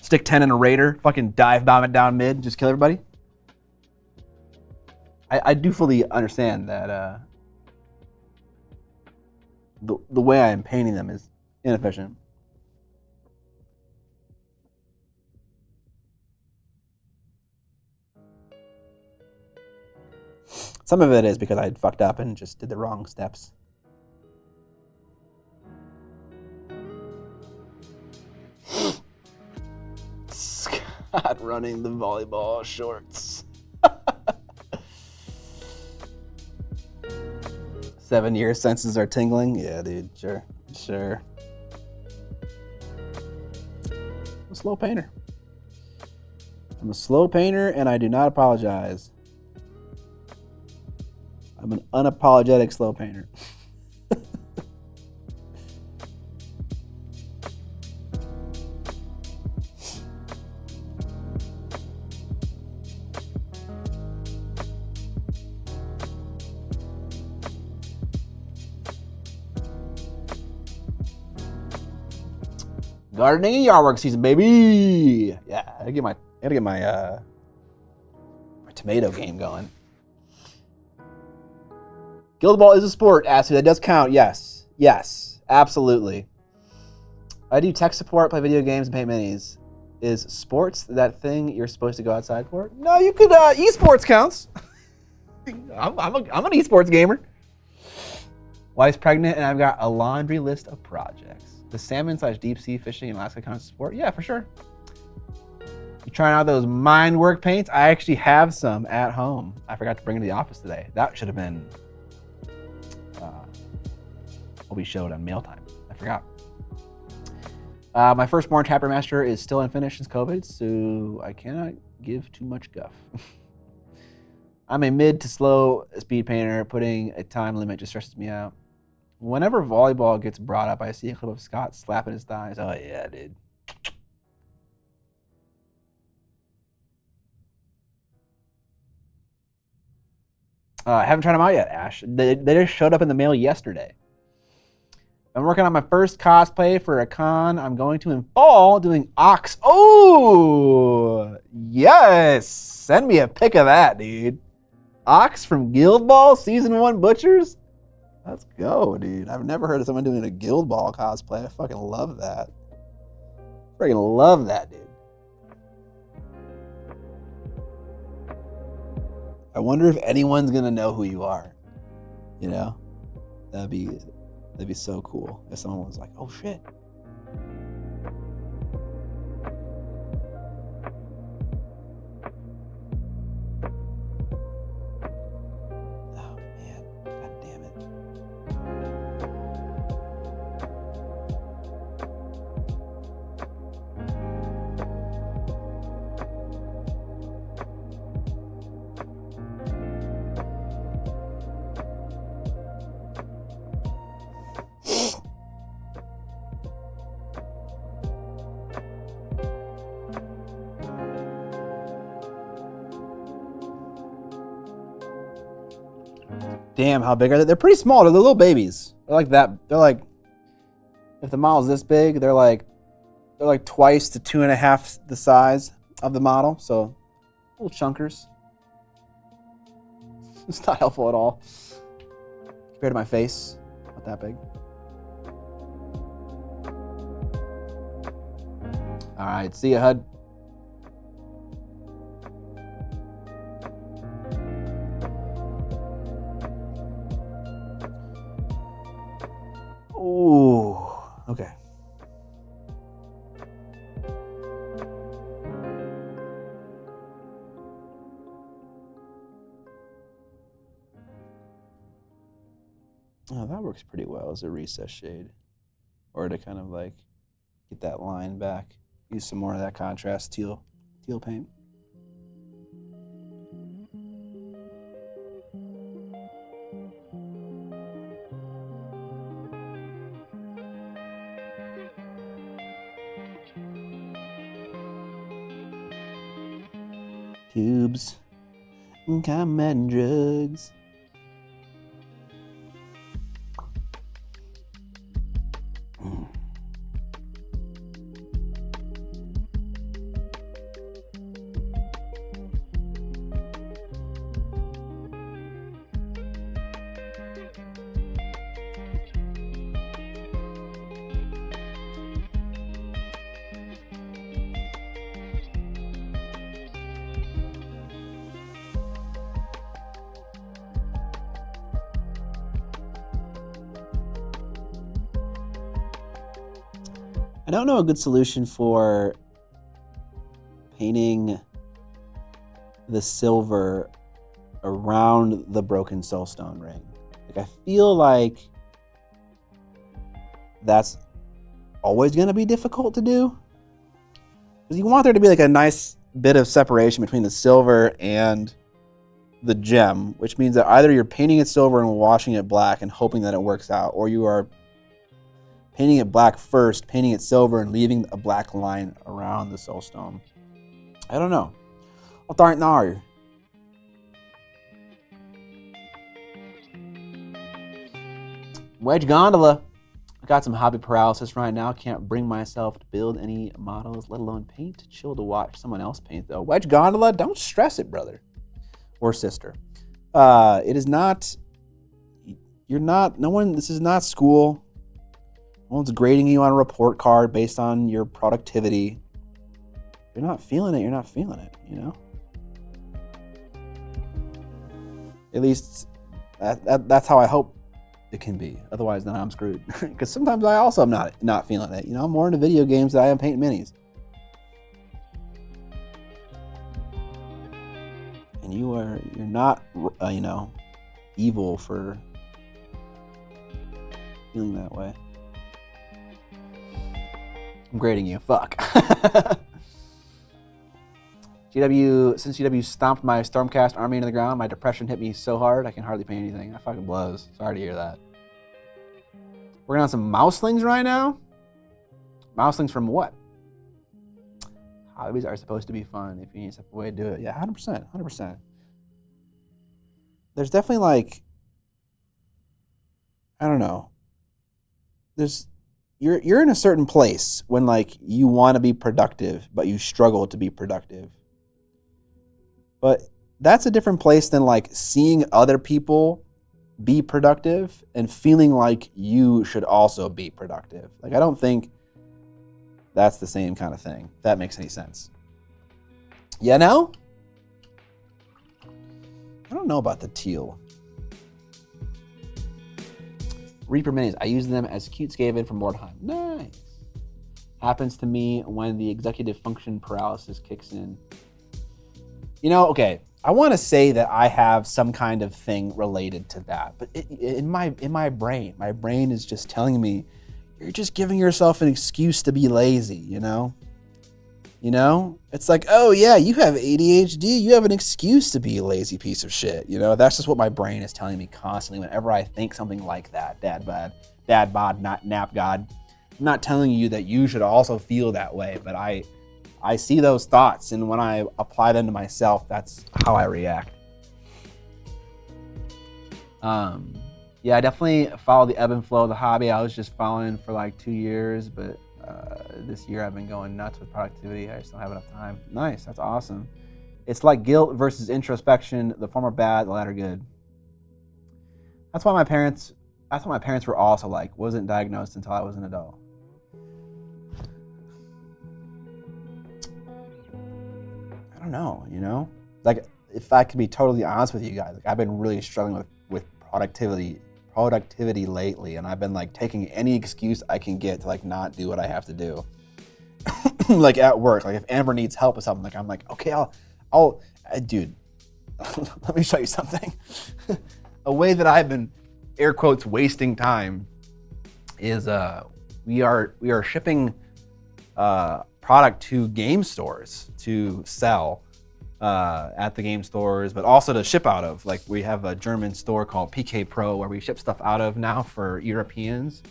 Stick 10 in a raider. Fucking dive bomb it down mid. Just kill everybody. I do fully understand that the way I am painting them is inefficient. Some of it is because I had fucked up and just did the wrong steps. Scott running the volleyball shorts. 7 years, senses are tingling. Yeah, dude, sure. I'm a slow painter. I'm a slow painter, and I do not apologize. I'm an unapologetic slow painter. Gardening and yard work season, baby. Yeah, I gotta get my tomato game going. Guild Ball is a sport, Ashley. That does count. Yes, absolutely. I do tech support, play video games, and paint minis. Is sports that thing you're supposed to go outside for? No, you could. Esports counts. I'm an esports gamer. Wife's pregnant, and I've got a laundry list of projects. The salmon/deep sea fishing in Alaska counts as sport? Yeah, for sure. You trying out those mind work paints? I actually have some at home. I forgot to bring them to the office today. That should have been what we showed on mail time. I forgot. My firstborn chapter master is still unfinished since COVID, so I cannot give too much guff. I'm a mid to slow speed painter. Putting a time limit just stresses me out. Whenever volleyball gets brought up, I see a clip of Scott slapping his thighs. Oh yeah, dude. I haven't tried them out yet, Ash. They just showed up in the mail yesterday. I'm working on my first cosplay for a con I'm going to in fall doing Ox. Oh, yes. Send me a pic of that, dude. Ox from Guild Ball Season 1 Butchers? Let's go, dude. I've never heard of someone doing a Guild Ball cosplay. I fucking love that. Freaking love that, dude. I wonder if anyone's gonna know who you are. You know? That'd be so cool if someone was like, oh shit. Oh man, god damn it. Damn, how big are they? They're pretty small. They're little babies. They're like that. They're like, if the model's this big, they're like twice to 2.5 the size of the model. So, little chunkers. It's not helpful at all compared to my face. Not that big. All right, see ya, HUD. Ooh, okay. Oh, that works pretty well as a recess shade. Or to kind of like get that line back. Use some more of that contrast teal paint. Tubes, common drugs. I don't know a good solution for painting the silver around the broken soulstone ring. Like, I feel like that's always going to be difficult to do. Because you want there to be like a nice bit of separation between the silver and the gem, which means that either you're painting it silver and washing it black and hoping that it works out, or you are painting it black first, painting it silver, and leaving a black line around the soulstone. I don't know. I don't know. Wedge Gondola. I got some hobby paralysis right now. Can't bring myself to build any models, let alone paint. Chill to watch someone else paint, though. Wedge Gondola, don't stress it, brother. Or sister. It is not... This is not school. No one's grading you on a report card based on your productivity. If you're not feeling it, you're not feeling it, you know? At least that's how I hope it can be. Otherwise, then I'm screwed. Because sometimes I also am not feeling it. You know, I'm more into video games than I am painting minis. And you're not, evil for feeling that way. I'm grading you. Fuck. Since GW stomped my Stormcast army into the ground, my depression hit me so hard I can hardly paint anything. That fucking blows. Sorry to hear that. We're on some mouselings right now. Mouselings from what? Hobbies are supposed to be fun. If you need a way to do it. Yeah, 100%. 100%. There's definitely like, I don't know. You're in a certain place when like you want to be productive, but you struggle to be productive. But that's a different place than like seeing other people be productive and feeling like you should also be productive. Like, I don't think that's the same kind of thing. If that makes any sense. You know? I don't know about the teal. Reaper minis. I use them as cute Skaven from Mordheim. Nice. Happens to me when the executive function paralysis kicks in. You know, okay, I want to say that I have some kind of thing related to that, but in my brain is just telling me you're just giving yourself an excuse to be lazy, you know? You know? It's like, oh yeah, you have ADHD, you have an excuse to be a lazy piece of shit, you know? That's just what my brain is telling me constantly whenever I think something like that. Dad bod, not nap god. I'm not telling you that you should also feel that way, but I see those thoughts, and when I apply them to myself, that's how I react. Yeah, I definitely follow the ebb and flow of the hobby. I was just following for like 2 years, but this year I've been going nuts with productivity. I just don't have enough time. Nice, that's awesome. It's like guilt versus introspection. The former bad, the latter good. That's what my parents were also like. Wasn't diagnosed until I was an adult. I don't know, you know? Like, if I could be totally honest with you guys, like, I've been really struggling with productivity lately, and I've been like taking any excuse I can get to like not do what I have to do. Like at work, like if Amber needs help with something, like I'm like, okay, I'll dude, let me show you something. A way that I've been air quotes wasting time is we are shipping product to game stores to sell at the game stores, but also to ship out of. Like we have a German store called PK Pro where we ship stuff out of now for Europeans,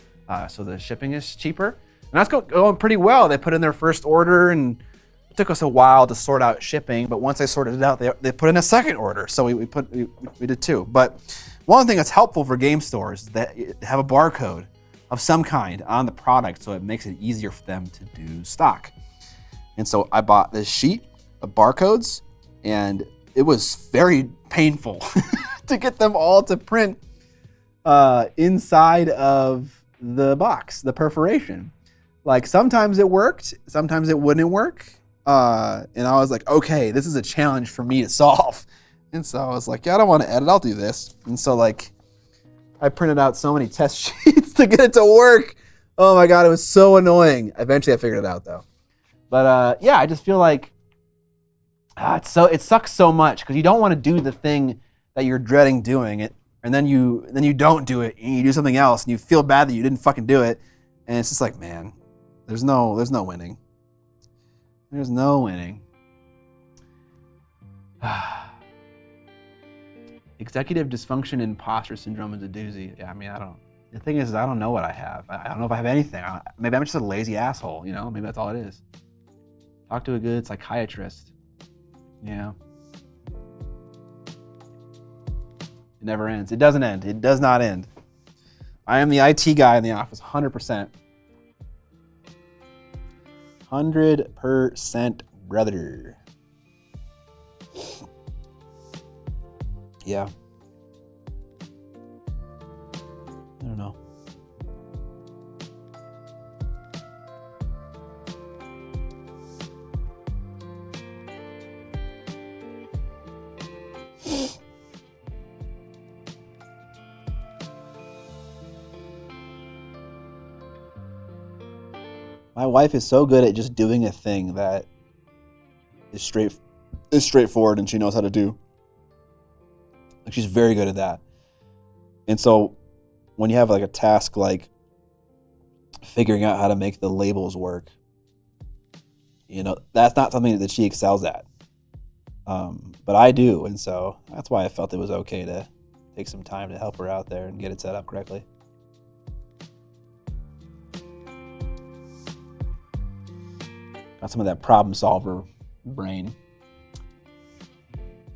so the shipping is cheaper. And that's going pretty well. They put in their first order, and it took us a while to sort out shipping, but once they sorted it out, they put in a second order. So we did two. But one thing that's helpful for game stores is that you have a barcode of some kind on the product, so it makes it easier for them to do stock. And so I bought this sheet of barcodes, and it was very painful to get them all to print inside of the box, the perforation. Like sometimes it worked, sometimes it wouldn't work. And I was like, okay, this is a challenge for me to solve. And so I was like, yeah, I don't want to edit, I'll do this. And so like, I printed out so many test sheets to get it to work. Oh my God, it was so annoying. Eventually I figured it out though. But yeah, I just feel like it sucks so much because you don't want to do the thing that you're dreading doing it. And then you don't do it and you do something else and you feel bad that you didn't fucking do it. And it's just like, man, there's no winning. There's no winning. Executive dysfunction and imposter syndrome is a doozy. Yeah, I mean, the thing is I don't know what I have. I don't know if I have anything. Maybe I'm just a lazy asshole, you know? Maybe that's all it is. Talk to a good psychiatrist. Yeah. It never ends. It doesn't end. It does not end. I am the IT guy in the office, 100%. 100%, brother. Yeah. I don't know. My wife is so good at just doing a thing that is straightforward and she knows how to do. Like she's very good at that. And so when you have like a task like figuring out how to make the labels work, you know, that's not something that she excels at. But I do, and so that's why I felt it was okay to take some time to help her out there and get it set up correctly. Got some of that problem solver brain.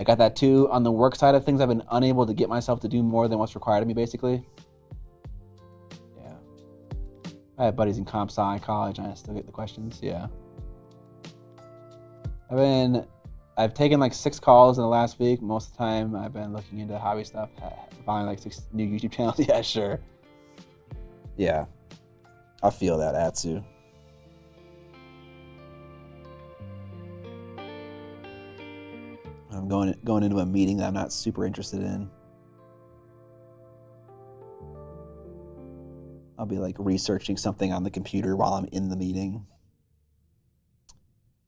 I got that too. On the work side of things, I've been unable to get myself to do more than what's required of me, basically. Yeah. I have buddies in comp sci college, and I still get the questions. Yeah. I've taken like 6 calls in the last week. Most of the time, I've been looking into hobby stuff, following like 6 new YouTube channels. Yeah, sure. Yeah. I feel that, Atsu. I'm going into a meeting that I'm not super interested in. I'll be like researching something on the computer while I'm in the meeting.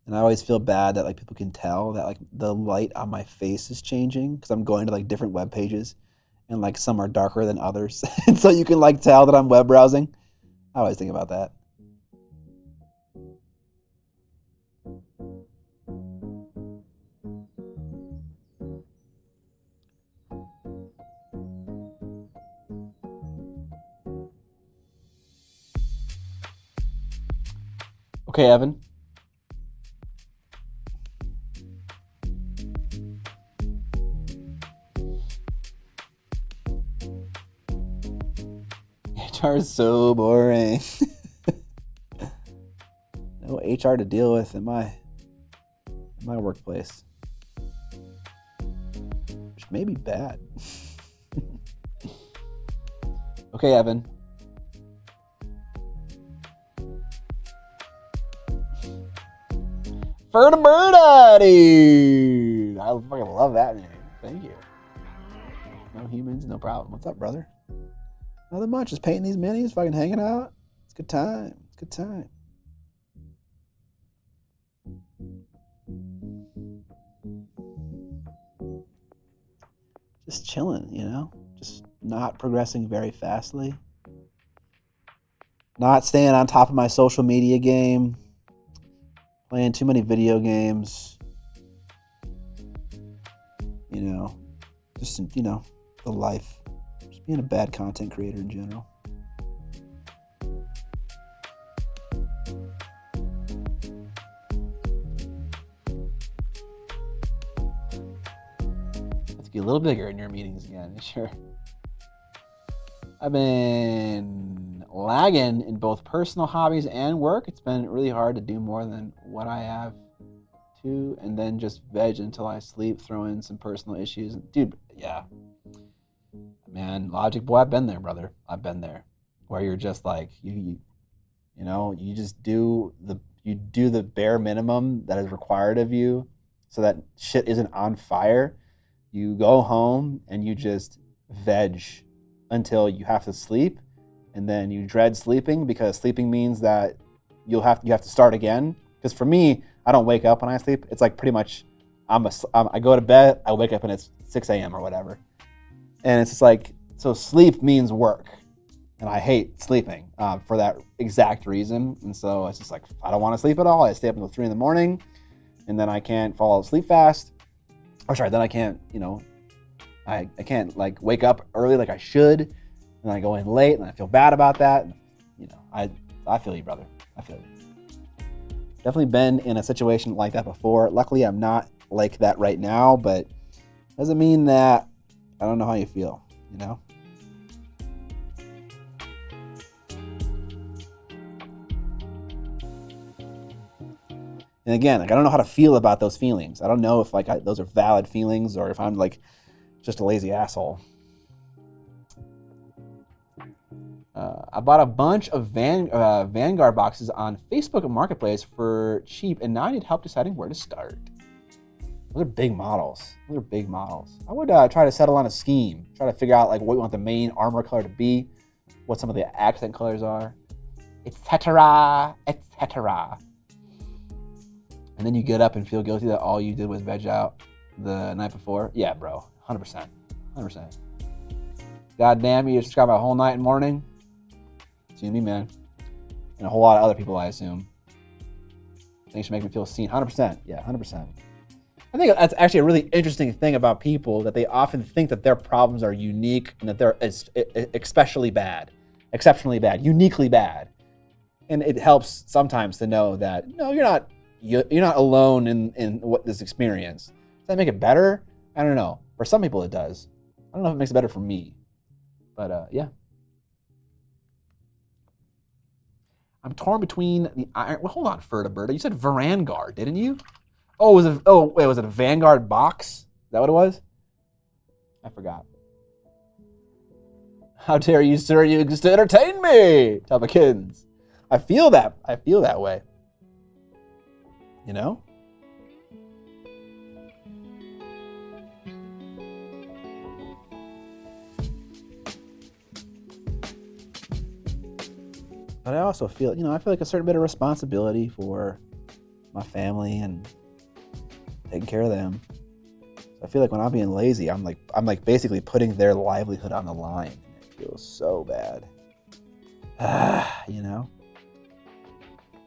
And I always feel bad that like people can tell that like the light on my face is changing because I'm going to like different web pages and like some are darker than others. And so you can like tell that I'm web browsing. I always think about that. Okay, Evan. HR is so boring. No HR to deal with in my workplace. Which may be bad. Okay, Evan. Ferda dude. I fucking love that name. Thank you. No humans, no problem. What's up, brother? Nothing much. Just painting these minis, fucking hanging out. It's a good time. It's a good time. Just chilling, you know? Just not progressing very fastly. Not staying on top of my social media game. Playing too many video games. You know, just, you know, the life. Just being a bad content creator in general. Let's get a little bigger in your meetings again, sure. I've been lagging in both personal hobbies and work. It's been really hard to do more than what I have to, and then just veg until I sleep, throw in some personal issues. Dude, yeah. Man, Logic Boy, I've been there, brother. I've been there. Where you're just like, you know, you just do the bare minimum that is required of you so that shit isn't on fire. You go home and you just veg until you have to sleep, and then you dread sleeping because sleeping means that you have to start again. Because for me, I don't wake up when I sleep. It's like pretty much I go to bed, I wake up and it's 6 a.m. or whatever, and it's just like, so sleep means work, and I hate sleeping for that exact reason. And so it's just like, I don't want to sleep at all. I stay up until 3 a.m, and then I can't fall asleep fast. Or sorry, then I can't, you know, I can't like wake up early like I should, and then I go in late and I feel bad about that. And, you know, I feel you, brother. I feel you. Definitely been in a situation like that before. Luckily, I'm not like that right now, but doesn't mean that I don't know how you feel, you know? And again, like, I don't know how to feel about those feelings. I don't know if like those are valid feelings or if I'm like just a lazy asshole. I bought a bunch of Vanguard boxes on Facebook Marketplace for cheap, and now I need help deciding where to start. Those are big models. I would try to settle on a scheme. Try to figure out like what you want the main armor color to be, what some of the accent colors are, etc., etc. And then you get up and feel guilty that all you did was veg out the night before. Yeah, bro, 100%. God damn, you just got my whole night and morning. It's you and me, man. And a whole lot of other people, I assume. Things should make me feel seen. 100%. Yeah, 100%. I think that's actually a really interesting thing about people, that they often think that their problems are unique and that they're especially bad, exceptionally bad, uniquely bad. And it helps sometimes to know that, no, you're not alone in what this experience. Does that make it better? I don't know. For some people it does. I don't know if it makes it better for me. But yeah. I'm torn between the iron. Well, hold on, Ferda. You said Varangard, didn't you? Was it a Vanguard box? Is that what it was? I forgot. How dare you, sir? You exist to entertain me, Tubakins. I feel that way. You know? But I also feel, I feel like a certain bit of responsibility for my family and taking care of them. So I feel like when I'm being lazy, I'm like basically putting their livelihood on the line. And it feels so bad.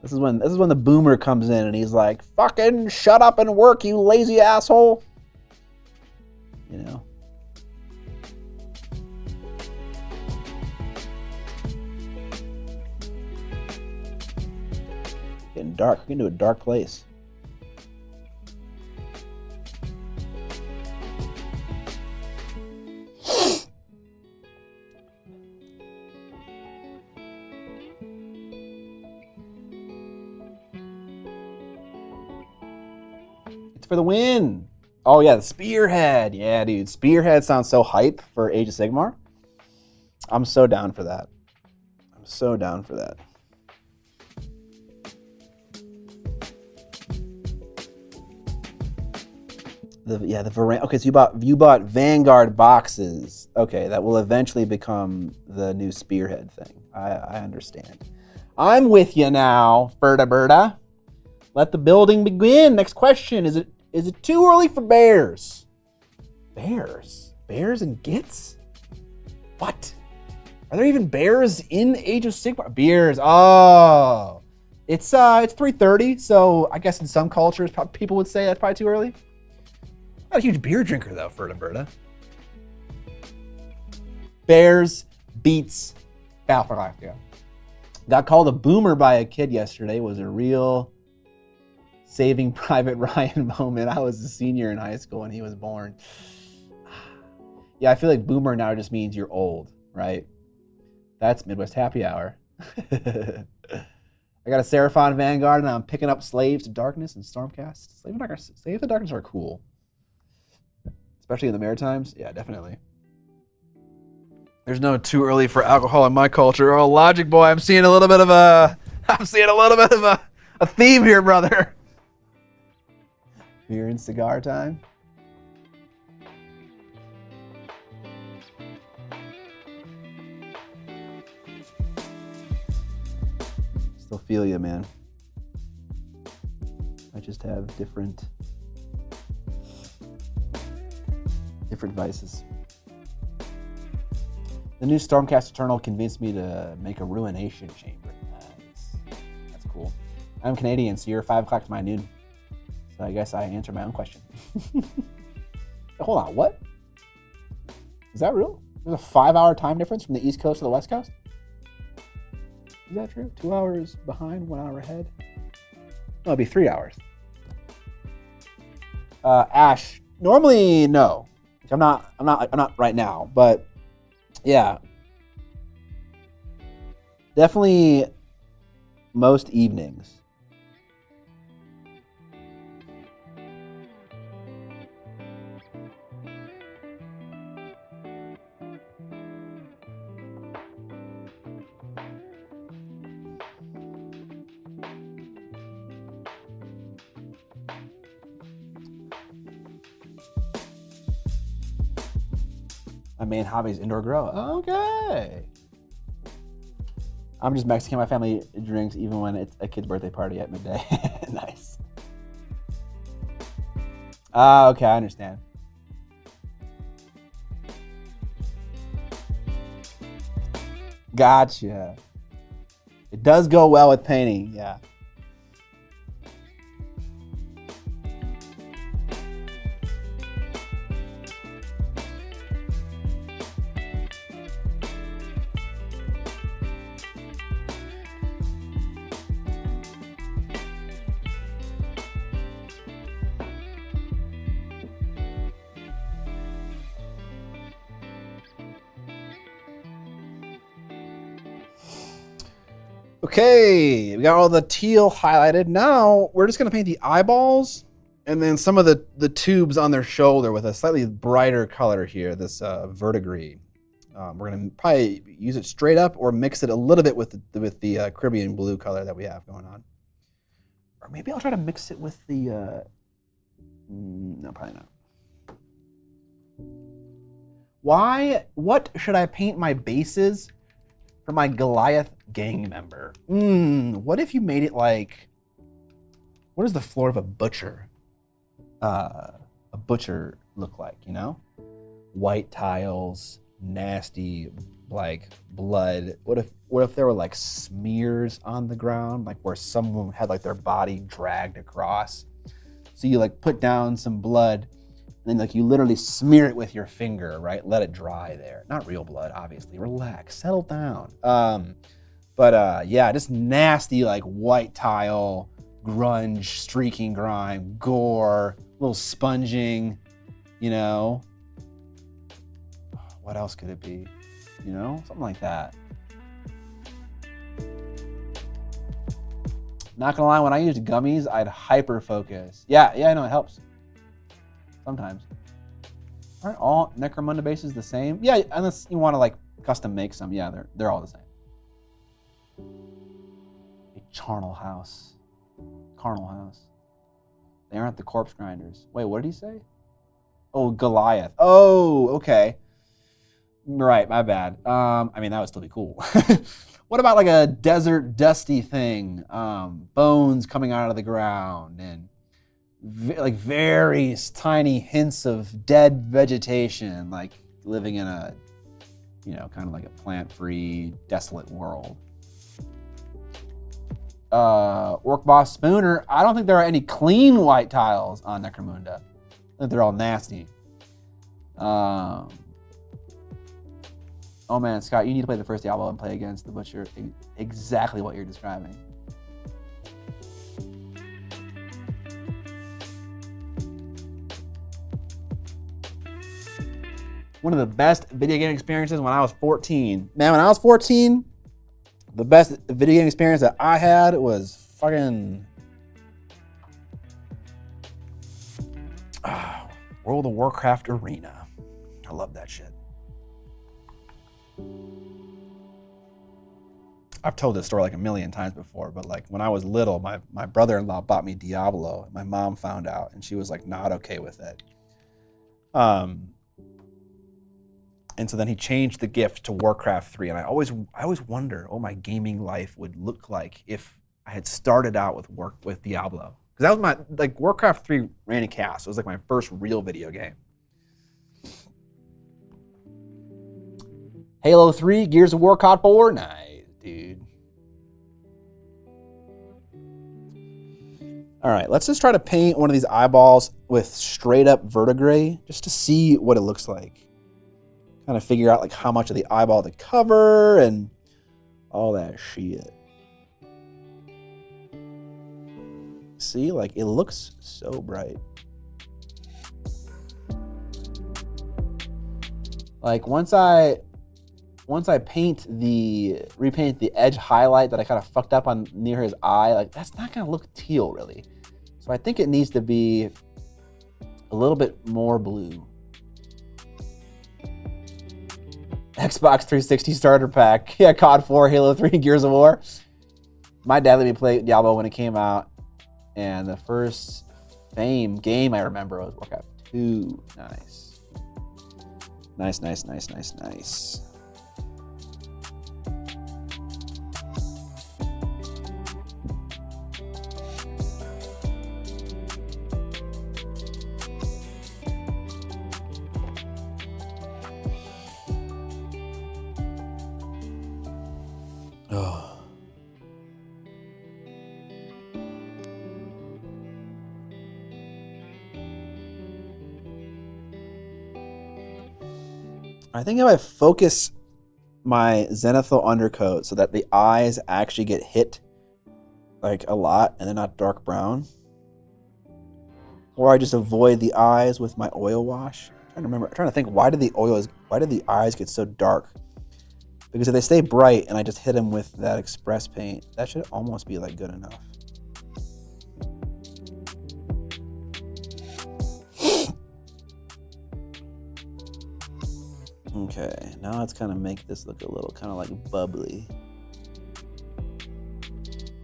This is when the boomer comes in and he's like, "Fucking shut up and work, you lazy asshole." Getting dark. We're getting to a dark place. It's for the win. Oh yeah, the Spearhead. Yeah, dude. Spearhead sounds so hype for Age of Sigmar. I'm so down for that. Okay, so you bought Vanguard boxes. Okay, that will eventually become the new Spearhead thing. I understand. I'm with you now, Berta. Let the building begin. Next question: Is it too early for bears? Bears and gits? What? Are there even bears in Age of Sigmar? Beers. Oh. It's 3:30, so I guess in some cultures people would say that's probably too early. Not a huge beer drinker though, for Alberta. Bears beats Battle for Galactica. Got called a boomer by a kid yesterday. Was a real Saving Private Ryan moment. I was a senior in high school when he was born. Yeah, I feel like boomer now just means you're old, right? That's Midwest Happy Hour. I got a Seraphon Vanguard and I'm picking up Slaves to Darkness and Stormcast. Slaves to Darkness are cool. Especially in the Maritimes. Yeah, definitely. There's no too early for alcohol in my culture. Oh, Logic Boy, I'm seeing a little bit of a theme here, brother. Beer and cigar time. Still feel you, man. I just have different vices. The new Stormcast Eternal convinced me to make a Ruination Chamber. That's cool. I'm Canadian, so you're 5 o'clock to my noon. So I guess I answered my own question. Hold on, what? Is that real? There's a 5-hour time difference from the East Coast to the West Coast? Is that true? 2 hours behind, 1 hour ahead? No, it'd be 3 hours. Ash, normally no. I'm not right now, but yeah. Definitely most evenings. My main hobby is indoor grow. Okay. I'm just Mexican. My family drinks even when it's a kid's birthday party at midday. Nice. Okay, I understand. Gotcha. It does go well with painting, yeah. Okay, we got all the teal highlighted. Now we're just gonna paint the eyeballs and then some of the tubes on their shoulder with a slightly brighter color here, this verdigris. We're gonna probably use it straight up or mix it a little bit with the Caribbean blue color that we have going on. Or maybe I'll try to mix it with the, no, probably not. What should I paint my bases for my Goliath gang member? What if you made it like, what does the floor of a butcher look like, you know? White tiles, nasty, like blood. What if there were like smears on the ground, like where someone had like their body dragged across? So you like put down some blood and then like you literally smear it with your finger, right? Let it dry there. Not real blood, obviously. Relax, settle down. Yeah, just nasty like white tile, grunge, streaking grime, gore, little sponging, you know. What else could it be? You know, something like that. Not gonna lie, when I used gummies, I'd hyper focus. Yeah, I know it helps. Sometimes. Aren't all Necromunda bases the same? Yeah, unless you want to like custom make some. Yeah, they're all the same. A charnel house. Carnal house. They aren't the corpse grinders. Wait, what did he say? Oh, Goliath. Oh, okay. Right, my bad. I mean, that would still be cool. What about like a desert dusty thing? Bones coming out of the ground and like very tiny hints of dead vegetation, like living in a, you know, kind of like a plant-free, desolate world. Orc Boss Spooner. I don't think there are any clean white tiles on Necromunda. I think they're all nasty. Oh man, Scott, you need to play the first Diablo and play against the Butcher. Exactly what you're describing. One of the best video game experiences when I was 14. Man, when I was 14, the best video game experience that I had was fucking World of Warcraft Arena. I love that shit. I've told this story like a million times before, but like when I was little, my brother-in-law bought me Diablo. And my mom found out and she was like not okay with it. And so then he changed the gift to Warcraft 3. And I always wonder what my gaming life would look like if I had started out with Diablo. Because that was my, like, Warcraft 3 ran in chaos. It was like my first real video game. Halo 3, Gears of War COD 4, nice, dude. All right, let's just try to paint one of these eyeballs with straight up verdigris just to see what it looks like. Kind of figure out like how much of the eyeball to cover and all that shit. See, like it looks so bright. Like once I repaint the edge highlight that I kind of fucked up on near his eye, like that's not gonna look teal really. So I think it needs to be a little bit more blue. Xbox 360 starter pack. Yeah, COD 4, Halo 3, Gears of War. My dad let me play Diablo when it came out. And the first game I remember was Warcraft 2. Nice. Nice. Oh. I think if I focus my Zenithal undercoat so that the eyes actually get hit like a lot and they're not dark brown, or I just avoid the eyes with my oil wash. I'm trying to think, why did the eyes get so dark? Because if they stay bright and I just hit them with that express paint, that should almost be like good enough. Okay, now let's kind of make this look a little kind of like bubbly.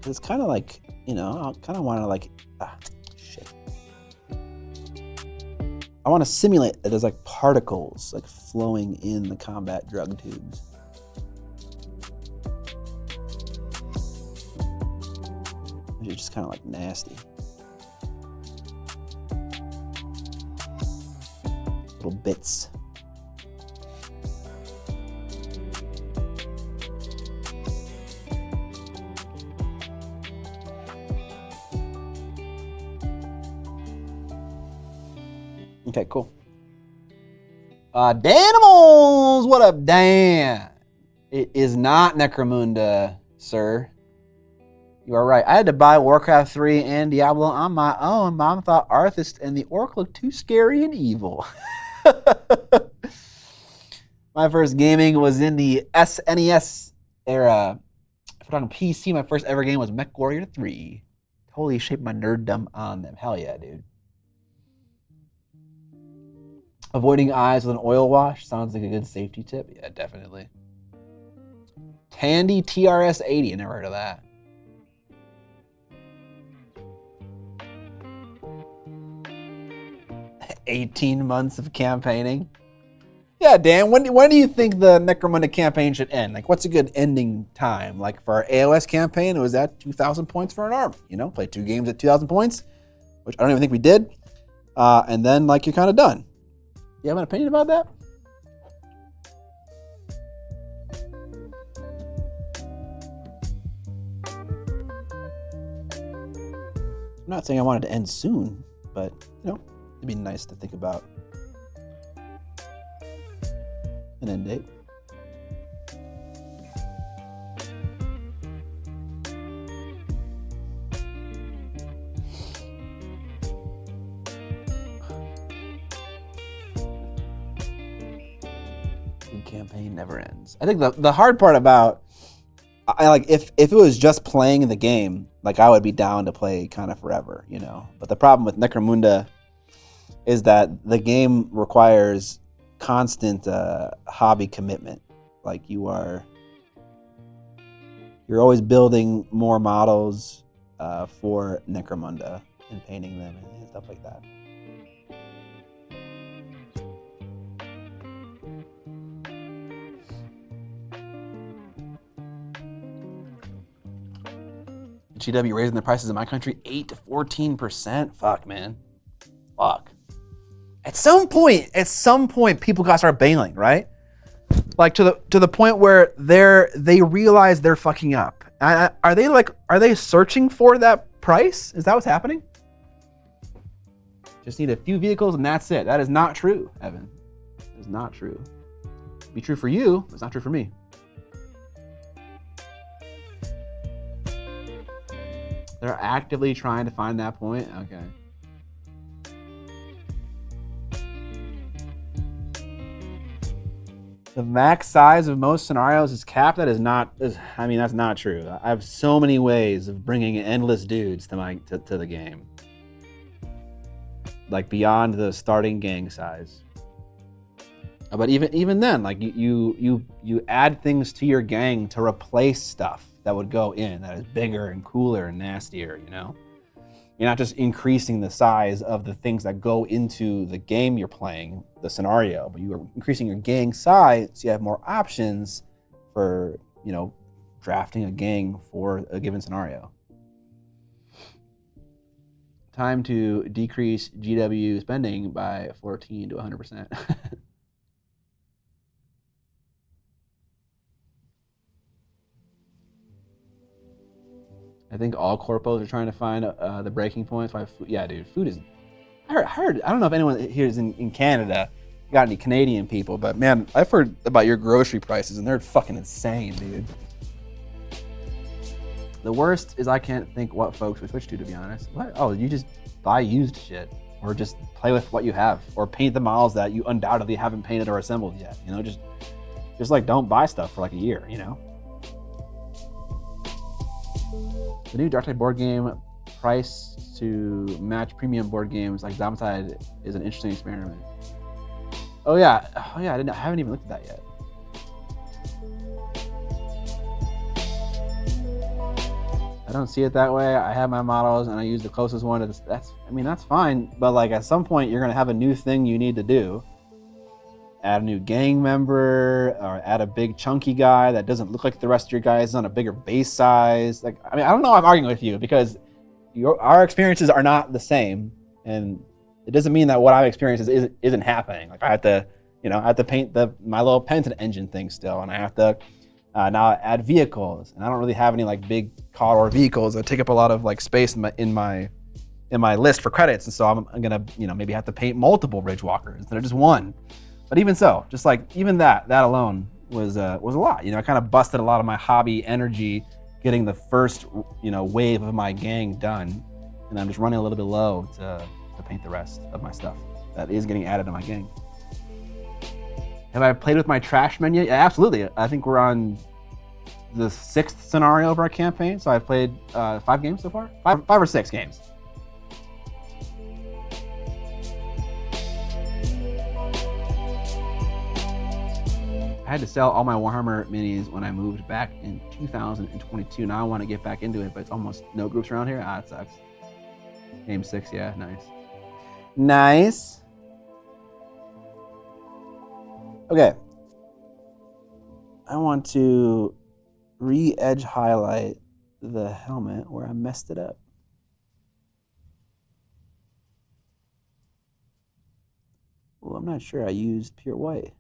It's kind of like, you know, I kind of want to like, shit. I want to simulate that there's like particles like flowing in the combat drug tubes. It's just kind of like nasty. Little bits. Okay, cool. Danimals! What up, Dan? It is not Necromunda, sir. You are right. I had to buy Warcraft 3 and Diablo on my own. Mom thought Arthas and the Orc looked too scary and evil. My first gaming was in the SNES era. If we're talking PC, my first ever game was MechWarrior 3. Totally shaped my nerddom on them. Hell yeah, dude. Avoiding eyes with an oil wash sounds like a good safety tip. Yeah, definitely. Tandy TRS 80. I never heard of that. $18 months of campaigning. Yeah, Dan, when do you think the Necromunda campaign should end? Like, what's a good ending time? Like, for our AOS campaign, it was at 2,000 points for an army. You know, play 2 games at 2,000 points, which I don't even think we did. And then, like, you're kind of done. You have an opinion about that? I'm not saying I want it to end soon, but it'd be nice to think about an end date. The campaign never ends. I think the hard part about I like if it was just playing the game, like I would be down to play kind of forever, But the problem with Necromunda is that the game requires constant hobby commitment. Like you're always building more models for Necromunda and painting them and stuff like that. GW raising the prices in my country 8 to 14%. Fuck, man. Fuck. At some point, people gotta start bailing, right? Like to the point where they realize they're fucking up. Are they searching for that price? Is that what's happening? Just need a few vehicles and that's it. That is not true, Evan. That is not true. It'd be true for you, but it's not true for me. They're actively trying to find that point? Okay. The max size of most scenarios is capped. That's not true. I have so many ways of bringing endless dudes to the game. Like beyond the starting gang size. But even then, like you add things to your gang to replace stuff that would go in that is bigger and cooler and nastier, You're not just increasing the size of the things that go into the game you're playing, the scenario, but you are increasing your gang size so you have more options for, drafting a gang for a given scenario. Time to decrease GW spending by 14 to 100%. I think all corpos are trying to find the breaking points. Yeah, dude, food is... I heard, I don't know if anyone here is in Canada, got any Canadian people, but man, I've heard about your grocery prices and they're fucking insane, dude. The worst is I can't think what folks would switch to be honest. What? Oh, you just buy used shit or just play with what you have or paint the models that you undoubtedly haven't painted or assembled yet. Just like don't buy stuff for like a year, The new Dark Tide board game priced to match premium board games like Zombicide is an interesting experiment. Oh yeah, I haven't even looked at that yet. I don't see it that way. I have my models and I use the closest one. That's fine. But like at some point you're gonna have a new thing you need to do. Add a new gang member or add a big chunky guy that doesn't look like the rest of your guys on a bigger base size. I don't know if I'm arguing with you because our experiences are not the same. And it doesn't mean that what I've experienced isn't happening. Like I have to paint my little Penton engine thing still. And I have to now add vehicles. And I don't really have any like big car vehicles that take up a lot of like space in my list for credits. And so I'm gonna, maybe have to paint multiple Ridgewalkers instead of just one. But even so, just like even that alone was a lot. I kind of busted a lot of my hobby energy getting the first wave of my gang done, and I'm just running a little bit low to paint the rest of my stuff that is getting added to my gang. Have I played with my trash menu? Yeah, absolutely. I think we're on the 6th scenario of our campaign, so I've played 5 games so far, 5 or 6 games. I had to sell all my Warhammer minis when I moved back in 2022. Now I want to get back into it, but it's almost no groups around here. It sucks. Game 6, yeah, nice. Nice. Okay. I want to re-edge highlight the helmet where I messed it up. Well, I'm not sure I used pure white.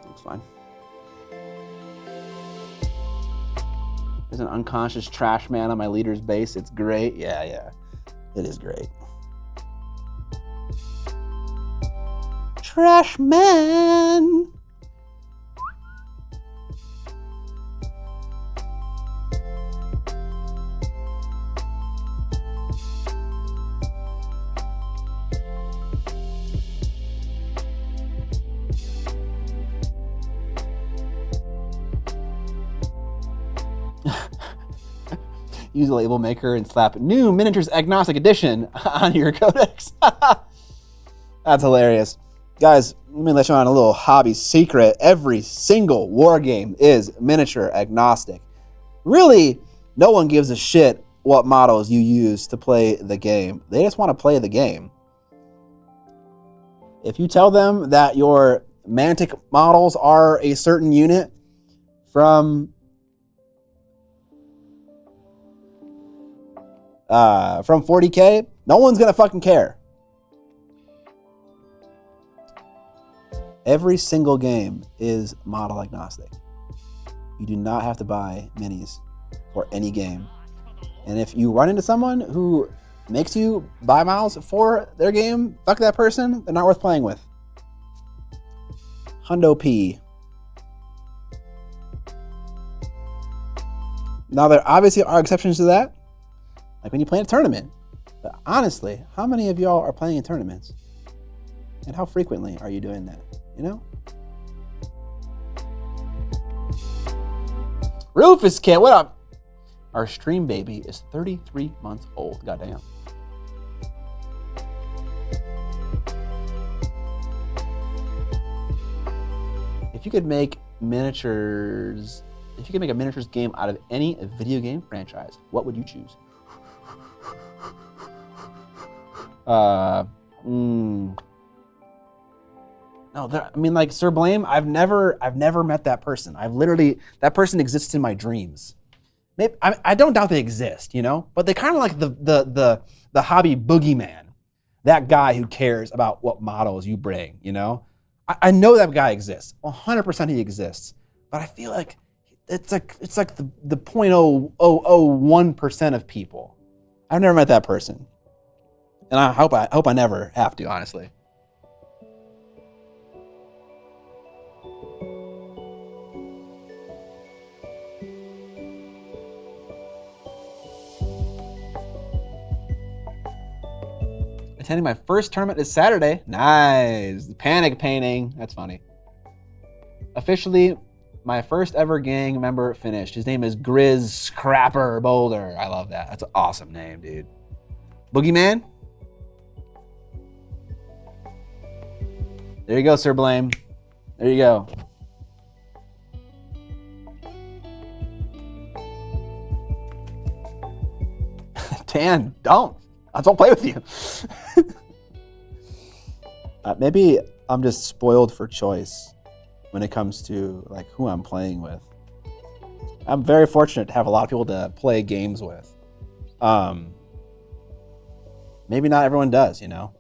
Looks fine. There's an unconscious trash man on my leader's base. It's great. Yeah. It is great. Trash man. Use a label maker and slap new miniatures agnostic edition on your codex. That's hilarious. Guys, let me let you on a little hobby secret. Every single war game is miniature agnostic. Really, no one gives a shit what models you use to play the game. They just want to play the game. If you tell them that your Mantic models are a certain unit from 40K, no one's gonna fucking care. Every single game is model agnostic. You do not have to buy minis for any game. And if you run into someone who makes you buy models for their game, fuck that person. They're not worth playing with. Hundo P. Now, there obviously are exceptions to that. Like when you play in a tournament. But honestly, how many of y'all are playing in tournaments? And how frequently are you doing that? You know? Rufus Kid, what up? Our stream baby is 33 months old. Goddamn. If you could make miniatures, if you could make a miniatures game out of any video game franchise, what would you choose? No, I mean, like Sir Blame, I've never met that person. That person exists in my dreams. Maybe I don't doubt they exist, you know, but they kind of like the hobby boogeyman, that guy who cares about what models you bring, you know. I know that guy exists, 100% he exists, but I feel like it's like the 0.0001% of people. I've never met that person, and I hope I never have to, honestly. Attending my first tournament this Saturday. Nice. Panic painting. That's funny. Officially, my first ever gang member finished. His name is Grizz Scrapper Boulder. I love that. That's an awesome name, dude. Boogeyman. There you go, Sir Blame. There you go. Tan, don't play with you. Maybe I'm just spoiled for choice when it comes to like who I'm playing with. I'm very fortunate to have a lot of people to play games with. Maybe not everyone does, you know.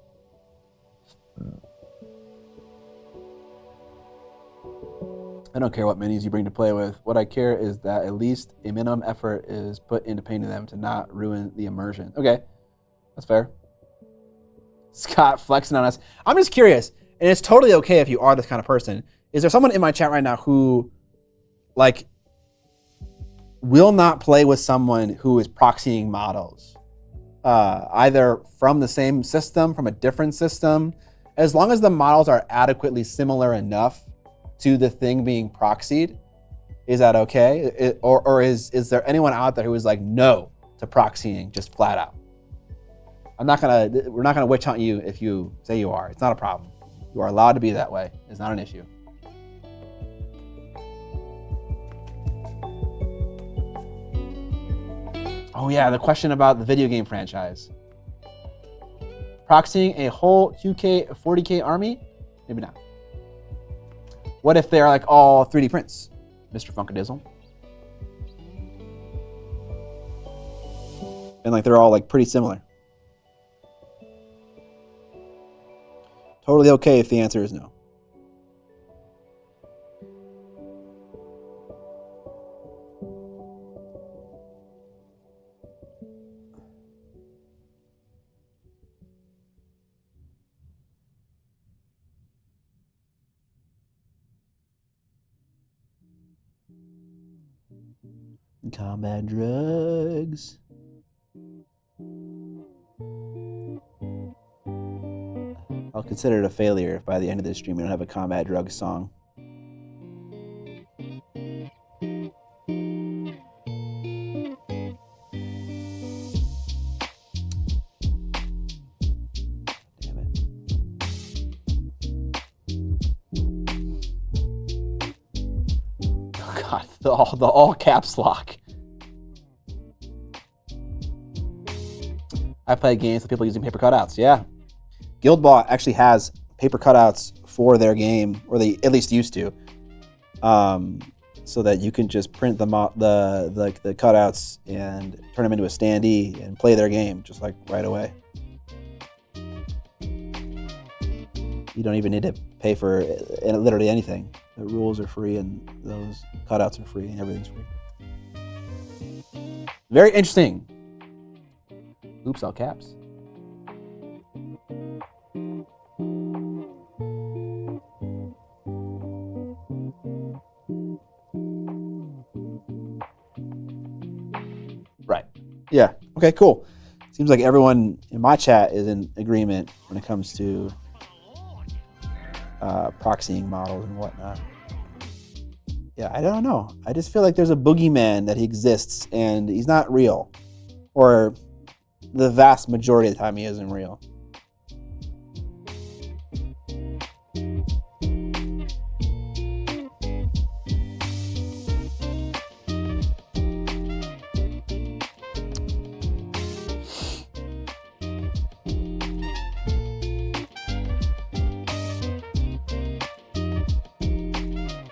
I don't care what minis you bring to play with. What I care is that at least a minimum effort is put into painting them to not ruin the immersion. Okay, that's fair. Scott flexing on us. I'm just curious, and it's totally okay if you are this kind of person. Is there someone in my chat right now who, like, will not play with someone who is proxying models? Either from the same system, from a different system, as long as the models are adequately similar enough to the thing being proxied, is that okay? Or is there anyone out there who is like no to proxying just flat out? We're not gonna witch hunt you if you say you are. It's not a problem. You are allowed to be that way. It's not an issue. Oh yeah, the question about the video game franchise. Proxying a whole 2K, 40K army? Maybe not. What if they're like all 3D prints, Mr. Funkadizzle? And like they're all like pretty similar. Totally okay if the answer is no. Combat drugs. I'll consider it a failure if by the end of this stream we don't have a combat drugs song. The all caps lock. I play games with people using paper cutouts. Yeah, Guild Ball actually has paper cutouts for their game, or they at least used to, so that you can just print the cutouts and turn them into a standee and play their game just like right away. You don't even need to pay for literally anything. The rules are free and those cutouts are free and everything's free. Very interesting. Oops, all caps. Right. Yeah. Okay, cool. Seems like everyone in my chat is in agreement when it comes to proxying models and whatnot. Yeah, I don't know. I just feel like there's a boogeyman that he exists and he's not real. Or the vast majority of the time he isn't real.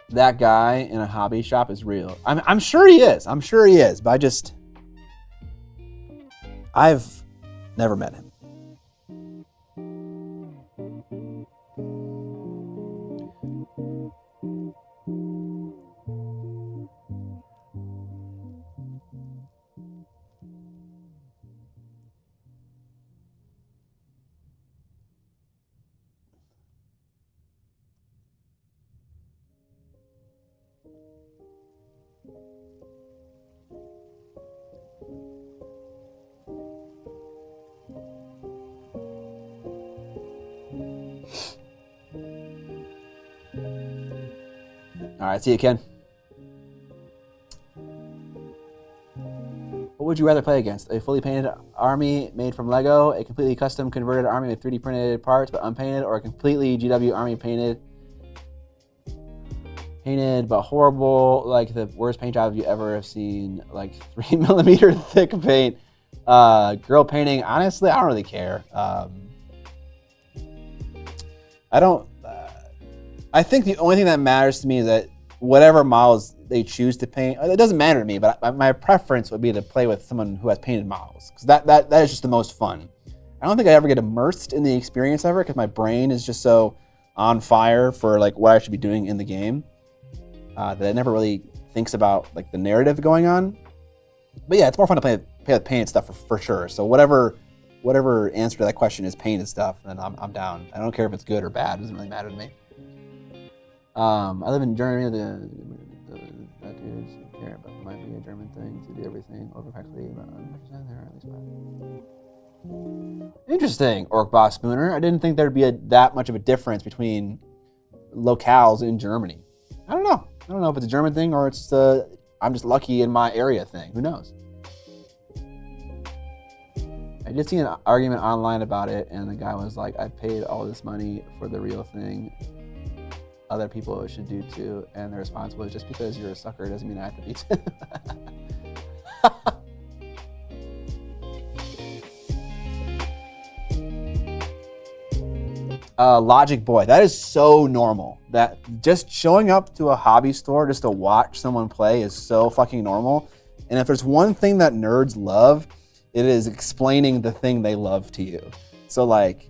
That guy in a hobby shop is real. I'm sure he is. I'm sure he is. But I've never met him. All right, see you, Ken. What would you rather play against? A fully painted army made from Lego, a completely custom converted army with 3D printed parts but unpainted, or a completely GW army painted but horrible, like the worst paint job you ever have seen, like 3mm thick paint. Girl painting, honestly, I don't really care. I think the only thing that matters to me is that whatever models they choose to paint, it doesn't matter to me, but my preference would be to play with someone who has painted models, because that is just the most fun. I don't think I ever get immersed in the experience ever, because my brain is just so on fire for like what I should be doing in the game that it never really thinks about like the narrative going on. But yeah, it's more fun to play with painted stuff for sure. So whatever answer to that question is painted stuff, then I'm down. I don't care if it's good or bad. It doesn't really matter to me. I live in Germany. That is care, but it might be a German thing to do everything overpractically. But I'm there at least. Interesting, Orc Boss Spooner. I didn't think there'd be that much of a difference between locales in Germany. I don't know if it's a German thing or it's I'm just lucky in my area thing. Who knows? I did see an argument online about it, and the guy was like, I paid all this money for the real thing. Other people should do too. And the response was, just because you're a sucker doesn't mean I have to be too. Logic Boy, that is so normal. That just showing up to a hobby store just to watch someone play is so fucking normal. And if there's one thing that nerds love, it is explaining the thing they love to you. So like,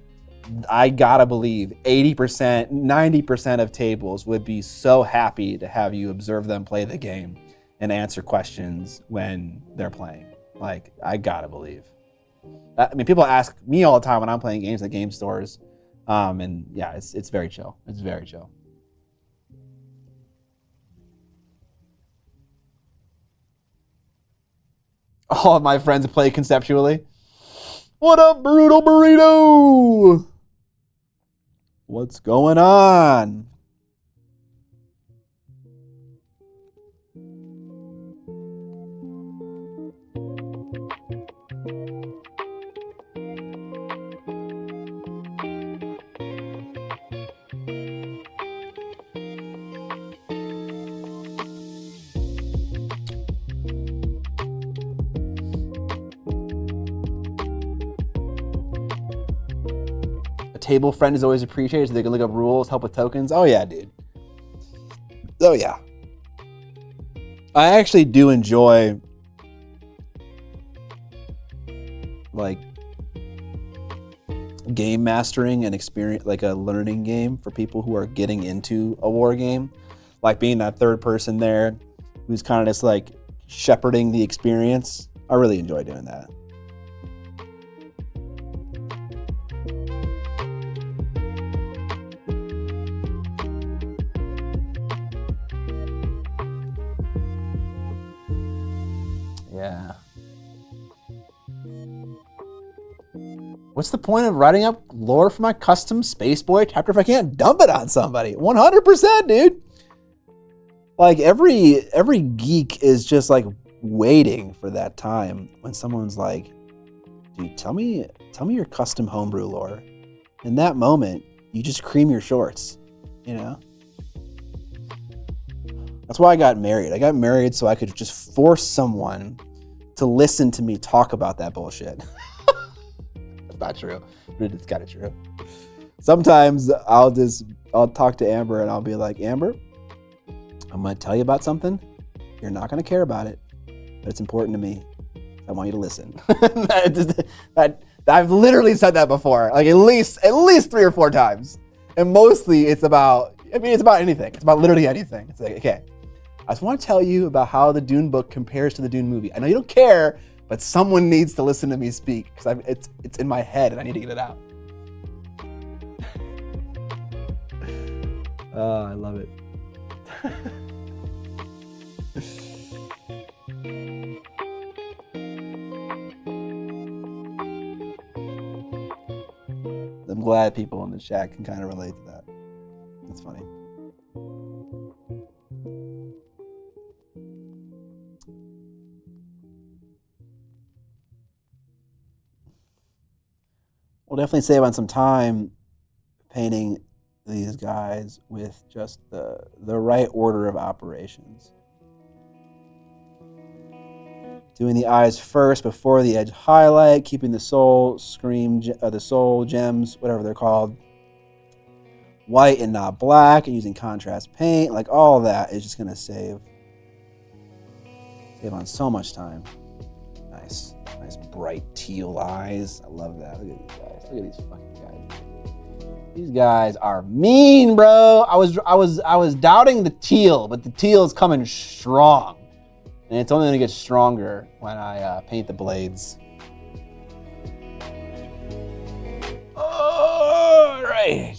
I gotta believe 80%, 90% of tables would be so happy to have you observe them play the game and answer questions when they're playing. Like, I gotta believe. I mean, people ask me all the time when I'm playing games at game stores. And yeah, it's very chill. It's very chill. All of my friends play conceptually. What up, Brutal Burrito? What's going on? Table friend is always appreciated so they can look up rules, help with tokens. Oh yeah, dude. Oh yeah. I actually do enjoy like game mastering and experience, like a learning game for people who are getting into a war game. Like being that third person there who's kind of just like shepherding the experience. I really enjoy doing that. Yeah. What's the point of writing up lore for my custom Space Boy chapter if I can't dump it on somebody? 100%, dude. Like every geek is just like waiting for that time when someone's like, dude, tell me your custom homebrew lore. In that moment, you just cream your shorts, you know? That's why I got married. I got married so I could just force someone to listen to me talk about that bullshit. That's not true, but it's kind of true. Sometimes I'll talk to Amber and I'll be like, Amber, I'm gonna tell you about something. You're not gonna care about it, but it's important to me. I want you to listen. I've literally said that before, like at least 3 or 4 times. And mostly it's about anything. It's about literally anything. It's like, okay, I just want to tell you about how the Dune book compares to the Dune movie. I know you don't care, but someone needs to listen to me speak because it's in my head and I need to get it out. Oh, I love it. I'm glad people in the chat can kind of relate to that. That's funny. We'll definitely save on some time painting these guys with just the right order of operations. Doing the eyes first before the edge highlight, keeping the soul gems, whatever they're called, white and not black, and using contrast paint. Like all of that is just gonna save on so much time. Nice bright teal eyes. I love that. Look at these guys. Look at these fucking guys. These guys are mean, bro. I was doubting the teal, but the teal is coming strong. And it's only gonna get stronger when I paint the blades. All right.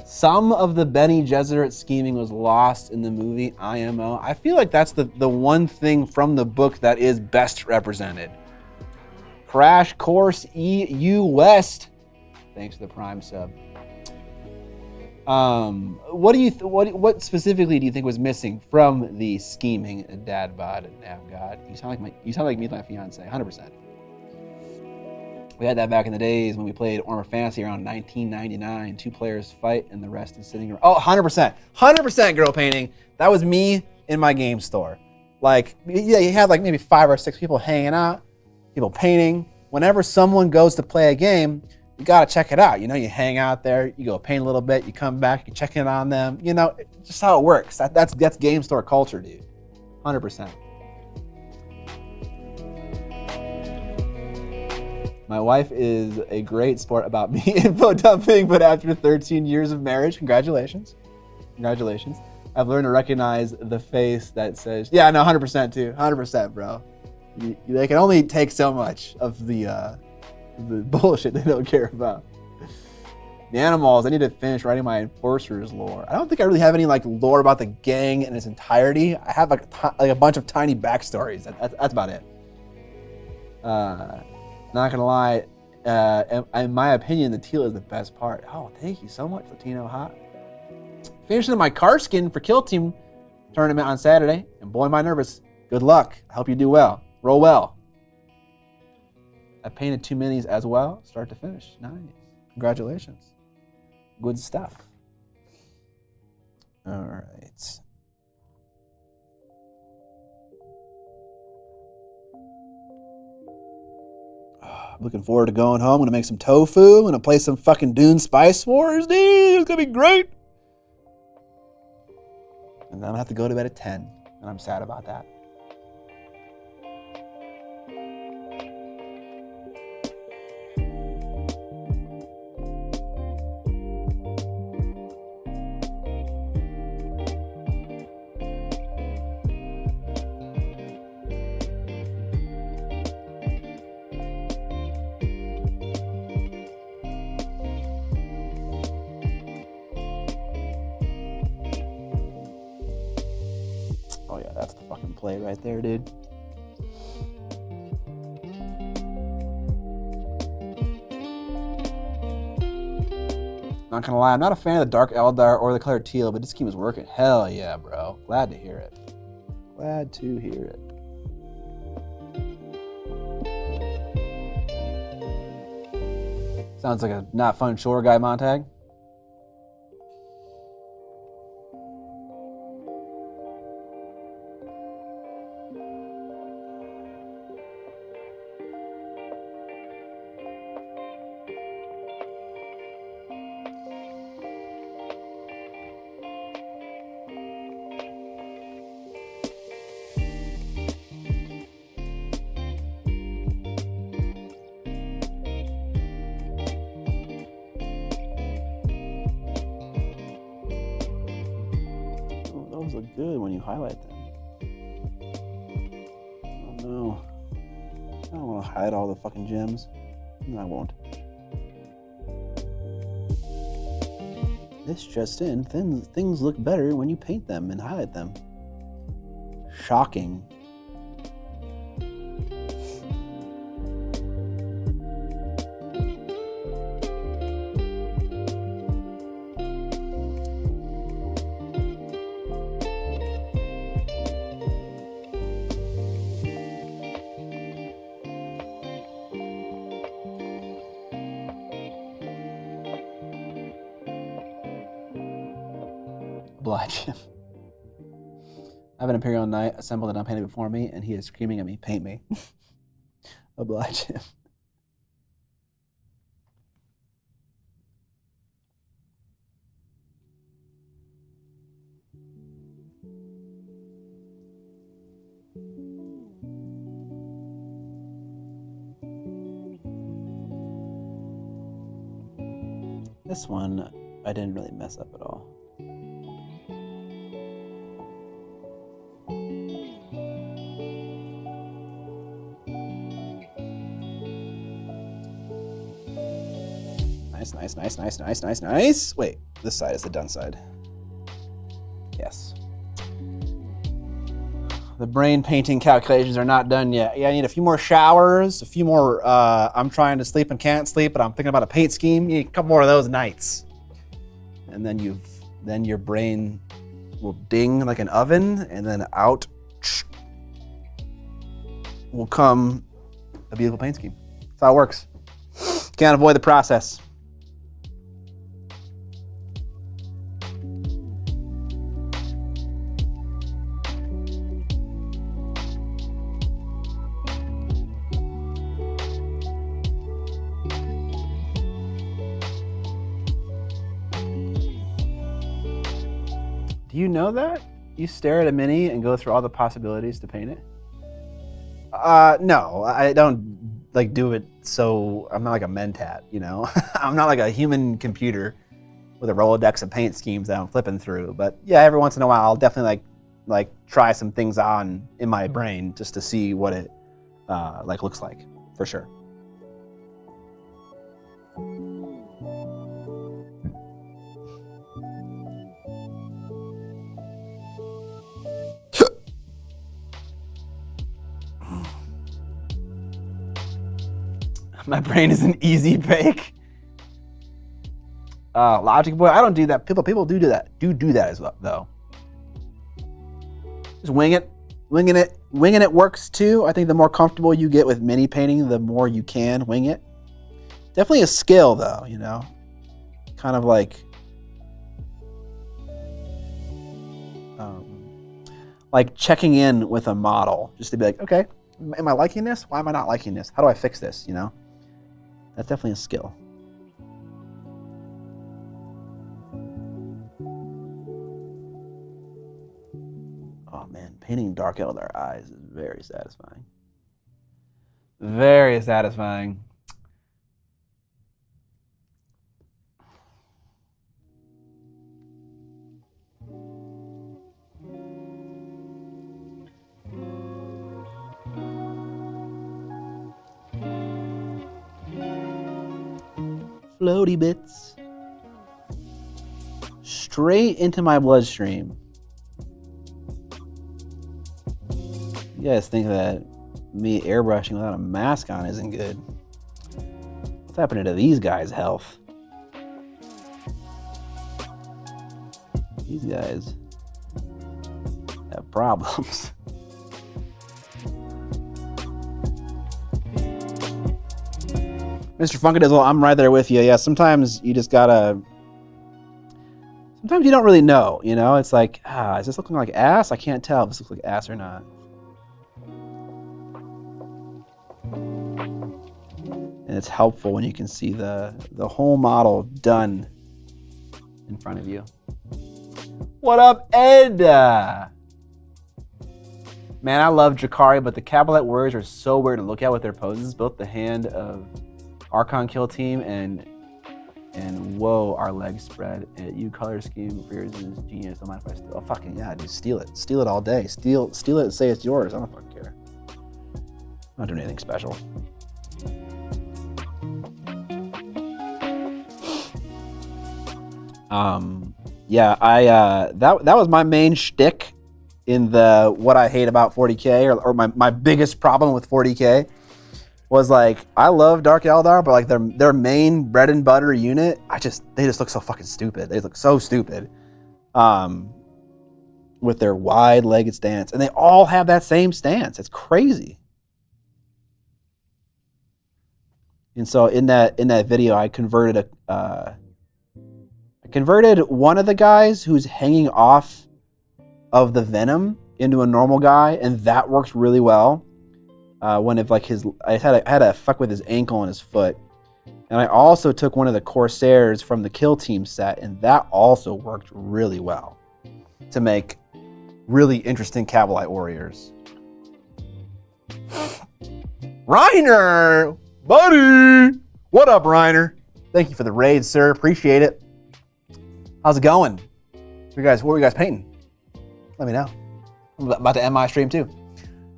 Some of the Bene Gesserit scheming was lost in the movie IMO. I feel like that's the one thing from the book that is best represented. Crash Course EU West. Thanks for the Prime sub. What specifically do you think was missing from the scheming dad bod and nav god? You sound like me with my fiance, 100%. We had that back in the days when we played Armor Fantasy around 1999. 2 players fight and the rest is sitting around. Oh, 100% girl painting. That was me in my game store. Like, yeah, you had like maybe 5 or 6 people hanging out, people painting. Whenever someone goes to play a game, you gotta check it out. You know, you hang out there, you go paint a little bit, you come back, you check in on them. You know, just how it works. That's game store culture, dude. 100%. My wife is a great sport about me info dumping, but after 13 years of marriage, congratulations. I've learned to recognize the face that says, yeah, no, 100% too, 100%, bro. They can only take so much of the bullshit they don't care about. The animals, I need to finish writing my Enforcers lore. I don't think I really have any like lore about the gang in its entirety. I have like a bunch of tiny backstories. That's about it. Not gonna lie, in my opinion, the teal is the best part. Oh, thank you so much, Latino Hot. Finishing my car skin for Kill Team tournament on Saturday, and boy, am I nervous. Good luck. I hope you do well. Roll well. I painted 2 minis as well, start to finish. Nice. Congratulations. Good stuff. All right. I'm looking forward to going home. I'm gonna make some tofu. I'm gonna play some fucking Dune Spice Wars, dude. It's gonna be great. And then I'm gonna have to go to bed at 10, and I'm sad about that. Oh yeah, that's the fucking play right there, dude. Not gonna lie, I'm not a fan of the dark eldar or the color teal, but this scheme is working. Hell yeah, bro. Glad to hear it. Glad to hear it. Sounds like a not fun shore guy, Montag. Those look good when you highlight them. Oh no. I don't want to hide all the fucking gems. No, I won't. This just in, things look better when you paint them and highlight them. Shocking. Oblige him. I have an Imperial Knight assembled and unpainted before me, and he is screaming at me, paint me. Oblige him. This one, I didn't really mess up at all. Nice. Wait, this side is the done side. Yes. The brain painting calculations are not done yet. Yeah, I need a few more showers, a few more, I'm trying to sleep and can't sleep, but I'm thinking about a paint scheme. You need a couple more of those nights. And then your brain will ding like an oven, and then out will come a beautiful paint scheme. That's how it works. Can't avoid the process. Do you know that? You stare at a mini and go through all the possibilities to paint it? No, I don't like do it so I'm not like a mentat, you know? I'm not like a human computer with a Rolodex of paint schemes that I'm flipping through. But yeah, every once in a while I'll definitely like try some things on in my brain just to see what it looks like, for sure. My brain is an easy bake. Logic Boy, I don't do that. People do that. Do that as well, though. Just wing it. Winging it works too. I think the more comfortable you get with mini painting, the more you can wing it. Definitely a skill, though, you know? Kind of like checking in with a model, just to be like, okay, am I liking this? Why am I not liking this? How do I fix this, you know? That's definitely a skill. Oh man, painting dark eldar eyes is very satisfying. Very satisfying. Floaty bits. Straight into my bloodstream. You guys think that me airbrushing without a mask on isn't good? What's happening to these guys' health? These guys have problems. Mr. Funkadizzle, I'm right there with you. Yeah, sometimes you just gotta... Sometimes you don't really know, you know? It's like, is this looking like ass? I can't tell if this looks like ass or not. And it's helpful when you can see the whole model done in front of you. What up, Ed? Man, I love Drakari, but the Cabalette warriors are so weird to look at with their poses. Both the hand of Archon kill team and whoa, our legs spread. You color scheme for yours is genius. Don't mind if I steal. Oh, fucking yeah, dude, steal it. Steal it all day. Steal it and say it's yours. I don't fucking care. I'm not doing anything special. Yeah, that was my main shtick in the what I hate about 40K or my biggest problem with 40K was like, I love Dark Eldar, but like their main bread and butter unit, they just look so fucking stupid. They look so stupid. With their wide-legged stance. And they all have that same stance. It's crazy. And so in that video, I converted one of the guys who's hanging off of the venom into a normal guy, and that worked really well. One of like I had to fuck with his ankle and his foot. And I also took one of the Corsairs from the Kill Team set, and that also worked really well to make really interesting Cabalite warriors. Reiner, buddy, what up, Reiner? Thank you for the raid, sir. Appreciate it. How's it going? What were you guys painting? Let me know. I'm about to end my stream too.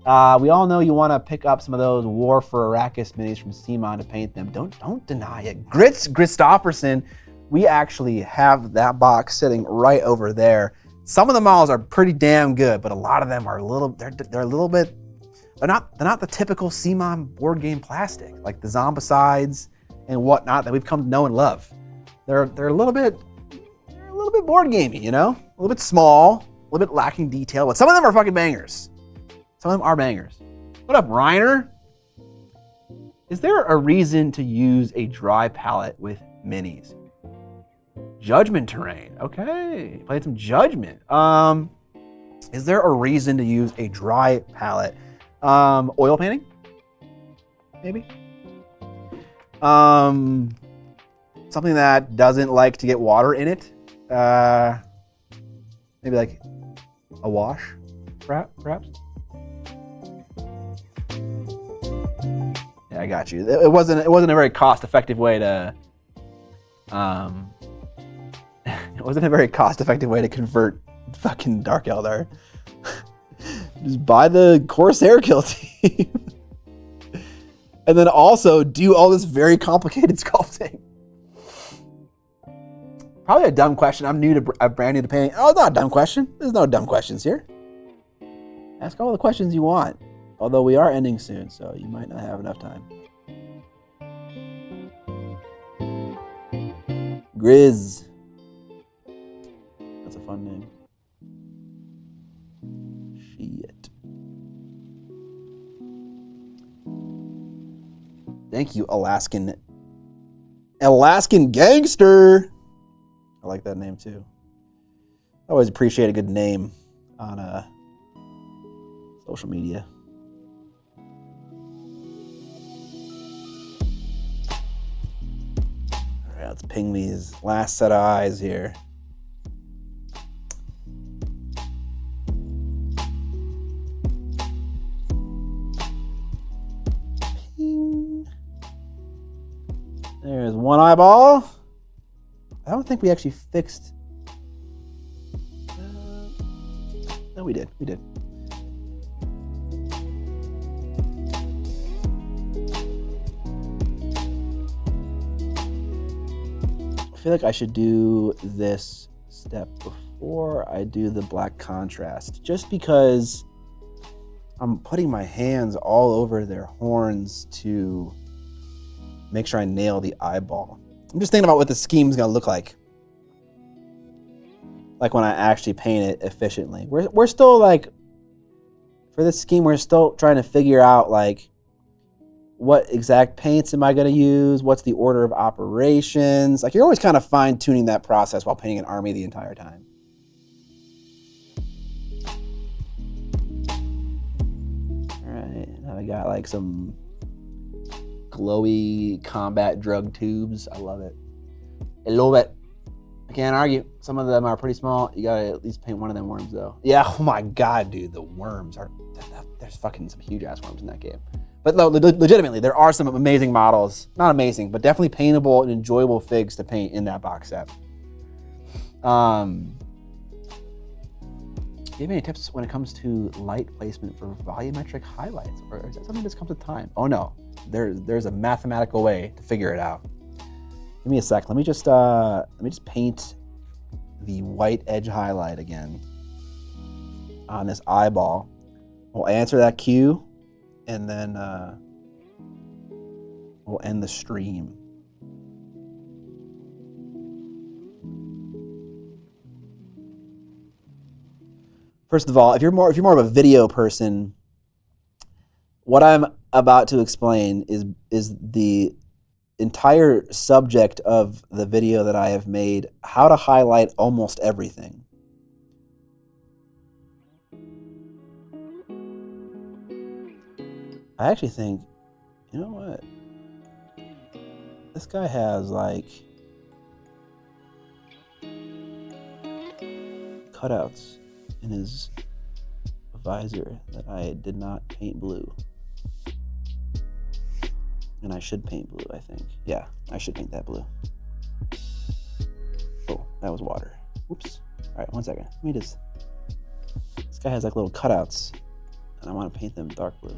We all know you want to pick up some of those War for Arrakis minis from CMON to paint them. Don't deny it. Grits Christofferson, we actually have that box sitting right over there. Some of the models are pretty damn good, but a lot of them are they're a little bit, they're not the typical CMON board game plastic, like the Zombicides and whatnot that we've come to know and love. They're a little bit board gamey, you know? A little bit small, a little bit lacking detail, but some of them are fucking bangers. Some of them are bangers. What up, Reiner? Is there a reason to use a dry palette with minis? Judgment terrain. Okay, played some Judgment. Is there a reason to use a dry palette? Oil painting? Maybe. Something that doesn't like to get water in it. Maybe like a wash, perhaps. Yeah, I got you. It wasn't a very cost-effective way to. It wasn't a very cost-effective way to convert fucking Dark Eldar. Just buy the Corsair kill team, and then also do all this very complicated sculpting. Probably a dumb question. I'm brand new to painting. Oh, it's not a dumb question. There's no dumb questions here. Ask all the questions you want. Although we are ending soon, so you might not have enough time. Grizz. That's a fun name. Shit. Thank you, Alaskan Gangster. I like that name too. I always appreciate a good name on social media. All right, let's ping these last set of eyes here. Ping. There's one eyeball. I don't think we actually fixed. No, we did. We did. I feel like I should do this step before I do the black contrast, just because I'm putting my hands all over their horns to make sure I nail the eyeball. I'm just thinking about what the scheme's gonna look like when I actually paint it efficiently. We're still like, for this scheme, we're still trying to figure out like, what exact paints am I gonna use? What's the order of operations? Like, you're always kind of fine tuning that process while painting an army the entire time. All right, now we got like some glowy combat drug tubes. I love it. I love it. I can't argue. Some of them are pretty small. You gotta at least paint one of them worms though. Yeah, oh my God, dude, the worms are, there's fucking some huge ass worms in that game. But no, legitimately, there are some amazing models. Not amazing, but definitely paintable and enjoyable figs to paint in that box set. Do you have any tips when it comes to light placement for volumetric highlights? Or is that something that comes with time? Oh no, there's a mathematical way to figure it out. Give me a sec. Let me just paint the white edge highlight again on this eyeball. We'll answer that cue, and then we'll end the stream. First of all, if you're more of a video person, what I'm about to explain is the entire subject of the video that I have made, how to highlight almost everything. I actually think, you know what? This guy has like cutouts in his visor that I did not paint blue. And I should paint blue, I think. Yeah, I should paint that blue. Oh, that was water. Oops. All right, 1 second. Let me just... This guy has like little cutouts, and I want to paint them dark blue.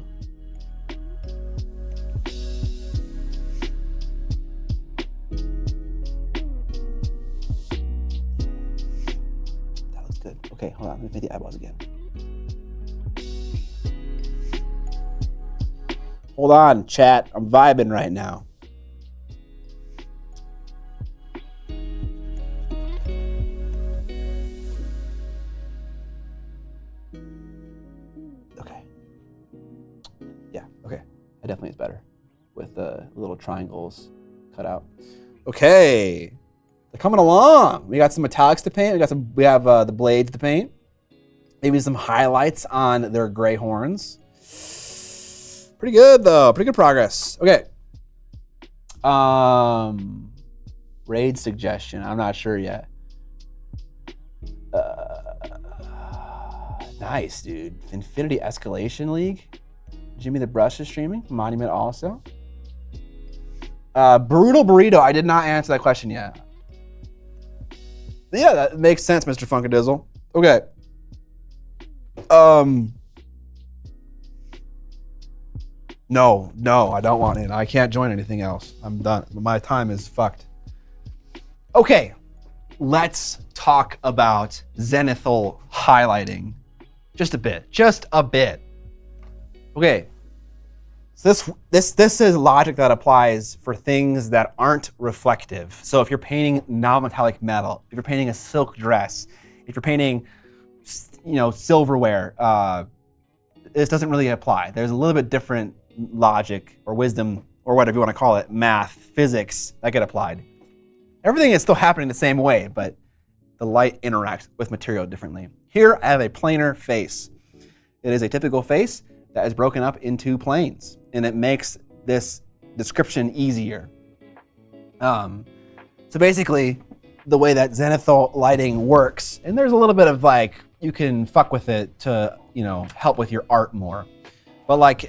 That looks good. Okay, hold on. Let me paint the eyeballs again. Hold on, chat. I'm vibing right now. Okay. Yeah, okay. That definitely is better with the little triangles cut out. Okay. They're coming along. We got some metallics to paint. We have the blades to paint. Maybe some highlights on their gray horns. Pretty good though, pretty good progress. Okay. Raid suggestion, I'm not sure yet. Nice, dude. Infinity Escalation League. Jimmy the Brush is streaming. Monument also. Brutal Burrito, I did not answer that question yet. Yeah, that makes sense, Mr. Funkadizzle. Okay. No, I don't want in. I can't join anything else. I'm done. My time is fucked. Okay, let's talk about Zenithal highlighting. Just a bit. Okay. So this is logic that applies for things that aren't reflective. So if you're painting non-metallic metal, if you're painting a silk dress, if you're painting, silverware, this doesn't really apply. There's a little bit different logic or wisdom or whatever you want to call it, math, physics that get applied. Everything is still happening the same way, but the light interacts with material differently. Here I have a planar face. It is a typical face that is broken up into planes, and it makes this description easier. So basically, the way that Zenithal lighting works, and there's a little bit of you can fuck with it to, help with your art more. But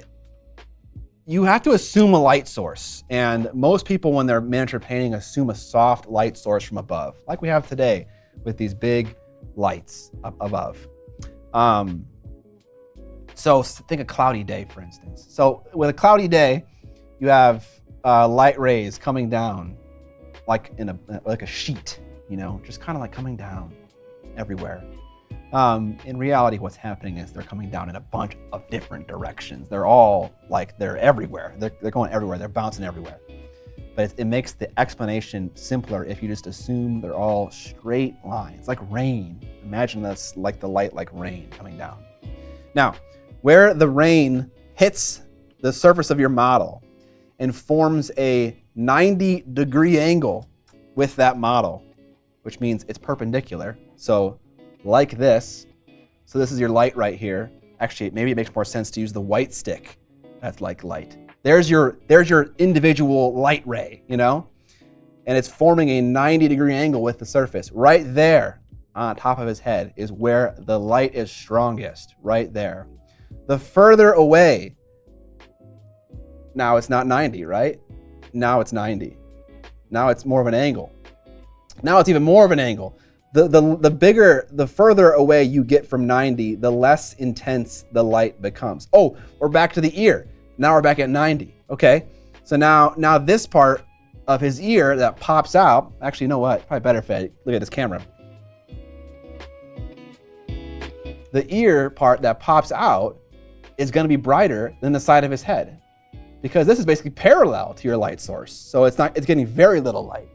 you have to assume a light source, and most people when they're miniature painting assume a soft light source from above, like we have today with these big lights up above. So think a cloudy day, for instance. So with a cloudy day, you have light rays coming down like a sheet, just kind of coming down everywhere. In reality, what's happening is they're coming down in a bunch of different directions. They're all they're everywhere. They're going everywhere. They're bouncing everywhere. But it makes the explanation simpler if you just assume they're all straight lines, like rain. Imagine that's like the light like rain coming down. Now, where the rain hits the surface of your model and forms a 90-degree angle with that model, which means it's perpendicular. So like this. So this is your light right here. Actually, maybe it makes more sense to use the white stick. That's like light. There's your individual light ray, and it's forming a 90-degree angle with the surface. Right there on top of his head is where the light is strongest, right there. The further away, now it's not 90, right? Now it's 90. Now it's more of an angle. Now it's even more of an angle. The further away you get from 90, the less intense the light becomes. Oh, we're back to the ear. Now we're back at 90. Okay, so now this part of his ear that pops out, actually, you know what? Probably better if I look at this camera. The ear part that pops out is going to be brighter than the side of his head, because this is basically parallel to your light source. So it's getting very little light,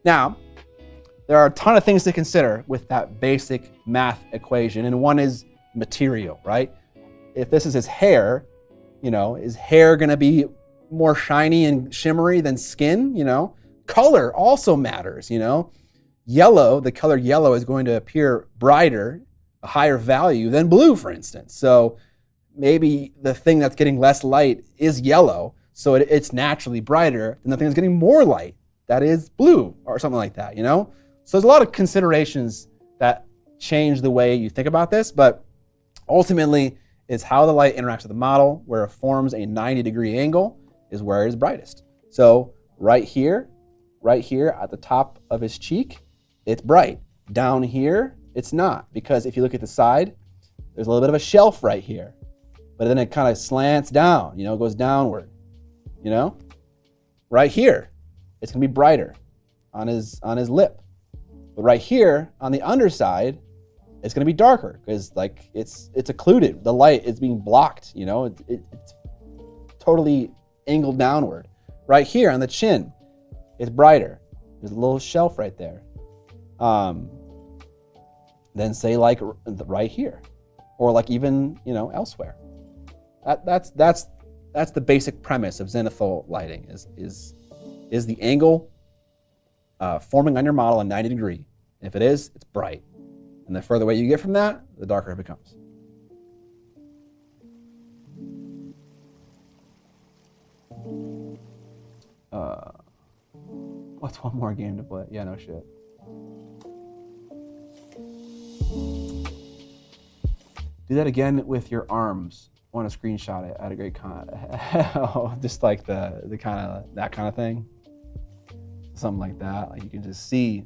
Now, there are a ton of things to consider with that basic math equation, and one is material, right? If this is his hair, is hair going to be more shiny and shimmery than skin? Color also matters, Yellow, the color yellow is going to appear brighter, a higher value than blue, for instance. So maybe the thing that's getting less light is yellow, so it's naturally brighter than the thing that's getting more light, that is blue, or something like that, So there's a lot of considerations that change the way you think about this, but ultimately, it's how the light interacts with the model, where it forms a 90-degree angle is where it is brightest. So right here at the top of his cheek, it's bright. Down here, it's not, because if you look at the side, there's a little bit of a shelf right here, but then it kind of slants down, goes downward, Right here, it's gonna be brighter on his lip. But right here on the underside, it's going to be darker because it's occluded. The light is being blocked, it's totally angled downward. Right here on the chin, it's brighter. There's a little shelf right there. Then say right here, or even elsewhere. That's the basic premise of Zenithal lighting is the angle forming on your model a 90 degree. If it is, it's bright. And the further away you get from that, the darker it becomes. What's one more game to play? Yeah, no shit. Do that again with your arms. I want to screenshot it at a great just like the kind of that kind of thing. Something like that. Like you can just see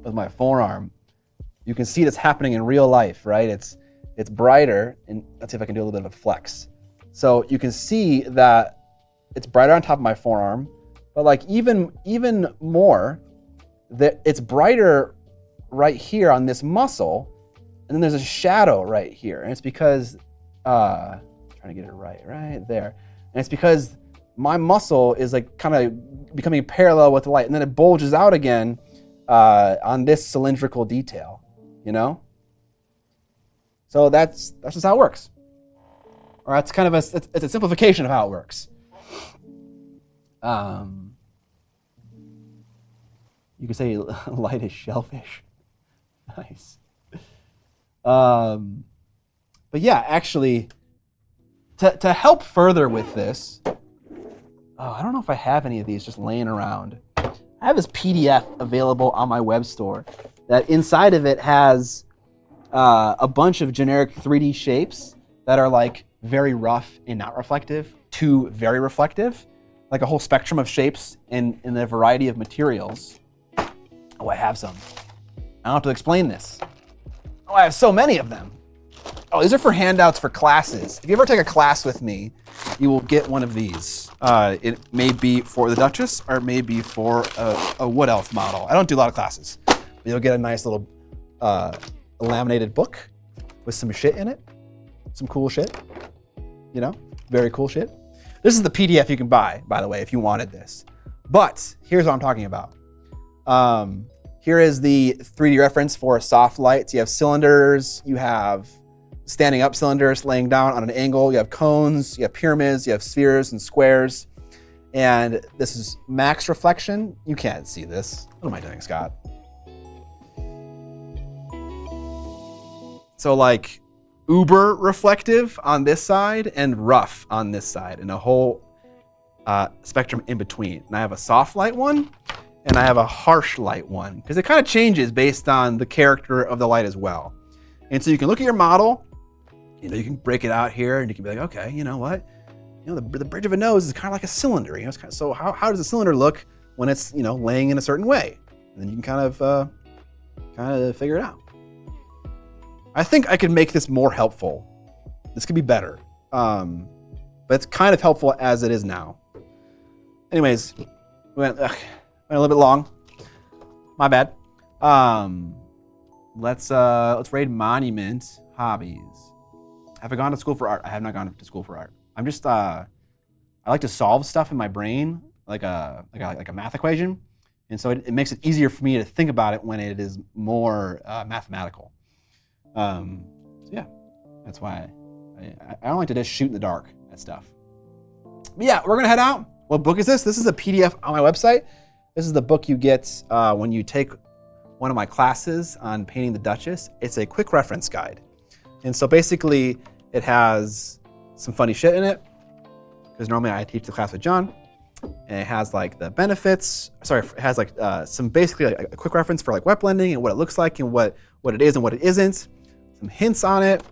with my forearm. You can see that's happening in real life, right? It's brighter, and let's see if I can do a little bit of a flex. So you can see that it's brighter on top of my forearm, but even more, that it's brighter right here on this muscle, and then there's a shadow right here, and it's because trying trying to get it right there. And it's because my muscle is like kind of becoming parallel with the light, and then it bulges out again on this cylindrical detail, you know? So that's just how it works. Or that's kind of it's a simplification of how it works. You could say light is shellfish. Nice. But yeah, actually, to help further with this, I don't know if I have any of these just laying around. I have this PDF available on my web store that inside of it has a bunch of generic 3D shapes that are like very rough and not reflective to very reflective, like a whole spectrum of shapes in a variety of materials. Oh, I have some. I don't have to explain this. Oh, I have so many of them. Oh, these are for handouts for classes. If you ever take a class with me, you will get one of these. It may be for the Duchess, or it may be for a Wood Elf model. I don't do a lot of classes. But you'll get a nice little laminated book with some shit in it. Some cool shit. You know, very cool shit. This is the PDF you can buy, by the way, if you wanted this. But here's what I'm talking about. Here is the 3D reference for soft lights. You have cylinders, you have standing up cylinders laying down on an angle, you have cones, you have pyramids, you have spheres and squares. And this is max reflection. You can't see this. What am I doing, Scott? So like uber reflective on this side and rough on this side, and a whole spectrum in between. And I have a soft light one, and I have a harsh light one, because it kind of changes based on the character of the light as well. And so you can look at your model, you know, you can break it out here, and you can be like, okay, you know what? You know, the bridge of a nose is kind of like a cylinder. You know, it's kind of, so how does a cylinder look when it's, you know, laying in a certain way? And then you can kind of figure it out. I think I can make this more helpful. This could be better, but it's kind of helpful as it is now. Anyways, we went a little bit long. My bad. Let's raid Monument Hobbies. Have I gone to school for art? I have not gone to school for art. I'm just I like to solve stuff in my brain, like a math equation, and so it makes it easier for me to think about it when it is more mathematical. So yeah, that's why I don't like to just shoot in the dark at stuff. But yeah, we're gonna head out. What book is this? This is a PDF on my website. This is the book you get when you take one of my classes on painting the Duchess. It's a quick reference guide. And so basically it has some funny shit in it, because normally I teach the class with John. And it has like the benefits, it has like some basically like a quick reference for like wet blending and what it looks like and what it is and what it isn't. Some hints on it.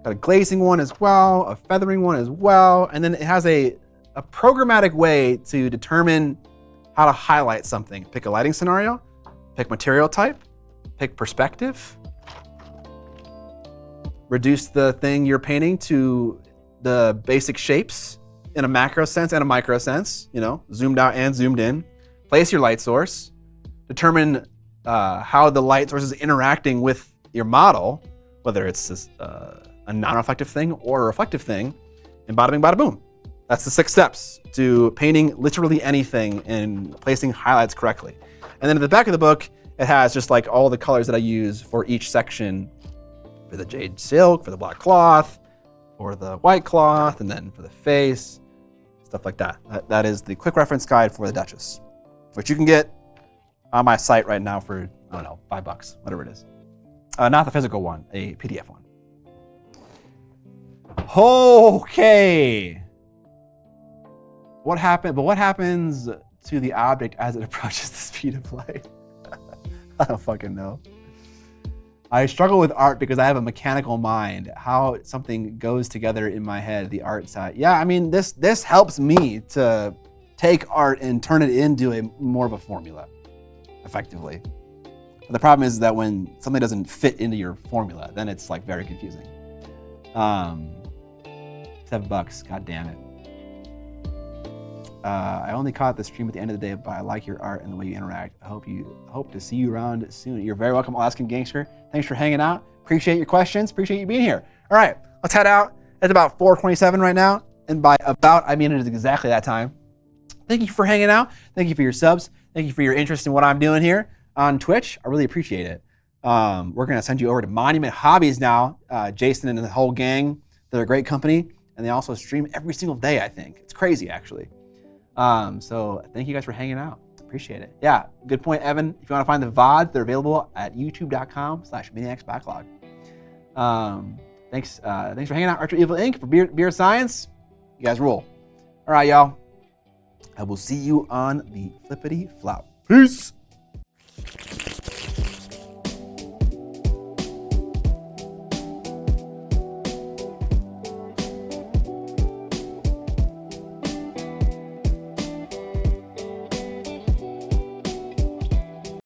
Got a glazing one as well, a feathering one as well. And then it has a programmatic way to determine how to highlight something. Pick a lighting scenario, pick material type, pick perspective, reduce the thing you're painting to the basic shapes in a macro sense and a micro sense, you know, zoomed out and zoomed in. Place your light source, determine how the light source is interacting with your model, whether it's a non-reflective thing or a reflective thing, and bada bing, bada boom. That's the 6 steps to painting literally anything and placing highlights correctly. And then at the back of the book, it has just like all the colors that I use for each section, for the jade silk, for the black cloth, for the white cloth, and then for the face, stuff like that. That is the quick reference guide for the Duchess, which you can get on my site right now for, I don't know, $5, whatever it is. Not the physical one, a PDF one. Okay. What happens to the object as it approaches the speed of light? I don't fucking know. I struggle with art because I have a mechanical mind. How something goes together in my head, the art side. Yeah, I mean, this helps me to take art and turn it into a more of a formula, effectively. But the problem is that when something doesn't fit into your formula, then it's like very confusing. $7, god damn it. I only caught the stream at the end of the day, but I like your art and the way you interact. I hope to see you around soon. You're very welcome, Alaskan Gangster. Thanks for hanging out. Appreciate your questions. Appreciate you being here. All right, let's head out It's about 4:27 right now, and by about, I mean it is exactly that time. Thank you for hanging out. Thank you for your subs. Thank you for your interest in what I'm doing here on Twitch. I really appreciate it. We're gonna send you over to Monument Hobbies now. Jason and the whole gang, they're a great company, and they also stream every single day, I think. It's crazy, actually. So thank you guys for hanging out. Appreciate it. Yeah, good point, Evan. If you wanna find the VODs, they're available at youtube.com/MiniacBacklog. Thanks for hanging out, Archer Evil Inc. for Beer Science. You guys rule. All right, y'all. I will see you on the flippity flop. Peace.